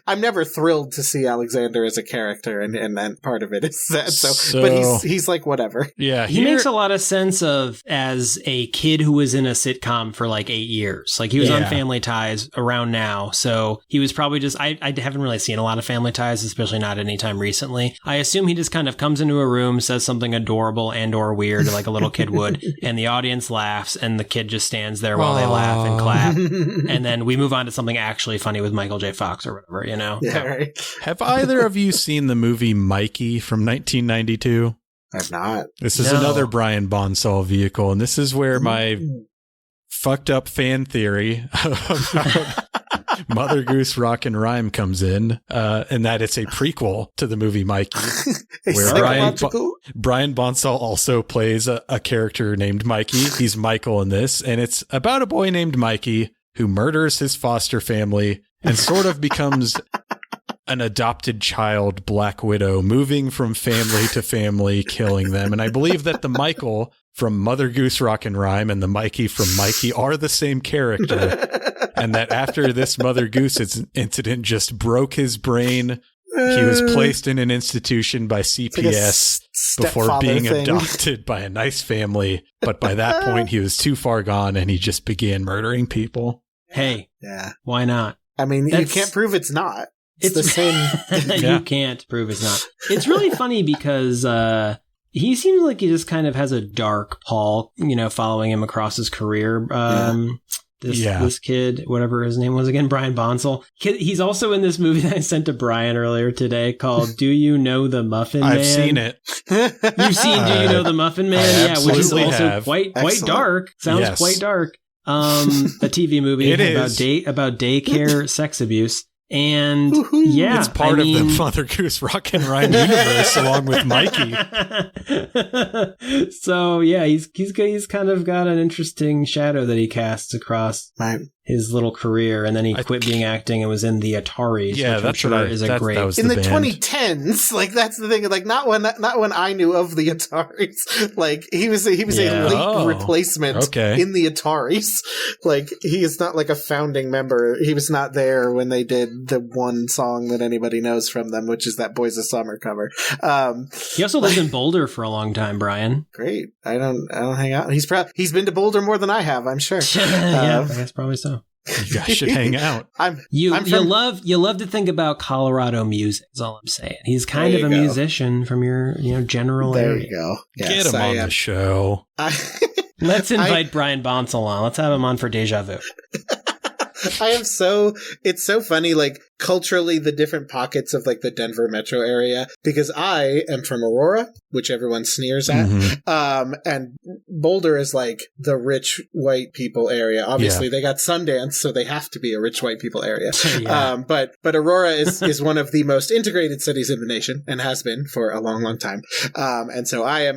I'm never thrilled to see Alexander as a character, and then part of it is that. So but he's like whatever. Yeah, he makes a lot of sense of as a kid who was in a sitcom for like 8 years. Like he was on Family Ties around now, so he was probably just. I haven't really seen a lot of Family Ties, especially not anytime recently. I assume he just kind of comes into a room, says something adorable and or weird, like a little kid would, and the audience laughs, and the kid just stands there while they laugh and clap, and then we move on to something actually funny with Michael J. Fox or whatever, you know? Yeah, right. Have either of you seen the movie Mikey from 1992? I've not. This is another Brian Bonsall vehicle, and this is where my fucked up fan theory about Mother Goose Rockin' Rhyme comes in, and that it's a prequel to the movie Mikey, where Brian Bonsall also plays a character named Mikey. He's Michael in this, and it's about a boy named Mikey who murders his foster family and sort of becomes an adopted child Black Widow, moving from family to family, killing them. And I believe that the Michael from Mother Goose Rockin' Rhyme and the Mikey from Mikey are the same character. And that after this Mother Goose incident just broke his brain, he was placed in an institution by CPS before being adopted by a nice family. But by that point, he was too far gone and he just began murdering people. Hey, why not? I mean, you can't prove it's not. It's the same. You can't prove it's not. It's really funny because he seems like he just kind of has a dark pall, following him across his career. This kid, whatever his name was again, Brian Bonsall. He's also in this movie that I sent to Brian earlier today called "Do You Know the Muffin Man?" I've seen it. You've seen "Do You Know the Muffin Man?" Which is also quite dark. Sounds quite dark. A TV movie about daycare sex abuse. And it's part of the Mother Goose Rockin' Rhyme universe along with Mikey. So he's kind of got an interesting shadow that he casts across his little career, and then he quit being acting and was in the Ataris. Yeah, which that's I'm sure is a great in the 2010s. Like that's the thing. Like not when I knew of the Ataris. Like he was a late replacement in the Ataris. Like he is not like a founding member. He was not there when they did the one song that anybody knows from them, which is that Boys of Summer cover. He also lived in Boulder for a long time, Brian. Great. I don't hang out. He's been to Boulder more than I have, I'm sure. Yeah, that's probably so. You guys should hang out. You love to think about Colorado music. Is all I'm saying. He's kind of a musician from your general area. There you go. Yes, get him on the show. Let's invite Brian Bonsall on. Let's have him on for Deja Vu. It's so funny, like culturally, the different pockets of like the Denver metro area, because I am from Aurora, which everyone sneers at. Mm-hmm. And Boulder is like the rich white people area. Obviously they got Sundance, so they have to be a rich white people area. But Aurora is one of the most integrated cities in the nation and has been for a long, long time. And so I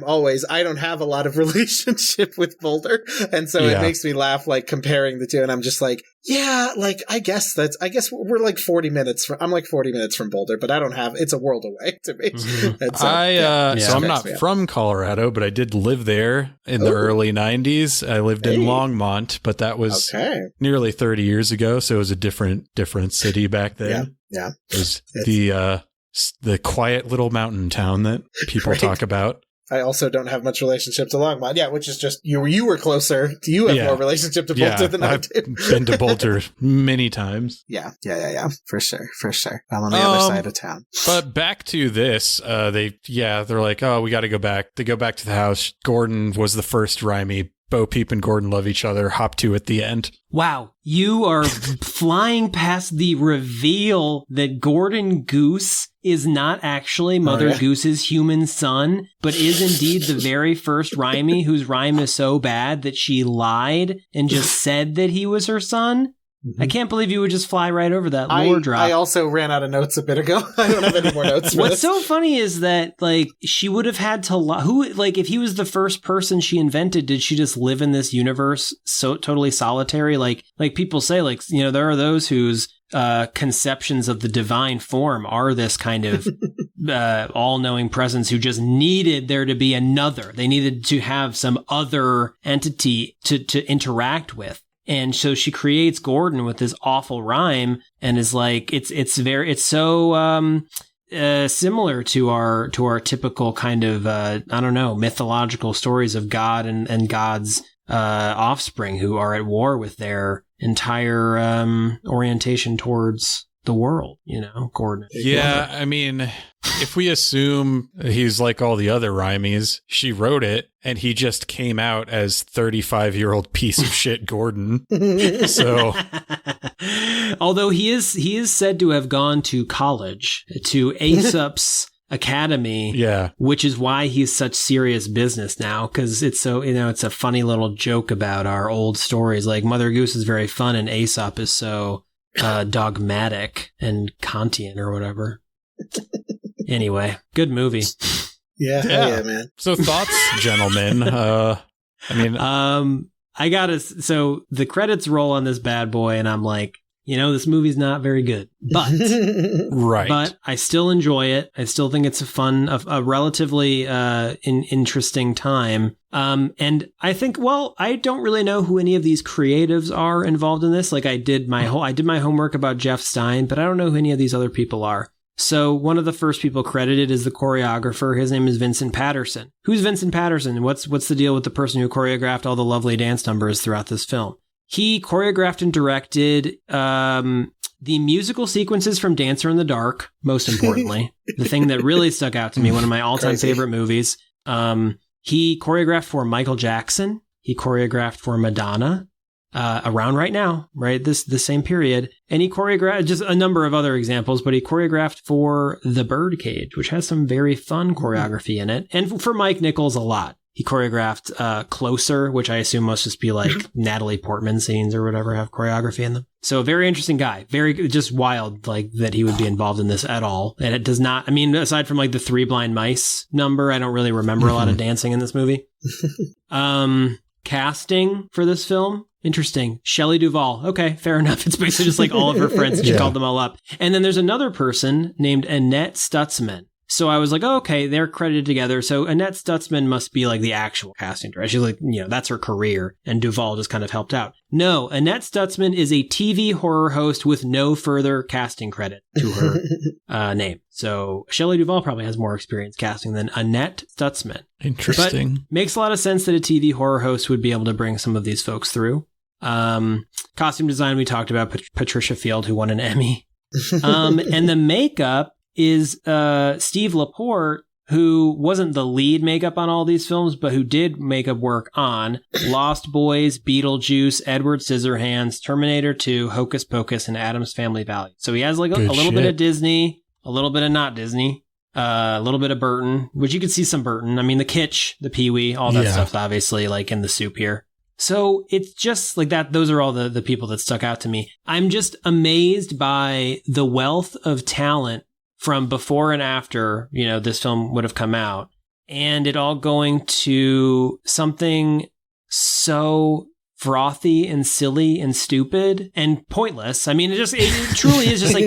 don't have a lot of relationship with Boulder. And so it makes me laugh, like comparing the two. And I'm just like, I guess we're like 40 minutes I'm like 40 minutes from Boulder, but it's a world away to me. Mm-hmm. So I'm not from Colorado, but I did live there in the early 90s. I lived in Longmont, but that was nearly 30 years ago. So it was a different city back then. Yeah. It was the quiet little mountain town that people talk about. I also don't have much relationship to Longmont. which is just you were closer. You have more relationship to Boulder than I do. I've been to Boulder many times. Yeah. For sure. I'm on the other side of town. But back to this, they're like, oh, we got to go back. They go back to the house. Gordon was the first Rhymy. Bo Peep and Gordon love each other. Hop to at the end. Wow, you are flying past the reveal that Gordon Goose is not actually Mother Goose's human son, but is indeed the very first Rhymy whose rhyme is so bad that she lied and just said that he was her son. Mm-hmm. I can't believe you would just fly right over that lore drop. I also ran out of notes a bit ago. I don't have any more notes. What's so funny is that, like, she would have had to if he was the first person she invented, did she just live in this universe so totally solitary? Like people say, like, there are those whose conceptions of the divine form are this kind of all-knowing presence who just needed there to be another. They needed to have some other entity to interact with. And so she creates Gordon with this awful rhyme and is like, it's so similar to our typical kind of, mythological stories of God and God's offspring who are at war with their entire orientation towards the world, Gordon. Yeah, I mean, if we assume he's like all the other rhymies, she wrote it and he just came out as 35-year-old piece of shit Gordon. So, although he is said to have gone to college, to Aesop's Academy, which is why he's such serious business now, because it's so, it's a funny little joke about our old stories. Like Mother Goose is very fun and Aesop is so dogmatic and Kantian or whatever. Anyway, good movie. Yeah, man. So thoughts, gentlemen? So the credits roll on this bad boy and I'm like, this movie's not very good, but right. But I still enjoy it. I still think it's a relatively interesting time. And I think, I don't really know who any of these creatives are involved in this. Like I did my homework about Jeff Stein, but I don't know who any of these other people are. So one of the first people credited is the choreographer. His name is Vincent Patterson. Who's Vincent Patterson? What's the deal with the person who choreographed all the lovely dance numbers throughout this film? He choreographed and directed the musical sequences from Dancer in the Dark, most importantly. The thing that really stuck out to me, one of my all-time favorite movies. He choreographed for Michael Jackson. He choreographed for Madonna, around right now, right? The same period. And he choreographed just a number of other examples, but he choreographed for The Birdcage, which has some very fun choreography in it. And for Mike Nichols, a lot. He choreographed Closer, which I assume must just be like Natalie Portman scenes or whatever have choreography in them. So a very interesting guy. Very just wild, like that he would be involved in this at all. And it does not, aside from like the Three Blind Mice number, I don't really remember a lot of dancing in this movie. Casting for this film. Interesting. Shelley Duvall. Okay, fair enough. It's basically just like all of her friends. And she called them all up. And then there's another person named Annette Stutzman. So I was like, oh, okay, they're credited together. So Annette Stutzman must be like the actual casting director. She's like, that's her career. And Duvall just kind of helped out. No, Annette Stutzman is a TV horror host with no further casting credit to her name. So Shelley Duvall probably has more experience casting than Annette Stutzman. Interesting. But makes a lot of sense that a TV horror host would be able to bring some of these folks through. Costume design, we talked about Patricia Field, who won an Emmy. And the makeup is Steve Laporte, who wasn't the lead makeup on all these films, but who did makeup work on Lost Boys, Beetlejuice, Edward Scissorhands, Terminator 2, Hocus Pocus, and Addams Family Values. So he has like a little bit of Disney, a little bit of not Disney, a little bit of Burton, which you could see some Burton. The Kitsch, the Pee-wee, all that stuff's obviously like in the soup here. So it's just like that. Those are all the people that stuck out to me. I'm just amazed by the wealth of talent from before and after, this film would have come out, and it all going to something so frothy and silly and stupid and pointless. It truly is just like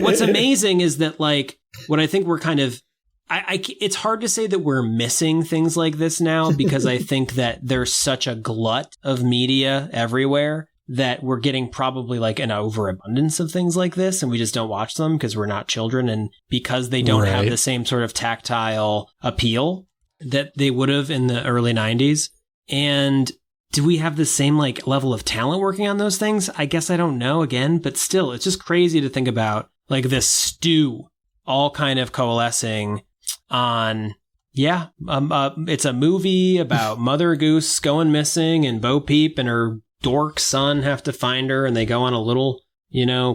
what's amazing is that like what I think we're kind of, it's hard to say that we're missing things like this now because I think that there's such a glut of media everywhere that we're getting probably like an overabundance of things like this, and we just don't watch them because we're not children and because they don't have the same sort of tactile appeal that they would have in the early 90s. And do we have the same like level of talent working on those things? I guess I don't know again, but still, it's just crazy to think about like this stew all kind of coalescing on, it's a movie about Mother Goose going missing and Bo Peep and her dork son have to find her, and they go on a little,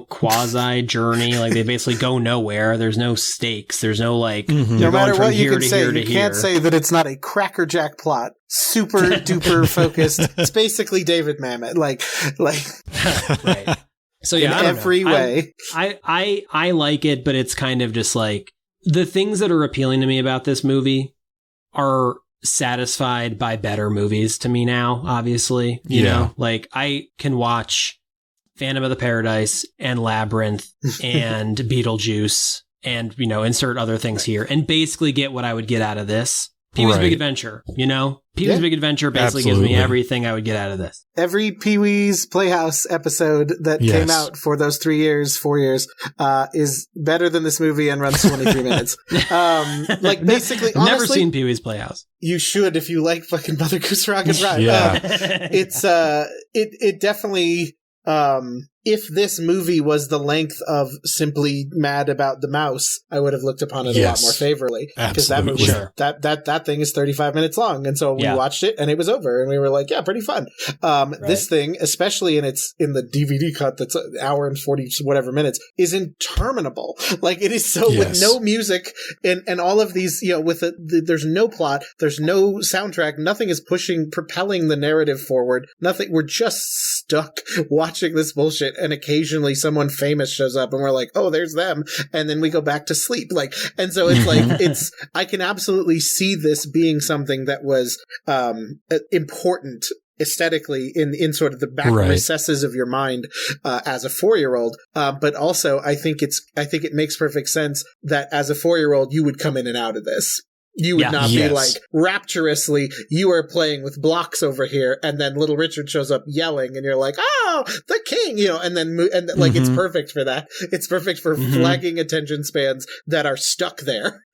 quasi journey. Like they basically go nowhere. There's no stakes. There's no like, no matter what you can say, you can't say that it's not a crackerjack plot. Super duper focused. It's basically David Mamet. Like, right. So in every way. I like it, but it's kind of just like the things that are appealing to me about this movie are satisfied by better movies to me now, obviously. You know, like I can watch Phantom of the Paradise and Labyrinth and Beetlejuice and, insert other things here and basically get what I would get out of this. Pee-wee's Big Adventure, Pee-wee's Big Adventure basically gives me everything I would get out of this. Every Pee-wee's Playhouse episode that came out for those 4 years, is better than this movie and runs 23 minutes. Basically, honestly, never seen Pee-wee's Playhouse. You should if you like fucking Mother Goose Rock and Rhyme. It definitely. If this movie was the length of simply Mad About the Mouse, I would have looked upon it a lot more favorably. Because that movie, that thing is 35 minutes long. And so we watched it and it was over and we were like, yeah, pretty fun. This thing, especially in the DVD cut that's an hour and 40 whatever minutes, is interminable. Like it is so with no music and all of these, there's no plot, there's no soundtrack, nothing is propelling the narrative forward. Nothing. We're just stuck watching this bullshit. And occasionally someone famous shows up and we're like, oh, there's them. And then we go back to sleep. And so it's like, I can absolutely see this being something that was, important aesthetically in sort of the back recesses of your mind, as a 4-year-old. But also I think it makes perfect sense that as a 4-year-old, you would come in and out of this. You would not be like rapturously, you are playing with blocks over here, and then Little Richard shows up yelling, and you're like, oh, the king, it's perfect for that. It's perfect for flagging attention spans that are stuck there.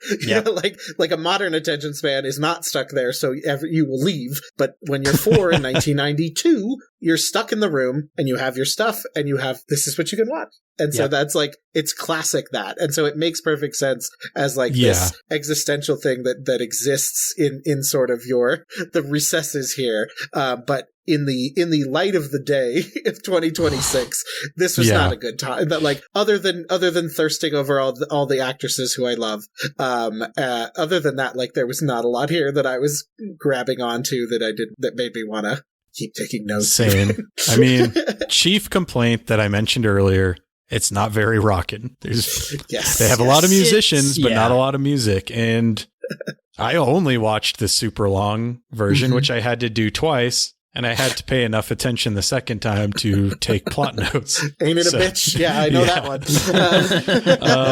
Like a modern attention span is not stuck there, so you will leave. But when you're 4 in 1992, you're stuck in the room, and you have your stuff, and this is what you can watch. And so that's it's classic that. And so it makes perfect sense as this existential thing that exists in sort of the recesses here. But in the light of the day of 2026, this was not a good time. That other than thirsting over all the actresses who I love, other than that, there was not a lot here that I was grabbing onto that made me want to keep taking notes. Same. I mean, chief complaint that I mentioned earlier, it's not very rockin'. They have a lot of musicians, but not a lot of music. And I only watched the super long version, which I had to do twice. And I had to pay enough attention the second time to take plot notes. Ain't it a bitch? Yeah, I know that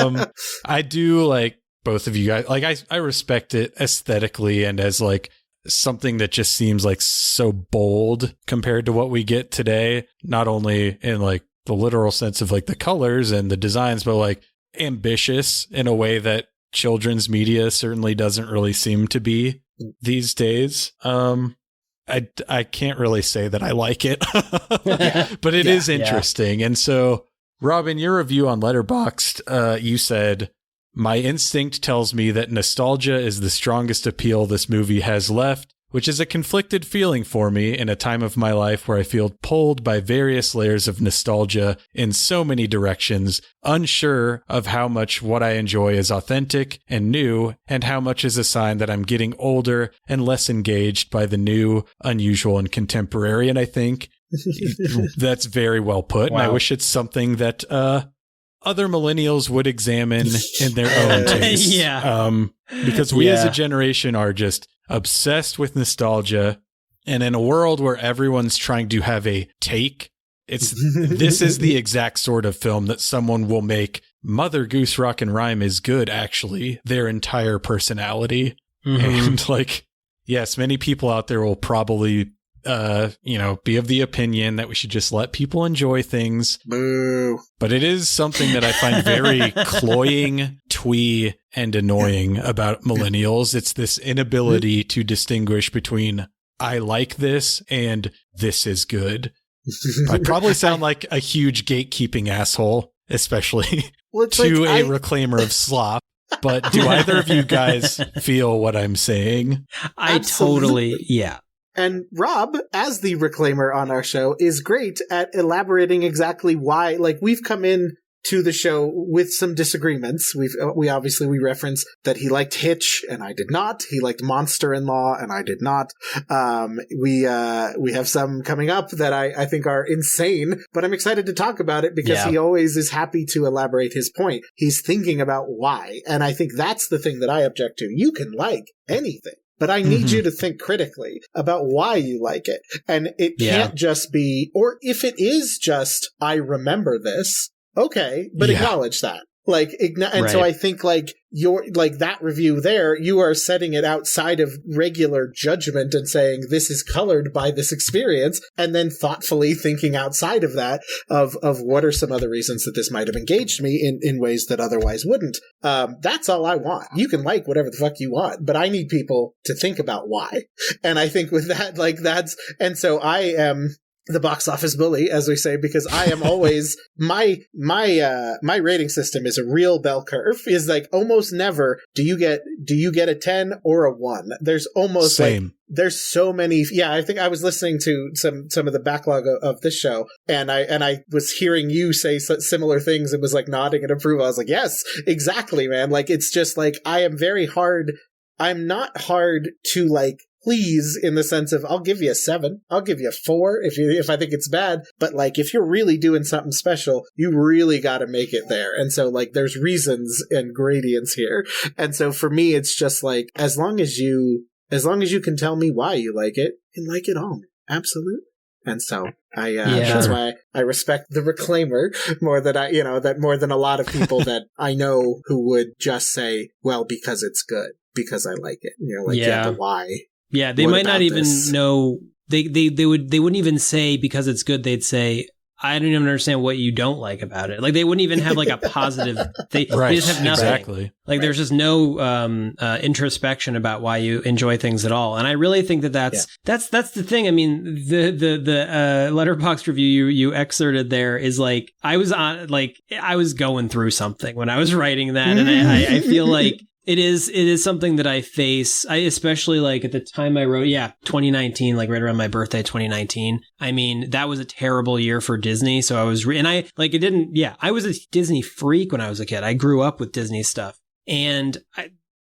one. I do like both of you guys. I respect it aesthetically and as something that just seems so bold compared to what we get today. Not only in the literal sense of the colors and the designs, but ambitious in a way that children's media certainly doesn't really seem to be these days. I can't really say that I like it, but it is interesting. And so, Robin, your review on Letterboxd, you said, my instinct tells me that nostalgia is the strongest appeal this movie has left, which is a conflicted feeling for me in a time of my life where I feel pulled by various layers of nostalgia in so many directions, unsure of how much what I enjoy is authentic and new, and how much is a sign that I'm getting older and less engaged by the new, unusual, and contemporary. And I think that's very well put. Wow. And I wish it's something that other millennials would examine in their own taste. Because we as a generation are just obsessed with nostalgia, and in a world where everyone's trying to have a take, this is the exact sort of film that someone will make Mother Goose Rock and Rhyme is good, actually, their entire personality. And yes, many people out there will probably be of the opinion that we should just let people enjoy things. Boo. But it is something that I find very cloying, twee, and annoying about millennials. It's this inability to distinguish between I like this and this is good. I probably sound like a huge gatekeeping asshole, especially to a reclaimer of slop. But do either of you guys feel what I'm saying? I totally, And Rob, as the reclaimer on our show, is great at elaborating exactly why. We've come in to the show with some disagreements. We obviously reference that he liked Hitch and I did not. He liked Monster-in-Law and I did not. We have some coming up that I think are insane, but I'm excited to talk about it because he always is happy to elaborate his point. He's thinking about why. And I think that's the thing that I object to. You can like anything. but I need you to think critically about why you like it. And it can't just be, or if it is just, I remember this, okay, but acknowledge that. Like, so I think like your, like that review there, you are setting it outside of regular judgment and saying this is colored by this experience, and then thoughtfully thinking outside of that of what are some other reasons that this might have engaged me in ways that otherwise wouldn't. That's all I want. You can like whatever the fuck you want, but I need people to think about why. And I think with that, like and so I am the box office bully, as we say, because I am always my rating system is a real bell curve. Is like almost never do you get a 10 or a 1. There's almost Same. There's so many. Yeah, I think I was listening to some of the backlog of this show, and I was hearing you say similar things and was like nodding in approval. I was like, yes, exactly, man. Like, it's just like I'm not hard to like please, in the sense of I'll give you a 7, I'll give you a 4 if I think it's bad, but like if you're really doing something special, you really got to make it there. And so like there's reasons and gradients here. And so for me, it's just like as long as you can tell me why you like it, and like it all, absolutely. And so that's why I respect the reclaimer more than a lot of people that I know who would just say, well, because it's good, because I like it. You know, like but why? Yeah, they might not even know. They wouldn't even say because it's good. They'd say, I don't even understand what you don't like about it. Like they wouldn't even have like a positive. They just have nothing. Exactly. Like there's just no introspection about why you enjoy things at all. And I really think that's the thing. I mean, the Letterboxd review you excerpted there is like I was going through something when I was writing that, and I feel like. It is something that I face. I especially like at the time I wrote, 2019, like right around my birthday, 2019. I mean, that was a terrible year for Disney. So I was, I was a Disney freak when I was a kid. I grew up with Disney stuff, and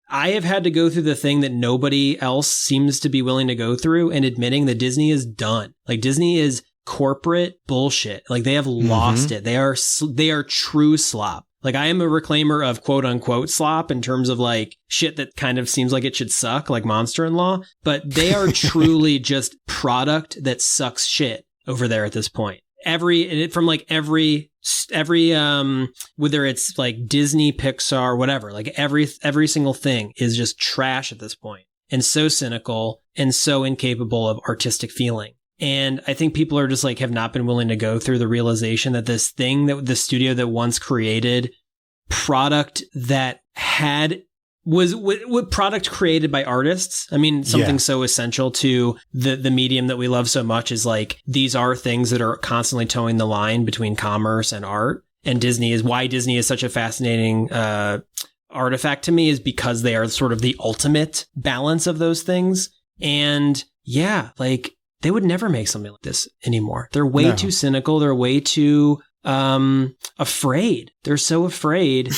I have had to go through the thing that nobody else seems to be willing to go through, and admitting that Disney is done. Like Disney is corporate bullshit. Like they have lost it. They are true slop. Like I am a reclaimer of quote unquote slop in terms of like shit that kind of seems like it should suck, like Monster-in-Law, but they are truly just product that sucks shit over there at this point. Every whether it's like Disney, Pixar, whatever, like every single thing is just trash at this point, and so cynical and so incapable of artistic feeling. And I think people are just like have not been willing to go through the realization that this thing that the studio that once created product that was product created by artists. I mean, something so essential to the medium that we love so much is like these are things that are constantly towing the line between commerce and art. And Disney is such a fascinating artifact to me, is because they are sort of the ultimate balance of those things. And like. They would never make something like this anymore. They're way too cynical. They're way too afraid. They're so afraid,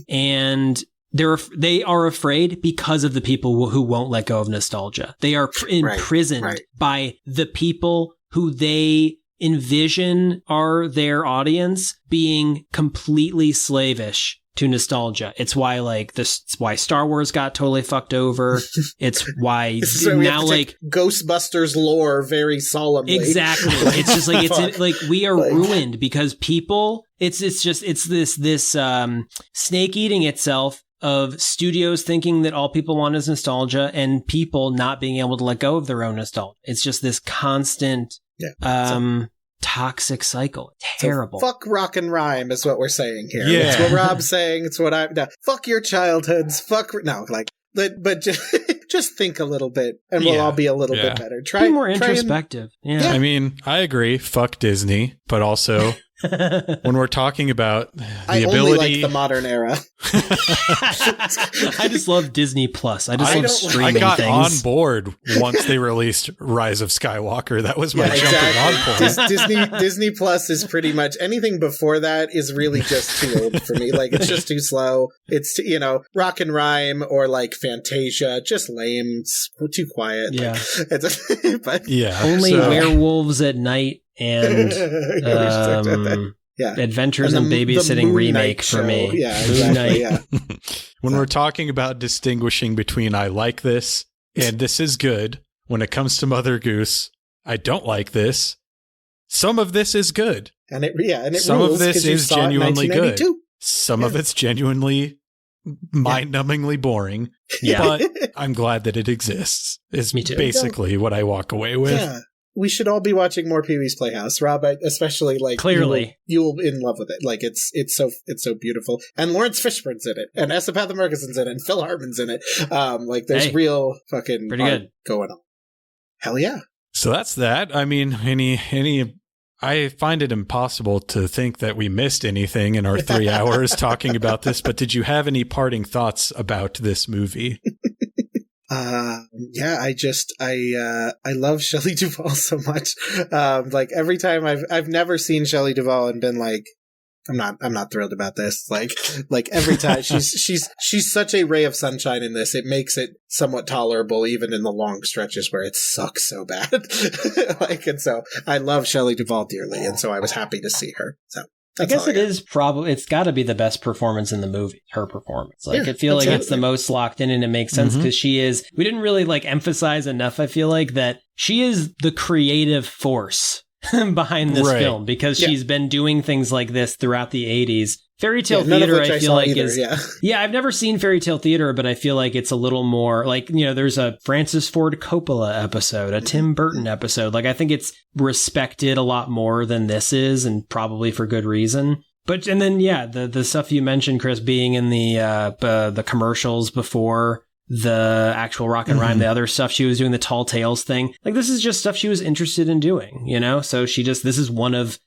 and they are afraid because of the people who won't let go of nostalgia. They are imprisoned by the people who they envision are their audience being completely slavish to nostalgia. It's why it's why Star Wars got totally fucked over. It's why now like Ghostbusters lore very solemnly. Exactly. It's just like it's like we are ruined because people. It's this snake eating itself of studios thinking that all people want is nostalgia, and people not being able to let go of their own nostalgia. It's just this constant toxic cycle. Terrible. So fuck rock and rhyme is what we're saying here. Yeah. It's what Rob's saying. It's what I'm... fuck your childhoods. But just think a little bit, and we'll all be a little bit better. Be more introspective. I mean, I agree. Fuck Disney, but also... when we're talking about the ability, only like the modern era. I just love Disney Plus. I love streaming things. I got on board once they released Rise of Skywalker. That was my jumping on point. Disney Plus is pretty much anything before that is really just too old for me. Like it's just too slow. It's rock and rhyme or like Fantasia, just lame, too quiet. Yeah, but only werewolves at night. And Adventures in Babysitting remake for me. Yeah, exactly. Moon Knight. When we're talking about distinguishing between I like this and this is good. When it comes to Mother Goose, I don't like this. Some of this is good. And it some rules of this is genuinely good. Some of Yeah. it's genuinely mind-numbingly boring. Yeah. But I'm glad that it exists. Is Me too. basically what I walk away with. Yeah. We should all be watching more Pee-wee's Playhouse. Rob, especially, like, Clearly. you'll in love with it. Like, it's so beautiful. And Lawrence Fishburne's in it, and Asa Merkerson's in it, and Phil Hartman's in it. There's real fucking pretty art good going on. Hell yeah. So that's that. I mean, I find it impossible to think that we missed anything in our 3 hours talking about this, but did you have any parting thoughts about this movie? Yeah, I love Shelley Duvall so much. Like, every time I've never seen Shelley Duvall and been like, I'm not thrilled about this. Like every time she's such a ray of sunshine in this. It makes it somewhat tolerable, even in the long stretches where it sucks so bad. And so I love Shelley Duvall dearly, and so I was happy to see her. So I guess it is probably, it's got to be the best performance in the movie, her performance. Like, Yeah, I feel like absolutely. it's the most locked in, and it makes sense because we didn't really like emphasize enough, I feel like, that she is the creative force behind this film, because she's been doing things like this throughout the 80s. Fairy tale theater, I feel like either, I've never seen fairy tale theater, but I feel like it's a little more like, there's a Francis Ford Coppola episode, a Tim Burton episode. Like, I think it's respected a lot more than this is, and probably for good reason. But, and then, the stuff you mentioned, Chris, being in the commercials before the actual Rock and Rhyme, the other stuff she was doing, the Tall Tales thing, like, this is just stuff she was interested in doing, so this is one of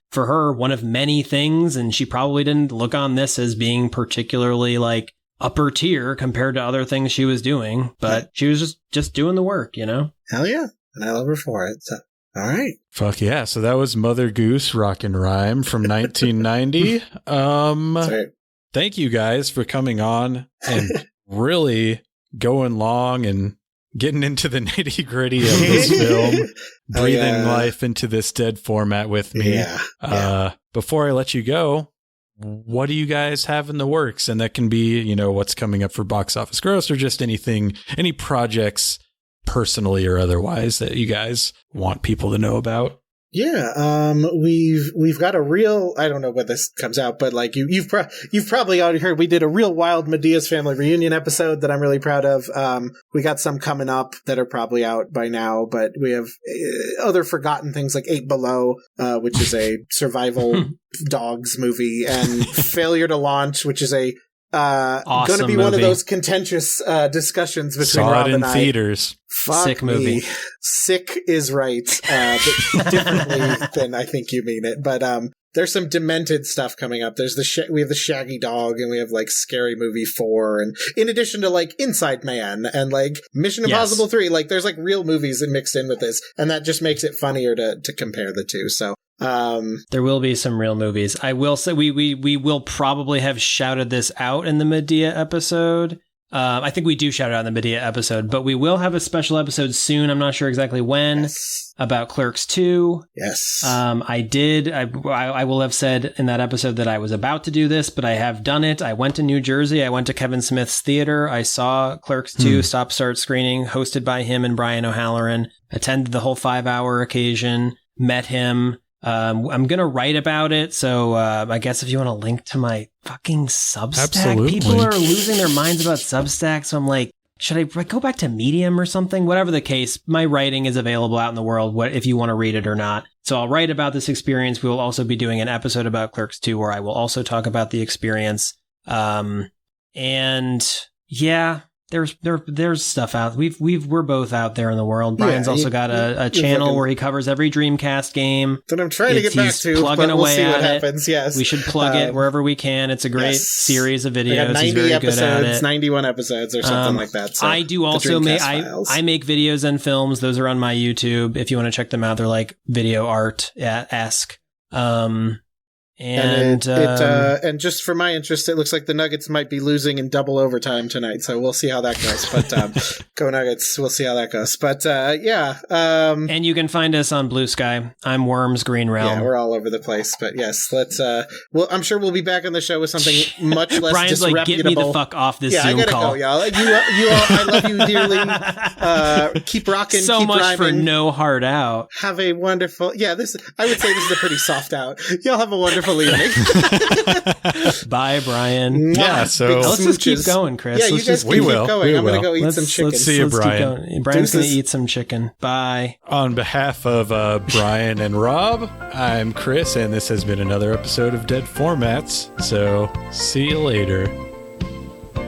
many things, and she probably didn't look on this as being particularly like upper tier compared to other things she was doing, but she was just doing the work, Hell yeah, and I love her for it. So, all right. Fuck yeah. So that was Mother Goose Rock and Rhyme from 1990. That's right. Thank you guys for coming on and really going long and getting into the nitty gritty of this film, breathing life into this dead format with me. Before I let you go, what do you guys have in the works? And that can be, what's coming up for Box Office Gross, or just anything, any projects personally or otherwise that you guys want people to know about. Yeah, we've got a real, I don't know when this comes out, but like you've probably already heard, we did a real wild Medea's Family Reunion episode that I'm really proud of. We got some coming up that are probably out by now, but we have other forgotten things like 8 Below, which is a survival dogs movie, and Failure to Launch, which is a awesome going to be movie. one of those contentious discussions between Saw Rob it in and I. theaters. Fuck Sick me. movie. Sick is right, but differently than I think you mean it. But there's some demented stuff coming up. There's we have the Shaggy Dog, and we have like Scary Movie 4, and in addition to like Inside Man and like Mission Impossible 3, like there's like real movies mixed in with this, and that just makes it funnier to compare the two. So there will be some real movies. I will say we will probably have shouted this out in the Medea episode. I think we do shout it out in the Medea episode, but we will have a special episode soon. I'm not sure exactly when, about Clerks 2. Yes. I will have said in that episode that I was about to do this, but I have done it. I went to New Jersey. I went to Kevin Smith's theater. I saw Clerks 2 stop start screening hosted by him and Brian O'Halloran. Attended the whole 5-hour occasion, met him. I'm going to write about it. So, I guess if you want to link to my fucking Substack, Absolutely. People are losing their minds about Substack. So I'm like, should I go back to Medium or something? Whatever the case, my writing is available out in the world, if you want to read it or not. So I'll write about this experience. We will also be doing an episode about Clerks 2 where I will also talk about the experience. And yeah, there's stuff out. We're both out there in the world. Brian's also got a channel where he covers every Dreamcast game that I'm trying to get back to. Plugging but we'll away see what at happens. Yes, we should plug it wherever we can. It's a great series of videos. I got 90 He's very episodes, good at it. 91 episodes, or something like that. So I do also make I make videos and films. Those are on my YouTube. If you want to check them out, they're like video art esque. And and just for my interest, it looks like the Nuggets might be losing in double overtime tonight. So we'll see how that goes. But go Nuggets. We'll see how that goes. But yeah. And you can find us on Blue Sky. I'm Worms Green Realm. Yeah, we're all over the place. But yes, let's. Well, I'm sure we'll be back on the show with something much less Brian's disreputable. like, get me the fuck off this Zoom I gotta call. go, y'all. You all, I love you dearly. Keep rocking. So keep much rhyming. for no hard out. Have a wonderful. Yeah, I would say this is a pretty soft out. Y'all have a wonderful evening. Bye, Brian. Yeah, so Big Let's just keep smooches. going, Chris. Yeah, you Let's guys just can keep will. going. We I'm gonna will. go eat let's, some chicken. let's- See you, let's keep Brian. going. Brian's going to Deuces. eat some chicken. Bye. On behalf of Brian and Rob, I'm Chris, and this has been another episode of Dead Formats. So, see you later.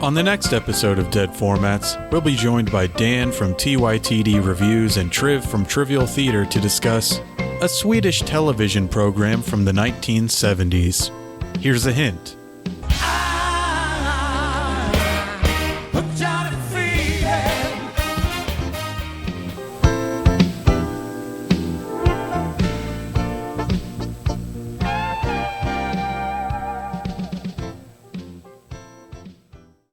On the next episode of Dead Formats, we'll be joined by Dan from TYTD Reviews and Triv from Trivial Theater to discuss a Swedish television program from the 1970s. Here's a hint.